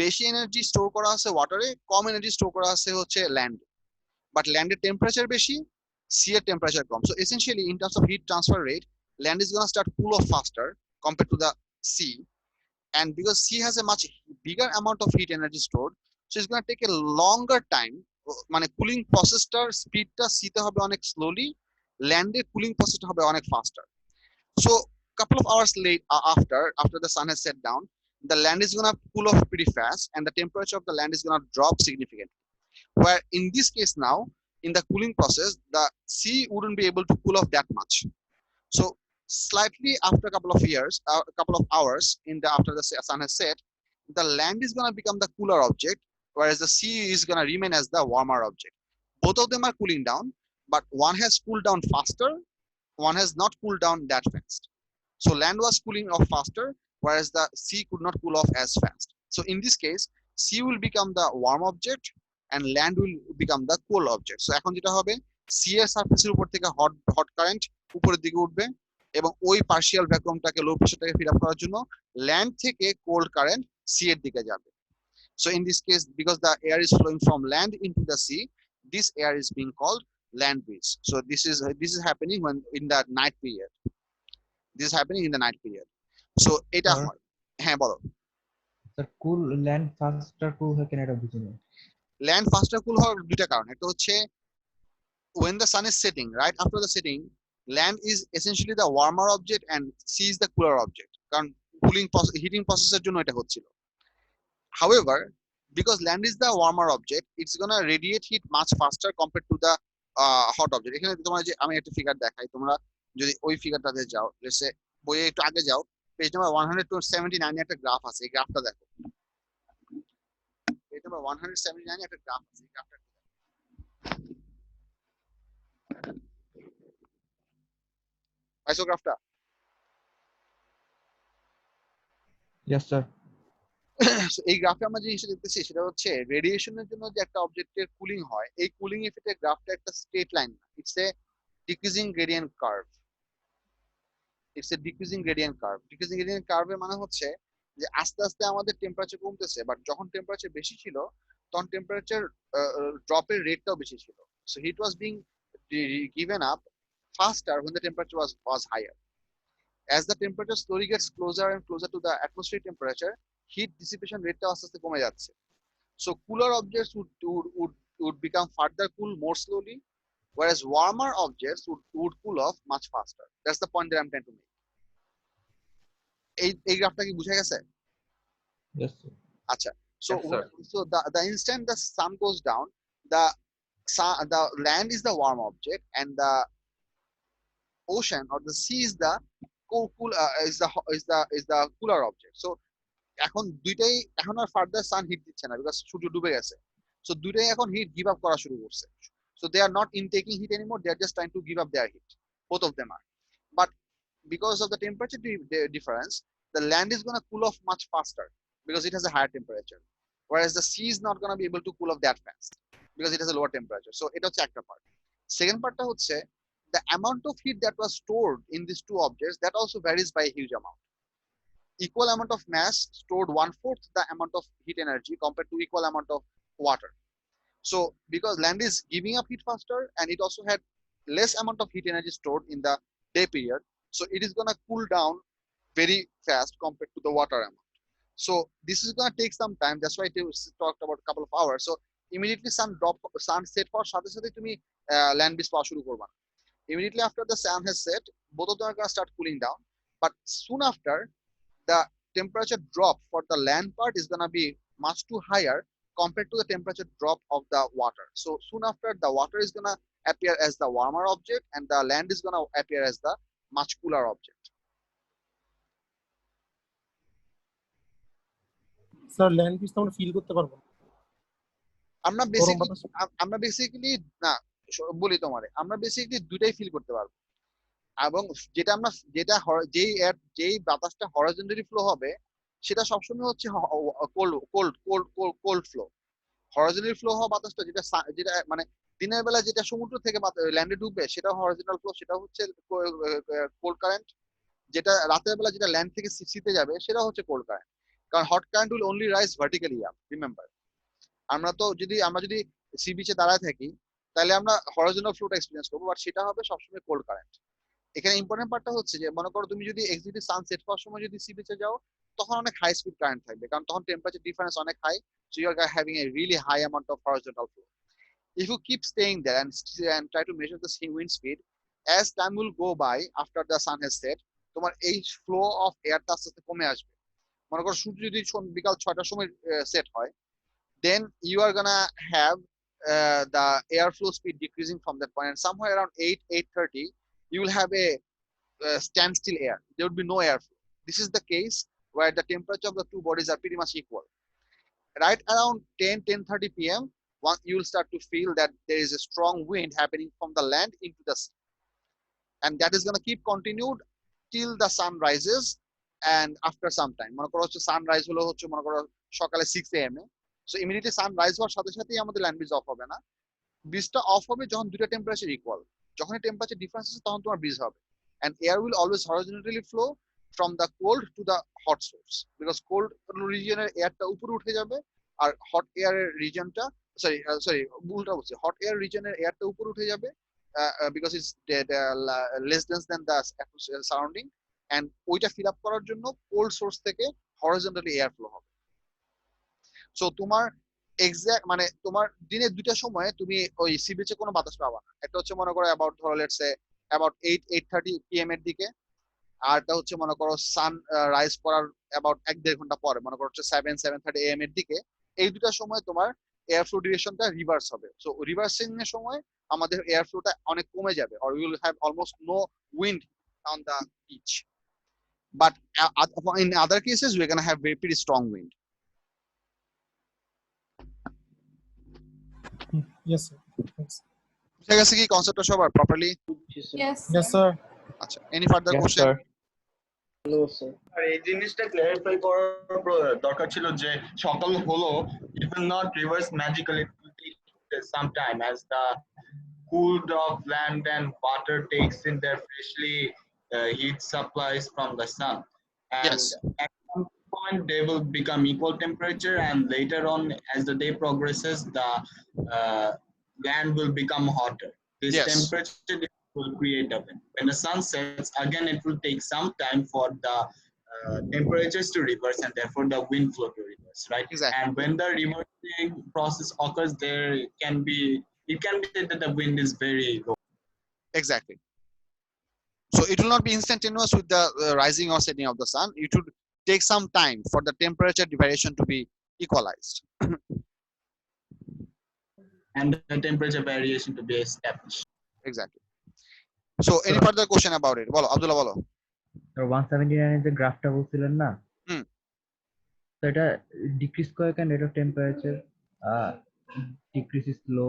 বেশি এনার্জি স্টোর করা আছে ওয়াটারে, কম এনার্জি স্টোর করা আছে হচ্ছে ল্যান্ডে, বাট ল্যান্ডের টেম্পারেচার বেশি, সি এর temperature com. So essentially in terms of heat transfer rate, land is going to start cool off faster compared to the sea, and because sea has a much bigger amount of heat energy stored, so it's going to take a longer time. মানে cooling প্রসেসটার স্পিডটা সিতে হবে অনেক slowly, ল্যান্ডে cooling প্রসেসটা হবে অনেক ফাস্টার. So couple of hours late after the sun has set down, the land is going to cool off pretty fast, and the temperature of the land is going to drop significantly, where in this case now in the cooling process the sea wouldn't be able to cool off that much. So slightly after a couple of hours after the sun has set, the land is going to become the cooler object, whereas the sea is going to remain as the warmer object. Both of them are cooling down, but one has cooled down faster, one has not cooled down that fast. So land was cooling off faster, whereas the sea could not cool off as fast. So in this case, sea will become the warm object and land will become the cool object. So এখন যেটা হবে, sea এর সারফেসের উপর থেকে hot current উপরের দিকে উঠবে, এবং ওই পার্শিয়াল ভ্যাকুয়ামটাকে, লো প্রেসারটাকে ফিল আপ করার জন্য ল্যান্ড থেকে কোল্ড কারেন্ট সি এর দিকে যাবে. So in this case, because the air is flowing from land into the sea, this air is being called land breeze. So this is happening when in the night period. This is happening in the night period. So এটা হয়, হ্যাঁ বলো sir. কুল land ফাস্টার কুল হয় কেন এটা বুঝিনি। Land ফাস্টার কুল হওয়ার দুইটা কারণ, একটা হচ্ছে when the sun is setting, right after the setting, land is essentially the warmer object and sea is the cooler object, কারণ কুলিং হিটিং প্রসেসের জন্য এটা হচ্ছিল. However, because land is the warmer object, it's gonna radiate heat much faster compared to the hot object. এখানে তোমরা যে আমি একটা ফিগার দেখাই, তোমরা যদি ওই ফিগারটাতে যাও, লেটস সে বইয়ে একটু আগে যাও, পেজ নাম্বার 179 একটা গ্রাফ আছে, এই গ্রাফটা দেখো। পেজ নাম্বার 179 একটা গ্রাফ আছে, এই গ্রাফটা পাইছো গ্রাফটা? Yes, sir. এই গ্রাফে আমরা যে জিনিসটা দেখতেছি সেটা হচ্ছে রেডিয়েশনের জন্য যে একটা অবজেক্টের কুলিং হয়, এই কুলিং ইফেক্টের গ্রাফটা একটা স্ট্রেট লাইন না, it's a decreasing gradient curve. It's a decreasing gradient curve. Decreasing gradient কার্ভের মানে হচ্ছে যে আস্তে আস্তে আমাদের টেম্পারেচার কমতেছে, বাট যখন টেম্পারেচার বেশি ছিল তখন টেম্পারেচার ড্রপের রেটটাও বেশি ছিল। So heat was being given up faster when the temperature was higher. As the temperature slowly gets closer and closer to the atmospheric temperature, heat dissipation rate টা আস্তে আস্তে কমে যাচ্ছে। So cooler objects would become further cool more slowly, whereas warmer objects would cool off much faster. That's the point that I'm trying to make. এই গ্রাফটা কি বুঝা গেছে? Yes, sir. আচ্ছা, so Yes, sir. so the instant the sun goes down, the land is the warm object and the ocean or the sea is the cooler object. So এখন দুইটাই এখন আর further সান hit দিচ্ছে না, because সূর্য ডুবে গেছে। So দুইটাই এখন hit give up করা শুরু করছে। So they are not intaking heat anymore, they are just trying to give up their heat, both of them are. But because of the temperature difference, the land is going to cool off much faster because it has a higher temperature, whereas the sea is not going to be able to cool off that fast because it has a lower temperature. So এটা হচ্ছে একটা part. Second পার্টটা হচ্ছে the amount of heat that was stored in these two objects, that also varies by a huge amount. Equal amount of mass stored 1/4 the amount of heat energy compared to equal amount of water. So because land is giving up heat faster and it also had less amount of heat energy stored in the day period, so it is going to cool down very fast compared to the water amount. So this is going to take some time, that's why it was talked about a couple of hours. So immediately sun set for সাথে সাথে তুমি land breeze পাওয়া শুরু করবা। Immediately after the sun has set, both of them are going to start cooling down, but soon after the temperature drop for the land part is going to be much too higher compared to the temperature drop of the water. So soon after, the water is going to appear as the warmer object and the land is going to appear as the much cooler object. Sir land piece তো আমরা feel করতে পারবো না। আমরা basically না বলি তোমারে, আমরা বেসিক্যালি দুটাই ফিল করতে পারবো, এবং যেই বাতাসটা হরাইজন্টালি ফ্লো হবে সেটা সবসময় হচ্ছে কোল্ড ফ্লো। হরাইজন্টালি ফ্লো হওয়া বাতাসটা যেটা মানে দিনের বেলা যেটা সমুদ্র থেকে ল্যান্ডে ঢুকবে সেটা হরাইজন্টাল ফ্লো, সেটা হচ্ছে কোল্ড কারেন্ট। যেটা রাতের বেলা যেটা ল্যান্ড থেকে সিতে যাবে সেটা হচ্ছে কোল্ড কারেন্ট, কারণ hot current will only rise vertically up. Remember, আমরা যদি সি বিচে দাঁড়ায় থাকি তাহলে আমরা হরাইজন্টাল ফ্লোটা এক্সপেরিয়েন্স করবো, বাট সেটা হবে সবসময় কোল্ড কারেন্ট। এখানে ইম্পর্টেন্ট পার্টটা হচ্ছে যে মনে করো তুমি যদি এক্সিটি সানসেট হওয়ার সময় যদি সি বিচে যাও তখন অনেক হাই স্পিড কারেন্ট থাকবে, কারণ তখন টেম্পারেচার ডিফারেন্স অনেক high, so you are having a really high amount of horizontal flow. If you keep staying there and try to measure the wind speed, as time will go by after the sun has set, তোমার এই flow of এয়ারটা আস্তে আস্তে কমে আসবে। মনে করো সূর্য যদি বিকাল 6টার সময় সেট হয়, then you are gonna have the airflow speed decreasing from that point, and somewhere around 8:30 you will have a standstill air. There would be no airflow. This is the case where the temperature of the two bodies are pretty much equal. Right around 10:30 p.m. you will start to feel that there is a strong wind happening from the land into the sea, and that is going to keep continued till the sun rises. And after some time, মনে করো হচ্ছে sunrise হলো হচ্ছে মনে করো সকালে 6 AM, so immediately sunrise হওয়ার সাথে সাথেই আমাদের ল্যান্ড ব্রিজ অফ হবে না। ব্রিজটা অফ হবে যখন দুটো টেম্পারেচার ইকুয়াল, যখনই টেম্পারেচার ডিফারেন্স আছে তখন তোমার ব্রিজ হবে। and air will always horizontally flow from the cold to the hot source, because cold regionের এয়ারটা উপরে উঠে যাবে আর হট এয়ারের রিজনটা উল্টা বলছি, হট এয়ার রিজনের এয়ারটা উপরে উঠে যাবে because it's less dense than the surrounding, and ওইটা ফিল আপ করার জন্য কোল্ড সোর্স থেকে হরিজন্টালি এয়ার ফ্লো হবে। সো তোমার এক্সাক্ট মানে তোমার দিনের দুইটা সময়ে তুমি ওই সি বিচে কোনো বাতাস পাবা না। একটা হচ্ছে মনে করো অ্যাবাউট ধরো লেটস সে অ্যাবাউট 8:30 PM এর দিকে, আর একটা হচ্ছে মনে করো সান রাইজ করার অ্যাবাউট 1-1.5 ঘন্টা পরে, মনে করো 7-7:30 AM এর দিকে, এই দুটা সময় তোমার এয়ার ফ্লো ডিরেকশনটা রিভার্স হবে। সো রিভার্সিং এর সময় আমাদের এয়ার ফ্লোটা অনেক কমে যাবে, or we will have almost no wind on the beach. But in other cases we're going to have very pretty strong wind. Yes, sir. Thanks. বুঝা গেছে কি কনসেপ্টটা সবার প্রপারলি? Yes, Yes, sir. আচ্ছা, any further question? No, sir. আর এই জিনিসটা clarify করার দরকার ছিল যে সকল হলো it will not reverse magically, it will take some time as the cooled off land and water takes in their freshly heat supplies from the sun, and Yes. at some point they will become equal temperature, and later on as the day progresses the land will become hotter. This Yes. temperature will create a wind. When the sun sets again, it will take some time for the temperatures to reverse, and therefore the wind flow to reverse, right? Exactly. And when the reversing process occurs, it can be said that the wind is very low. Exactly. So it will not be instantaneous with the rising or setting of the sun. It would take some time for the temperature variation to be equalized. And the temperature variation to be established. Exactly. So any further question about it? বলো আব্দুল্লাহ বলো। তো 179 এর যে গ্রাফটা বলছিলেন না, হুম। তো এটা ডিক্রিজ করে কেন rate of temperature decrease is low?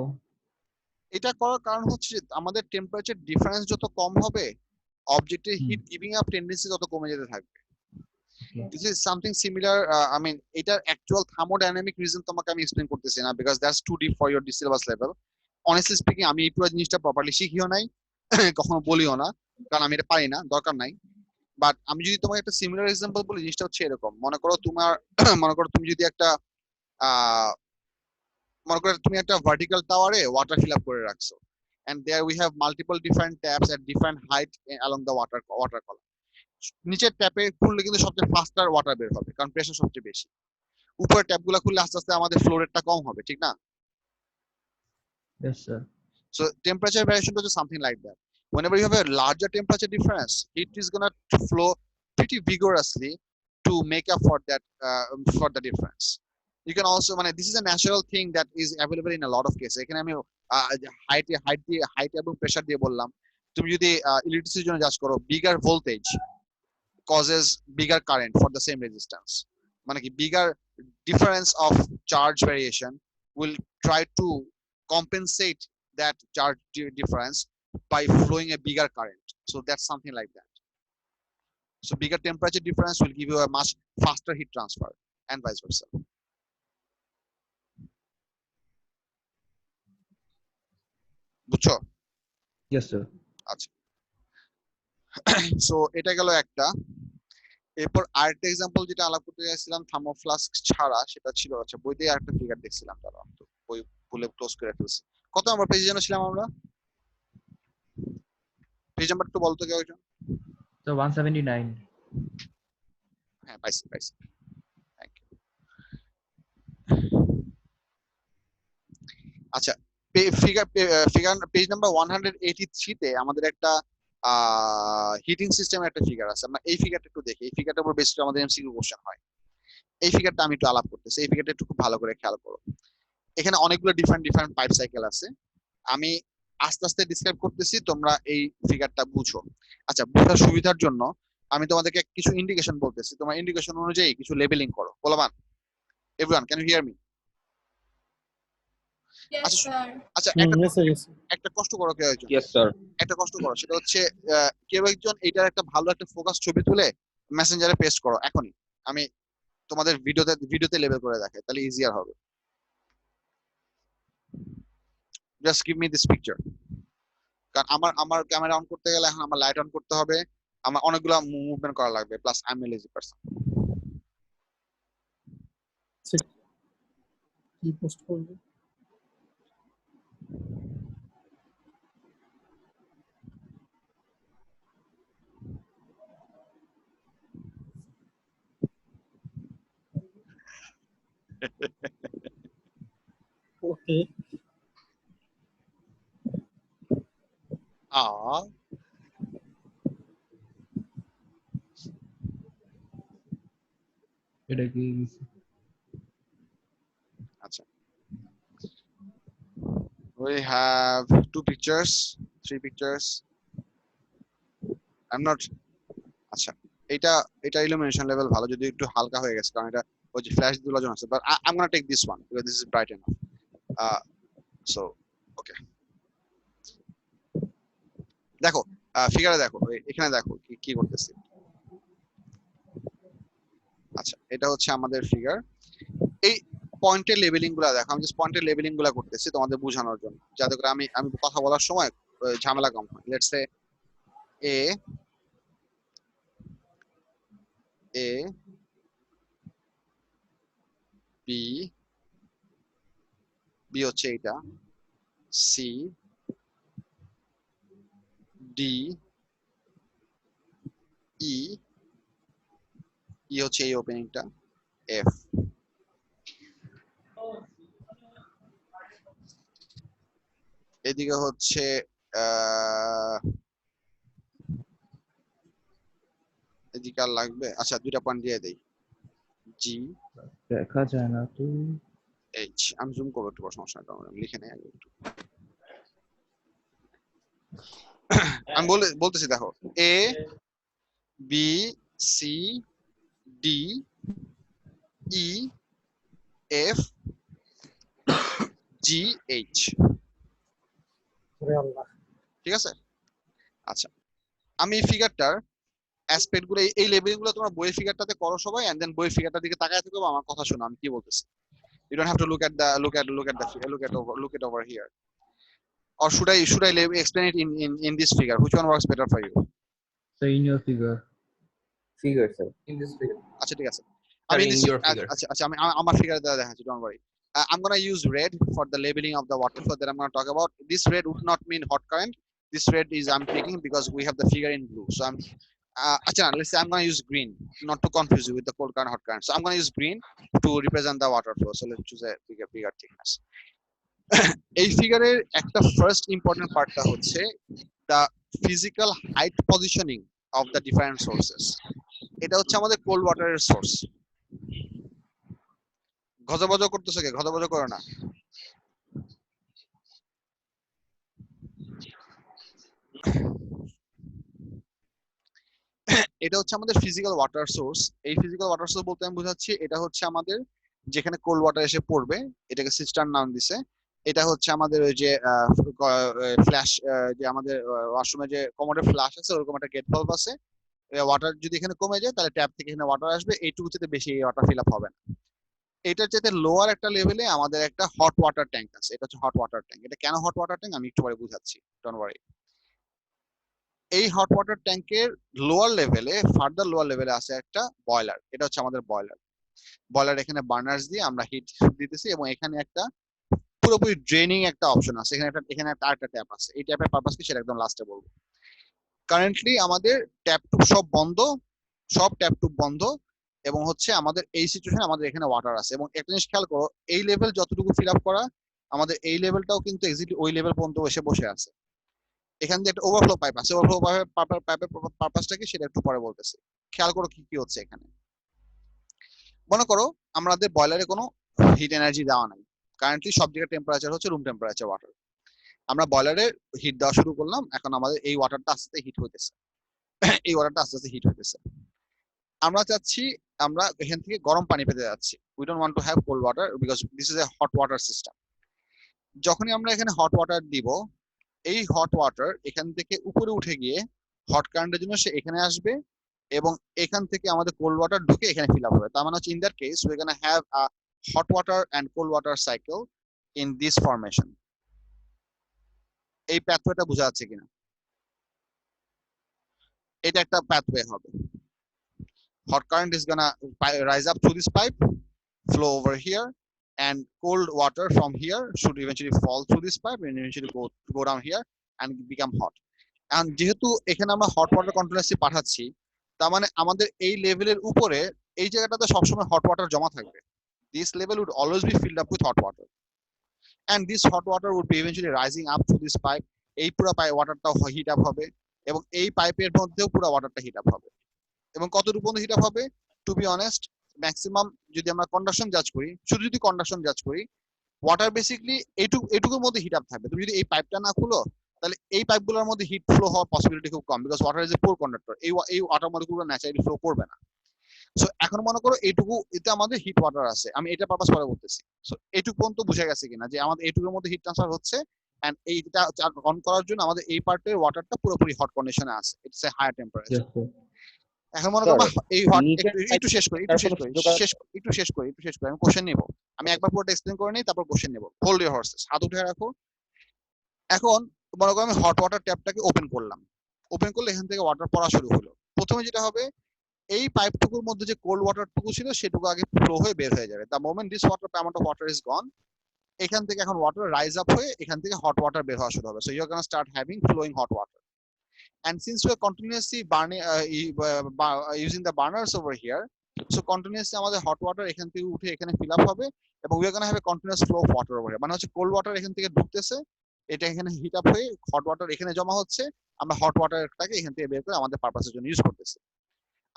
এটা করার কারণ হচ্ছে যে আমাদের টেম্পারেচার ডিফারেন্স যত কম হবে, অবজেক্টের হিট গিভিং আপ টেন্ডেন্সি তত কমে যেতে থাকবে। This is something similar. I mean, এটার actual thermodynamic reason তোমাকে আমি explain করতেছি না, because that's too deep for your syllabus level. Honestly speaking, আমি এই পুরো জিনিসটা প্রপারলি শিখিও নাই, কখনো বলিও না, কারণ আমি এটা পারি না, দরকার নাই। বাট আমি যদি তোমাকে একটা সিমিলার এক্সাম্পল বলি, জিনিসটা হচ্ছে এরকম। মনে করো তুমি যদি একটা মনে করো তুমি একটা ভার্টিক্যাল টাওয়ারে ওয়াটার ফিল আপ করে রাখছো, and there we have multiple different taps at different height along the water column. নিচের ট্যাপে খুললে কিন্তু সবচেয়ে ফাস্টার ওয়াটার বের হবে, কারণ প্রেসার সবচেয়ে বেশি। উপরের ট্যাপগুলো খুললে আস্তে আস্তে আমাদের ফ্লো রেটটা কম হবে, ঠিক না? Yes, sir. So temperature variation is something like that. Whenever you have a larger temperature difference, it is going to flow pretty vigorously to make up for that for the difference. You can also, this is a natural thing that is available in a lot of cases. এখানে আমি height এবং pressure দিয়ে বললাম, তুমি যদি ইলেকট্রিসিটির জন্য জাজ করো, bigger voltage causes bigger current for the same resistance. মানে কি bigger difference of charge variation will try to compensate that charge difference by flowing a bigger current. So that's something like that. So bigger temperature difference will give you a much faster heat transfer and vice versa. বুঝছো? Yes, sir. আচ্ছা। So এটা গেল একটা। এরপর আরেকটা example যেটা আলাপ করতে চাইছিলাম থার্মোফ্লাস্ক ছাড়া, সেটা ছিল, আচ্ছা বইতে আরেকটা ফিগার দেখছিলাম, তারা তো বই ভুলে ক্লোজ করে ফেলছি। কত নাম্বার পেজে যেন ছিলাম আমরা? পেজ নাম্বার একটু বলতো কেউ একজন? So 179. হ্যাঁ, পাইছি। Thank you. আচ্ছা, পেজ নাম্বার 183 তে আমাদের একটা হিটিং সিস্টেমের একটা ফিগার আছে। আমরা এই ফিগারটা একটু দেখি। এই ফিগারটার উপর বেস করে আমাদের এমসিকিউ কোশ্চেন হয়। এই ফিগারটা আমি একটু আলাপ করতেছি। এই ফিগারটা একটু খুব ভালো করে খেয়াল করো। এখানে অনেকগুলো ডিফারেন্ট পাইপ সাইকেল আছে। আমি আস্তে আস্তে ডিসক্রাইব করতেছি, তোমরা এই ফিগারটা বুঝো। আচ্ছা, বোঝার সুবিধার জন্য আমি তোমাদেরকে কিছু ইন্ডিকেশন বলতেছি, তোমরা ইন্ডিকেশন অনুযায়ী কিছু লেবেলিং করো। বলবান? Everyone, can you hear me? আচ্ছা, একটা কষ্ট করো কেউ একজন। Yes, sir. একটা কষ্ট করো, সেটা হচ্ছে কেউ একজন এটার একটা ভালো একটা ফোকাস ছবি তুলে মেসেঞ্জারে পেস্ট করো এখনই। আমি তোমাদের ভিডিওতে লেবেল করে দেখাই, তাহলে ইজিয়ার হবে। Just give me this picture. কারণ আমার ক্যামেরা অন করতে গেলে এখন আমার লাইট অন করতে হবে, আমার অনেকগুলো মুভমেন্ট করা লাগবে, plus I M A lazy person. কি পোস্ট করবে? Okay. সেটা কি গেছে? আচ্ছা, we have 2 pictures, 3 pictures. I'm not, আচ্ছা এটা illumination level ভালো, যদি একটু হালকা হয়ে গেছে কারণ এটা ওই যে ফ্ল্যাশ গুলো জন আছে, but I'm gonna take this one because this is bright enough. So okay, দেখো ফিগারে দেখো, এখানে দেখো কি করতেছি। আচ্ছা, এটা হচ্ছে আমাদের ফিগার। এই পয়েন্টের লেবেলিং গুলা দেখো, আমি জাস্ট পয়েন্টের লেবেলিং গুলা করতেছি তোমাদের বোঝানোর জন্য, যাতে করে আমি কথা বলার সময় ঝামেলা কম হয়। লেটস সে A B হচ্ছে এটা, C D E হচ্ছে এই ওপেনিংটা, F। এদিকে হচ্ছে এদিকে আর লাগবে, আচ্ছা 2টা পয়েন্ট দিয়ে দেই, G দেখা যায় না তো। H। আমি জুম করবো একটু, সমস্যা নেই, আমি লিখে নেই আগে একটু। আমি বলতেছি দেখো, A B C D E F G H। ঠিক আছে? আচ্ছা, আমি এই ফিগারটার অ্যাসপেক্ট গুলো, এই লেবেলিং গুলো তোমরা বই ফিগারটাতে করো সবাই, এন্ড দেন বই ফিগারটার দিকে তাকায় থাকো, আমার কথা শোনো আমি কি বলতেছি। You don't have to look at over here. Or should I explain it in this figure? Which one works better for you? So in your figure sir, In this figure. আচ্ছা ঠিক আছে, Sorry, in your figure. আচ্ছা আমি আমার figure দ্বারা দেখাচ্ছি, don't worry. I'm going to use red for the labeling of the water flow that I'm going to talk about. This red would not mean hot current. This red is I'm taking because we have the figure in blue. So I'm let's say I'm going to use green, not to confuse you with the cold current, hot current. So I'm going to use green to represent the water flow. So let's choose a bigger thickness. এই ফিগারের একটা first important পার্টটা হচ্ছে the physical height positioning of the different sources. এটা হচ্ছে আমাদের cold ওয়াটারের source. গজবজ করতেছে কে? গজবজ করো না। এটা হচ্ছে আমাদের ফিজিক্যাল ওয়াটার সোর্স। এই ফিজিক্যাল ওয়াটার সোর্স বলতে আমি বোঝাচ্ছি এটা হচ্ছে আমাদের যেখানে কোল্ড ওয়াটার এসে পড়বে, এটাকে সিস্টার্ন নাম দিছে। এটা হচ্ছে আমাদের ওই যে ফ্ল্যাশ, যে আমাদের ওয়াশরুমে যে কমোডের ফ্ল্যাশ আছে ওরকম একটা গেট ভালভ আছে। ওয়াটার যদি এখানে কমে যায় তাহলে ট্যাপ থেকে এখানে ওয়াটার আসবে, এইটুকু থেকে বেশি ওয়াটার ফিল আপ হবে না। এটার চেয়ে লোয়ার একটা লেভেলে আমাদের একটা হট ওয়াটার ট্যাঙ্ক আছে, এটা হচ্ছে হট ওয়াটার ট্যাঙ্ক। এটা কেন হট ওয়াটার ট্যাঙ্ক আমি একটু পরে বুঝাচ্ছি, ডোন্ট ওয়ারি। এই হট ওয়াটার ট্যাঙ্কের লোয়ার লেভেলে, ফার্দার লোয়ার লেভেলে আছে একটা বয়লার, এটা হচ্ছে আমাদের বয়লার। বয়লার এখানে বার্নার্স দিয়ে আমরা হিট দিতেছি, এবং এখানে একটা পুরোপুরি ড্রেনিং একটা অপশন আছে, এখানে একটা আরেকটা ট্যাপ আছে। এই ট্যাপের পারপাস কি সেটা একদম লাস্টে বলবো। কারেন্টলি আমাদের ট্যাপ টুপ সব বন্ধ, সব ট্যাপ টুপ বন্ধ, এবং হচ্ছে আমাদের এই সিচুয়েশনে আমাদের এখানে ওয়াটার আছে। এবং একটা জিনিস খেয়াল করো, এই লেভেল যতটুকু ফিল আপ করা, আমাদের এই লেভেলটাও কিন্তু এক্স্যাক্টলি ওই লেভেল পর্যন্ত এসে বসে আছে। এখান দিয়ে একটা ওভারফ্লো পাইপ আছে, ওভারফ্লো পাইপের পারপাসটা কি সেটা একটু পরে বলতেছি। খেয়াল করো কি কি হচ্ছে এখানে। মনে করো আমাদের বয়লারে কোনো হিট এনার্জি দেওয়া নাই, কারেন্টলি সব জায়গায় টেম্পারেচার হচ্ছে রুম টেম্পারেচার ওয়াটার। আমরা বয়লারে হিট দেওয়া শুরু করলাম, এখন আমাদের এই ওয়াটারটা আস্তে আস্তে হিট হইতেছে, এই ওয়াটারটা আস্তে আস্তে হিট হইতেছে। আমরা চাচ্ছি আমরা এখান থেকে গরম পানি পেতে যাচ্ছি। We don't want to have cold water because this is A hot water system. যখনই আমরা এখানে হট ওয়াটার দিব, এই হট ওয়াটার এখান থেকে উপরে উঠে গিয়ে হট কারেন্টের জন্য সে এখানে আসবে, এবং এখান থেকে আমাদের কোল্ড ওয়াটার ঢুকে এখানে ফিল আপ হবে। তার মানে হচ্ছে in that case we can have a hot water and cold water cycle in this formation. এই প্যাথওয়েটা বোঝা যাচ্ছে কিনা? এটা একটা প্যাথওয়ে হবে। Hot current is gonna rise up through this pipe, flow over here, and cold water from here should eventually fall through this pipe and eventually go down here and become hot. And যেহেতু এখানে আমরা hot water continuously পাঠাচ্ছি, তার মানে আমাদের এই লেভেলের উপরে এই জায়গাটাতে সবসময় হট ওয়াটার জমা থাকবে। This level would always be filled up with hot water, and this hot water would be eventually rising up through this pipe. এই পুরো ওয়াটারটাও হিট আপ হবে, এবং এই পাইপের মধ্যেও পুরো ওয়াটারটা হিট আপ হবে। এবং কতটুকু পর্যন্ত হিট আপ হবে? টু বি অনেস্ট, ম্যাক্সিমাম যদি আমরা কন্ডাকশন জাজ করি, শুধু যদি কন্ডাকশন জাজ করি, ওয়াটার বেসিক্যালি এইটুকুর মধ্যে হিট আপ থাকবে। তুমি যদি এই পাইপটা না খুলো তাহলে এই পাইপগুলোর মধ্যে হিট ফ্লো হওয়ার পসিবিলিটি খুব কম, বিকজ ওয়াটার ইজ এ পুর কন্ডাক্টর। এই ওয়াটার মলিকুলগুলো ন্যাচারালি ফ্লো করবে না। সো এখন মনে করো এইটুকু এতে আমাদের হিট ওয়াটার আছে, আমি এটা পারপাস করে বলতেছি। সো এইটুকু পর্যন্ত বুঝা গেছে কিনা যে আমাদের এইটুকুর মধ্যে হিট ট্রান্সফার হচ্ছে, এন্ড এইটা অন করার জন্য আমাদের এই পার্টের ওয়াটারটা পুরোপুরি হট কন্ডিশনে আছে, ইটস এ হায়ার টেম্পারেচার। এখন মনে করো এই হট একটু শেষ করি আমি কোশ্চেন নেব, আমি একবার পুরোটা এক্সপ্লেইন করে নিই, তারপর কোশ্চেন নেব। হোল্ড ইওর হর্সেস, হাত উঠে রাখো। এখন মনে করো আমি হট ওয়াটার ট্যাপটাকে ওপেন করলাম, ওপেন করলে এখান থেকে ওয়াটার পড়া শুরু হলো। প্রথমে যেটা হবে, এই পাইপটুকুর মধ্যে যে কোল্ড ওয়াটারটুকু ছিল সেটুকু আগে ফ্লো হয়ে বের হয়ে যাবে। The moment this water amount of water is গন, এখান থেকে এখন ওয়াটার রাইজ আপ হয়ে এখান থেকে হট ওয়াটার বের হওয়া শুরু হবে। So you are gonna start having flowing hot water, and since we are continuously burning using the burners over here, so continuously আমাদের hot water এখান থেকে উঠে এখানে fill up হবে, এবং we are going to have a continuous flow of water over here। মানে হচ্ছে cold water এখান থেকে ঢুকতেছে, এটা এখানে হিট আপ হয়ে hot water এখানে জমা হচ্ছে, আমরা hot waterটাকে এখান থেকে বের করে আমাদের পারপাসের জন্য ইউজ করতেছি।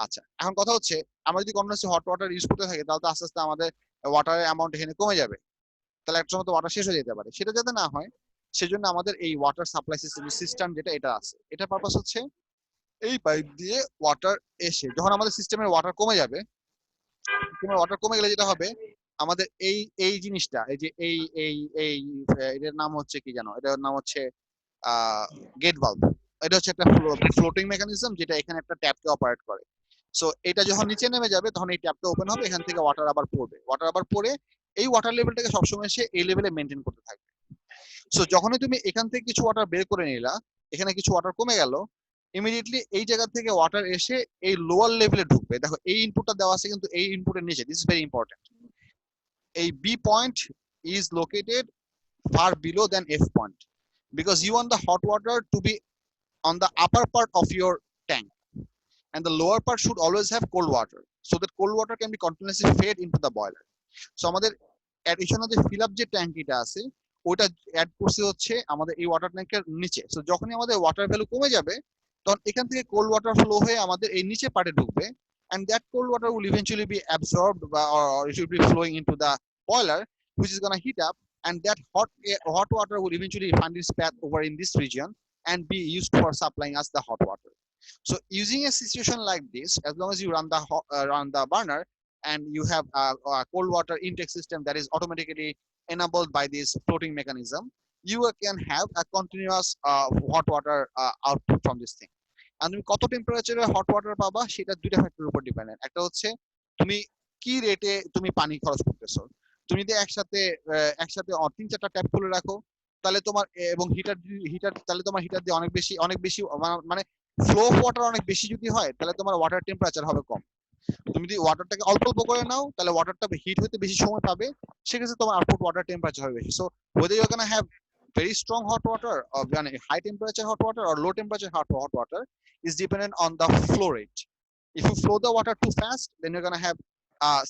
আচ্ছা, এখন কথা হচ্ছে আমরা যদি কন্টিনিউয়াসলি হট ওয়াটার ইউজ করতে থাকি তাহলে তো আস্তে আস্তে আমাদের ওয়াটারের অ্যামাউন্ট এখানে কমে যাবে, তাহলে একটা সময় তো ওয়াটার শেষ হয়ে যেতে পারে। সেটা যাতে না হয় সেজন্য আমাদের এই ওয়াটার সাপ্লাই সিস্টেম যেটা এটা আছে, এটা পারপাস হচ্ছে এই পাইপ দিয়ে ওয়াটার এসে যখন আমাদের সিস্টেমের ওয়াটার কমে যাবে, ওয়াটার কমে গেলে যেটা হবে আমাদের এই জিনিসটা, এই যে এই এটার নাম হচ্ছে কি জানো, এটার নাম হচ্ছে গেট ভালভ। এটা হচ্ছে একটা ফ্লোটিং মেকানিজম যেটা এখানে একটা ট্যাপকে অপারেট করে। সো এটা যখন নিচে নেমে যাবে তখন এই ট্যাপটা ওপেন হবে, এখান থেকে ওয়াটার আবার পড়বে, ওয়াটার আবার পড়ে এই ওয়াটার লেভেলটাকে সবসময় সে এই লেভেলে মেনটেন করতে থাকবে। সো যখনই তুমি এখান থেকে কিছু ওয়াটার বের করে নিলা, এখানে কিছু ওয়াটার কমে গেল, ইমিডিয়েটলি এই জায়গা থেকে ওয়াটার এসে এই লোয়ার লেভেলে ঢুকবে। দেখো এই ইনপুটটা দেওয়া আছে কিন্তু এই ইনপুটের নিচে, দিস ইজ ভেরি ইম্পর্টেন্ট। এই B point is located far below than F point, because you want the hot water to be on the upper part of your tank, and the lower part should always have cold water, so that cold water can be continuously fed into the boiler. So আমাদের additional যে fill up যে ট্যাঙ্কিটা আছে ওটা add করছে হচ্ছে আমাদের এই water ট্যাঙ্কের নিচে। সো যখনই আমাদের ওয়াটার ভ্যালু কমে যাবে তখন এখান থেকে কোল্ড ওয়াটার ফ্লো হয়ে আমাদের এই নিচে পার্টে ঢুকবে, and that cold water will eventually be absorbed or it should be flowing into the boiler, which is going to heat up, and that hot water will eventually find its path over in this region and be used for supplying us the hot water. So using a situation like this, as long as you run the burner and you have a cold water intake system that is automatically enabled by this floating mechanism, you can have a continuous hot water output from this thing. আর তুমি কত টেম্পারেচারে hot water পাবা সেটা দুইটা ফ্যাক্টরের উপর dependent. একটা হচ্ছে তুমি কি রেটে তুমি পানি খরচ করতেছো। তুমি যদি একসাথে 3-4টা ট্যাপ খুলে রাখো তাহলে তোমার, এবং হিটার তাহলে তোমার হিটার দিয়ে অনেক বেশি মানে ফ্লো অফ ওয়াটার অনেক বেশি যদি হয় তাহলে তোমার ওয়াটার টেম্পারেচার হবে কম। তুমি যদি ওয়াটারটাকে অল্প অল্প করে নাও তাহলে ওয়াটারটা হিট হতে বেশি সময় পাবে, সেক্ষেত্রে তোমার আউটপুট ওয়াটার টেম্পারেচার হবে বেশি। So whether you're gonna have very strong hot water or high temperature hot water or low temperature hot water is dependent on the flow rate. If you flow the water too fast, then you're gonna have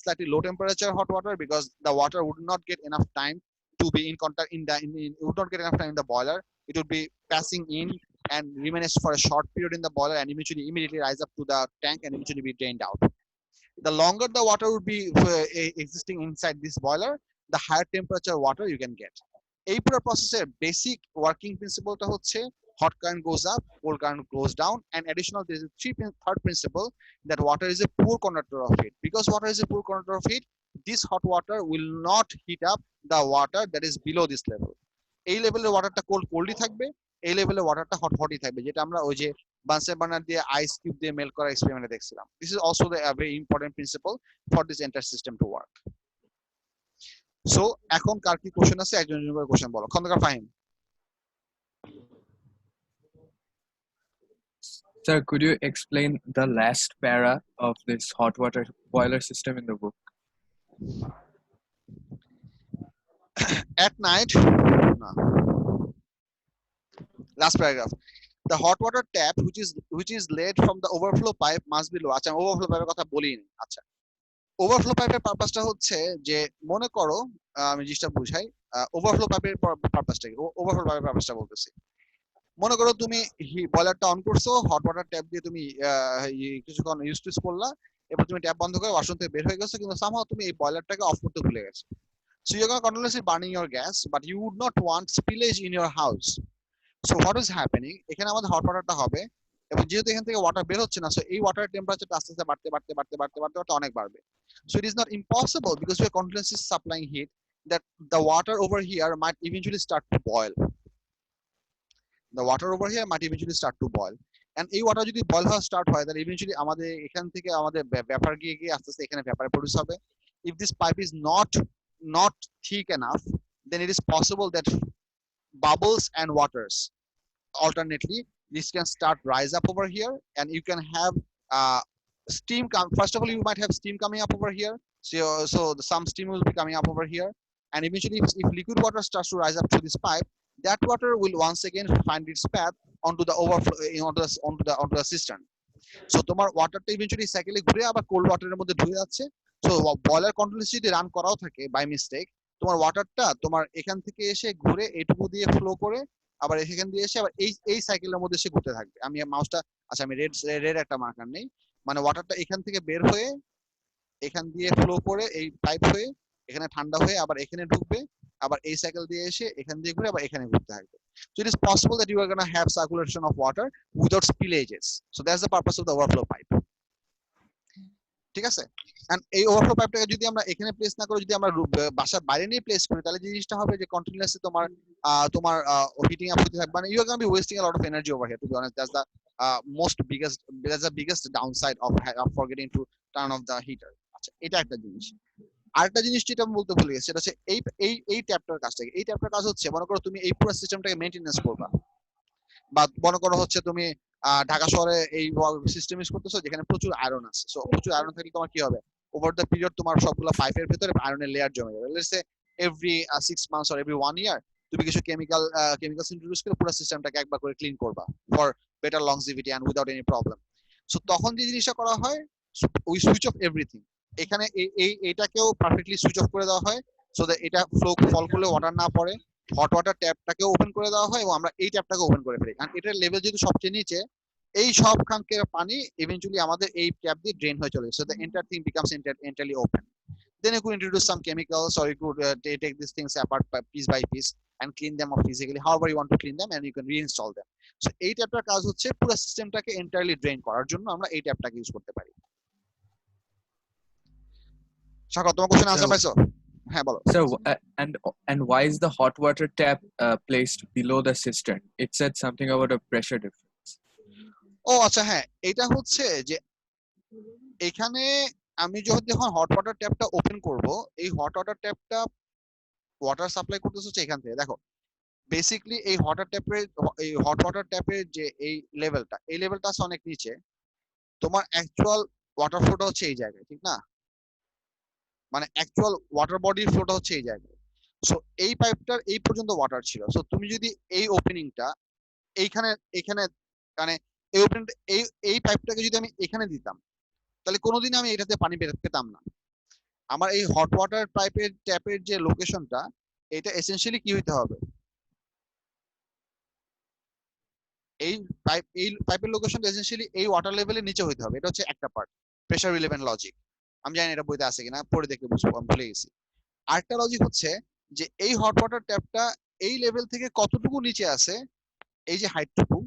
slightly low temperature hot water, because the water would not get enough time to be in contact it would not get enough time in the boiler. It would be passing in and remain for a short period in the boiler and immediately rise up to the tank and eventually be drained out. The longer the water would be existing inside this boiler, the higher temperature water you can get. এই পুরো প্রসেসের basic working প্রিন্সিপলটা হচ্ছে hot current goes up, cold current goes down, and additional there is a third principle that water is a poor conductor of heat. Because water is a poor conductor of heat, this hot water will not heat up the water that is below this level. এই লেভেলের ওয়াটারটা কোল্ডই থাকবে, এই লেভেলের ওয়াটারটা হটই থাকবে, যেটা আমরা ওই যে বানসেন বার্নার দিয়ে আইস কিউব দিয়ে মেল্ট করা এক্সপেরিমেন্টে দেখছিলাম। This is also a very important principle for this entire system to work. সো এখন কার কি কোশ্চেন আছে, একজন করে কোশ্চেন বলো। Khandakar Fahim. Sir, could you explain the last para of this hot water boiler system in the book? At night, no. Last paragraph. The hot water tap which is led from the overflow pipe must be low. আচ্ছা, overflow পাইপের কথা বলিনি। আচ্ছা, overflow পাইপের পারপাসটা হচ্ছে যে মনে করো আমি জিনিসটা বুঝাই, ওভারফ্লো পাইপের পারপাসটা কি, ওভারফ্লো পাইপের পারপাসটা বলতেছি। মনে করো তুমি বয়লারটা অন করছো, হট ওয়াটার ট্যাপ দিয়ে তুমি কিছুক্ষণ ইউজ করলা, এবার তুমি ট্যাপ বন্ধ করে ওয়াশরুম থেকে বের হয়ে গেছো, কিন্তু সামহাও তুমি এই বয়লারটাকে অফ করতে ভুলে গেছো। So you're going to continuously burning your gas, but you would not want spillage in your house. So what is happening? এখানে আমাদের হট ওয়াটারটা হবে, এবং যেহেতু এখান থেকে ওয়াটার বের হচ্ছে না, সো এই ওয়াটার টেম্পারেচারটা আস্তে আস্তে বাড়তে অনেক বাড়বে। So it is not impossible, because we are continuously supplying heat, that the water over here might eventually start to boil. The water over here might eventually start to boil. And এই water যদি boil হওয়া start হয়, তাহলে eventually আমাদের এখান থেকে আমাদের vapour গিয়ে আস্তে আস্তে এখানে ভ্যাপার প্রডিউস হবে। If this pipe is not thick enough, then it is possible that bubbles and waters alternately, this can start rise up over here, and you can have steam come. First of all, you might have steam coming up over here, so some steam will be coming up over here, and eventually if liquid water starts to rise up through this pipe, that water will once again find its path onto the overflow, onto the cistern. So তোমার ওয়াটারটা eventually সাইকেলে ঘুরে আবার cold ওয়াটারের মধ্যে ঢুকে যাচ্ছে। So boiler controller যদি run করাও থাকে বাই মিস্টেক, তোমার ওয়াটারটা তোমার এখান থেকে এসে ঘুরে এইটুকু দিয়ে ফ্লো করে আবার এখান দিয়ে এসে আবার এই সাইকেলের মধ্যে সে ঘুরতে থাকবে। আমি মাউসটা, আচ্ছা আমি রেড একটা মার্কার নেই, মানে ওয়াটারটা এখান থেকে বের হয়ে এখান দিয়ে ফ্লো করে এই পাইপ হয়ে এখানে ঠান্ডা হয়ে আবার এখানে ঢুকবে, আবার এই সাইকেল দিয়ে এসে এখান দিয়ে ঘুরে আবার এখানে ঘুরতে থাকবে। So it is possible that you are going to have circulation of water without spillages. So that's the purpose of the overflow pipe. ঠিক আছে? And এই ওভারফ্লো পাইপটাকে যদি আমরা এখানে প্লেস না করে যদি আমরা বাসার বাইরে নিয়ে প্লেস করি, তাহলে জিনিসটা হবে যে কন্টিনিউয়াসলি তোমার হিটিং আপ হতে থাকবে, মানে you are gonna be wasting a lot of energy over here, to be honest. That's the biggest downside of forgetting to turn off the heater. আচ্ছা, এটা একটা জিনিস। আরেকটা জিনিস যেটা আমি বলতে ভুলে গেছি, সেটা হচ্ছে এই ট্যাপটার কাজটাকে। এই ট্যাপটার কাজ হচ্ছে, মনে করো তুমি এই পুরো সিস্টেমটাকে মেইনটেনেন্স করবা, বা মনে করো হচ্ছে তুমি ঢাকা শহরে এই সিস্টেম ইউজ করতেছো যেখানে প্রচুর আয়রন আছে। সো প্রচুর আয়রন থাকলে তোমার কি হবে, ওভার দ্য পিরিয়ড তোমার সবগুলো পাইপের ভিতরে আয়রনের লেয়ার জমে যাবে। Let's say every 6 months or every 1 year তুমি কিছু কেমিক্যালস ইন্ট্রোডিউস করে পুরো সিস্টেমটাকে একবার করে ক্লিন করবা for better longevity and without any problem. So তখন যে জিনিসটা করা হয়, উই সুইচ অফ এভরিথিং। এখানে এইটাকেও পারফেক্টলি সুইচ অফ করে দেওয়া হয়, সো দ্যাট এটা ফল করলে ওয়াটার না পড়ে। হট ওয়াটার ট্যাপটাকে ওপেন করে দেওয়া হয় এবং আমরা এই ট্যাপটাকে ওপেন করে ফেলি, কারণ এটার লেভেল যেহেতু সবচেয়ে নিচে, এই সব খানকের পানি ইভেন্চুয়ালি আমাদের এই ট্যাপ দিয়ে ড্রেন হয়ে চলে, so the entire thing becomes entirely open. Then you could introduce some chemicals, or you could take these things apart piece by piece and clean them up physically, however you want to clean them, and you can reinstall them. So এই ট্যাপটার কাজ হচ্ছে পুরো সিস্টেমটাকে entirely drain করার জন্য আমরা এই ট্যাপটাকে use করতে পারি। শাখা, তোমার কোশ্চেন আনসার পাইছো? হ্যাঁ বলো। So and why is the hot water tap placed below the cistern? It said something about a pressure difference. ও আচ্ছা, হ্যাঁ, এটা হচ্ছে যে এখানে আমি যখন হট ওয়াটার ট্যাপটা ওপেন করব, এই হট ওয়াটার ট্যাপটা ওয়াটার সাপ্লাই করতেছে হচ্ছে এখান থেকে। দেখো বেসিক্যালি এই হট ওয়াটার ট্যাপের যে এই লেভেলটা আছে অনেক নিচে, তোমার অ্যাকচুয়াল ওয়াটার ফ্লোটা হচ্ছে এই জায়গায়, ঠিক না? মানে অ্যাকচুয়াল ওয়াটার বডির ফ্লোটা হচ্ছে এই জায়গায়। সো এই পাইপটার এই পর্যন্ত ওয়াটার ছিল। সো তুমি যদি এই ওপেনিংটা এখানে মানে এই ওপেনিংটা এই পাইপটাকে যদি আমি এখানে দিতাম, তাহলে কোনোদিন আমি এটাতে পানি পেতাম না। আমার এই হট ওয়াটার পাইপের ট্যাপের যে লোকেশনটা, এটা এসেনশিয়ালি কি হইতে হবে, এই পাইপের লোকেশনটা এসেনশিয়ালি এই ওয়াটার লেভেলের নিচে হইতে হবে। এটা হচ্ছে একটা পার্ট, প্রেসার রিলেভেন্ট লজিক। আমি জানি এটা বইতে আছে কিনা, পড়ে দেখে বুঝবো, আমি ভুলে গেছি। আরেকটা লজিক হচ্ছে যে এই হট ওয়াটার ট্যাপটা এই লেভেল থেকে কতটুকু নিচে আছে, এই যে হাইটটুকু,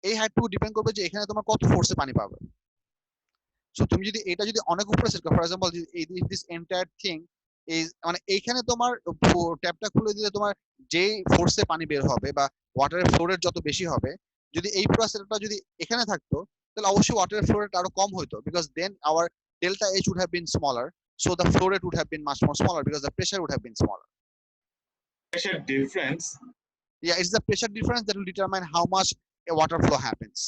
এই হাইটটুকু ডিপেন্ড করবে যে এখানে তোমার কত ফোর্সে পানি পাবে। সো তুমি যদি এটা যদি অনেক উপরে সেট করো, for example this entire thing is, মানে এইখানে তোমার ট্যাপটা খুলে দিলে তোমার যে ফোর্সে পানি বের হবে বা ওয়াটারের ফ্লো রেট যত বেশি হবে, যদি এই পুরো সেটআপটা যদি এখানে থাকতো, তাহলে অবশ্যই ওয়াটারের ফ্লো রেট আরো কম হতো, because then our delta H would have been smaller, so the flow rate would have been much more smaller because the pressure would have been smaller. Pressure difference? Yeah, it's the pressure difference that will determine how much a water flow happens.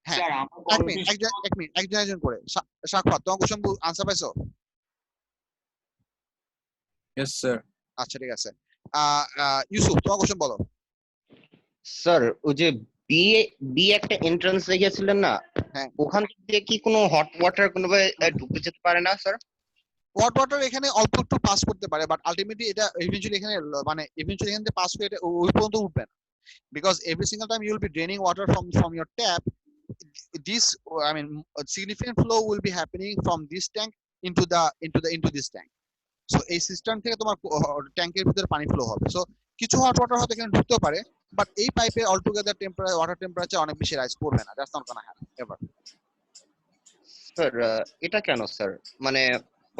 হ্যাঁ, এক minute একজন করে। শাকফাত, তোমার question answer পাইছো? Yes sir. আচ্ছা ঠিক আছে। ইউসুফ, তোমার কোশ্চেন বলো। স্যার, ওই যে বি একটা এন্ট্রান্স রেখেছিলেন না, ওখান থেকে কি কোনো হট ওয়াটার কোনোভাবে ঢুকে যেতে পারে না স্যার? হট ওয়াটার এখানে অল্প একটু পাস করতে পারে, বাট আলটিমেটলি এটা ইভেন্চুয়ালি এখানে মানে ইভেন্চুয়ালি এখান থেকে পাস করে এটা ওই পর্যন্ত উঠবে না, because every single time you will be draining water from your tap, this, I mean, a significant flow will be happening from this tank into this tank. So এই সিস্টেম থেকে তোমার ট্যাঙ্কের ভিতরে পানি ফ্লো হবে। সো কিছু hot water হয়তো এখানে ঢুকতে পারে, বাট এই পাইপে অলটুগেদার টেম্পারেচার, ওয়াটার টেম্পারেচার অনেক বেশি রাইজ করবে না। That's not gonna happen ever. Sir এটা কেন স্যার? মানে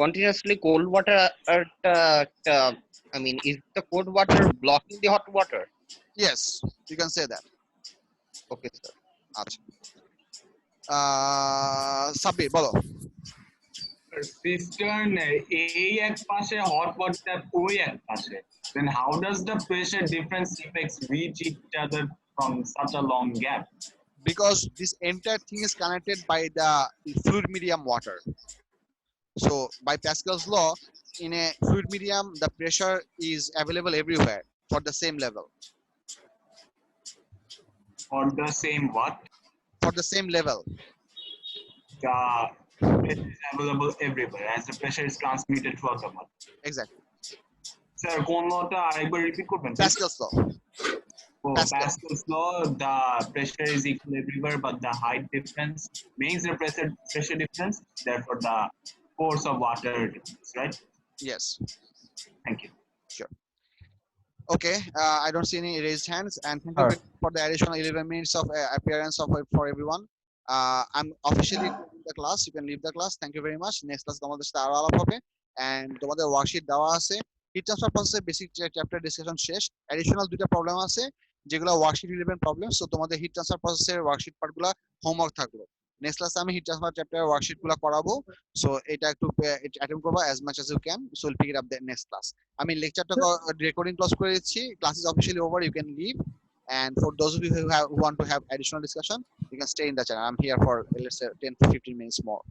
কন্টিনিউয়াসলি কোল্ড ওয়াটারটা একটা, I mean, is the cold water blocking the hot water? Yes, you can say that. Okay, sir. আচ্ছা, সাব্বির বলো। সিস্টার্ন এই এক পাশে হট ওয়াটার ওই এক পাশে, then how does the pressure difference effects reach each other from such a long gap? Because this entire thing is connected by the fluid medium water. So by Pascal's law, in a fluid medium the pressure is available everywhere for the same level. For the same what? For the same level. The pressure is available everywhere as the pressure is transmitted throughout the water. Exactly. Sir, কোন লটা আরেকবার repeat করবেন? Pascal's law. Pascal's law, the pressure is equal everywhere, but the height difference makes the pressure difference. Therefore, the force of water difference, right? Yes. Thank you. Sure. Okay, I don't see any raised hands, and thank you for the additional 11 minutes of appearance of for everyone. I'm officially leaving the class. You can leave the class. Thank you very much. Next class তোমাদের সাথে আরো আলাপ হবে, and তোমাদের worksheet দেওয়া আছে। Heat transfer প্রসেসের basic chapter discussion শেষ। অ্যাডিশনাল দুটো প্রবলেম আছে যেগুলো ওয়ার্কশিট রিলেভেন্ট প্রবলেম। সো তোমাদের হিট ট্রান্সফার প্রসেসের ওয়ার্কশিট পার্টগুলো হোমওয়ার্ক থাকলো। নেক্সট ক্লাসে আমি হিট ট্রান্সফার চ্যাপ্টারের ওয়ার্কশিটগুলো করাবো। সো এটা একটু অ্যাটেন্ড করবা as much as you can. So we'll pick it up the next class. আমি লেকচারটা রেকর্ডিং ক্লোজ করে দিচ্ছি। Class is officially over. You can leave. And for those of you who want to have additional discussion, you can stay in the channel. I'm here for let's say 10 to 15 minutes more.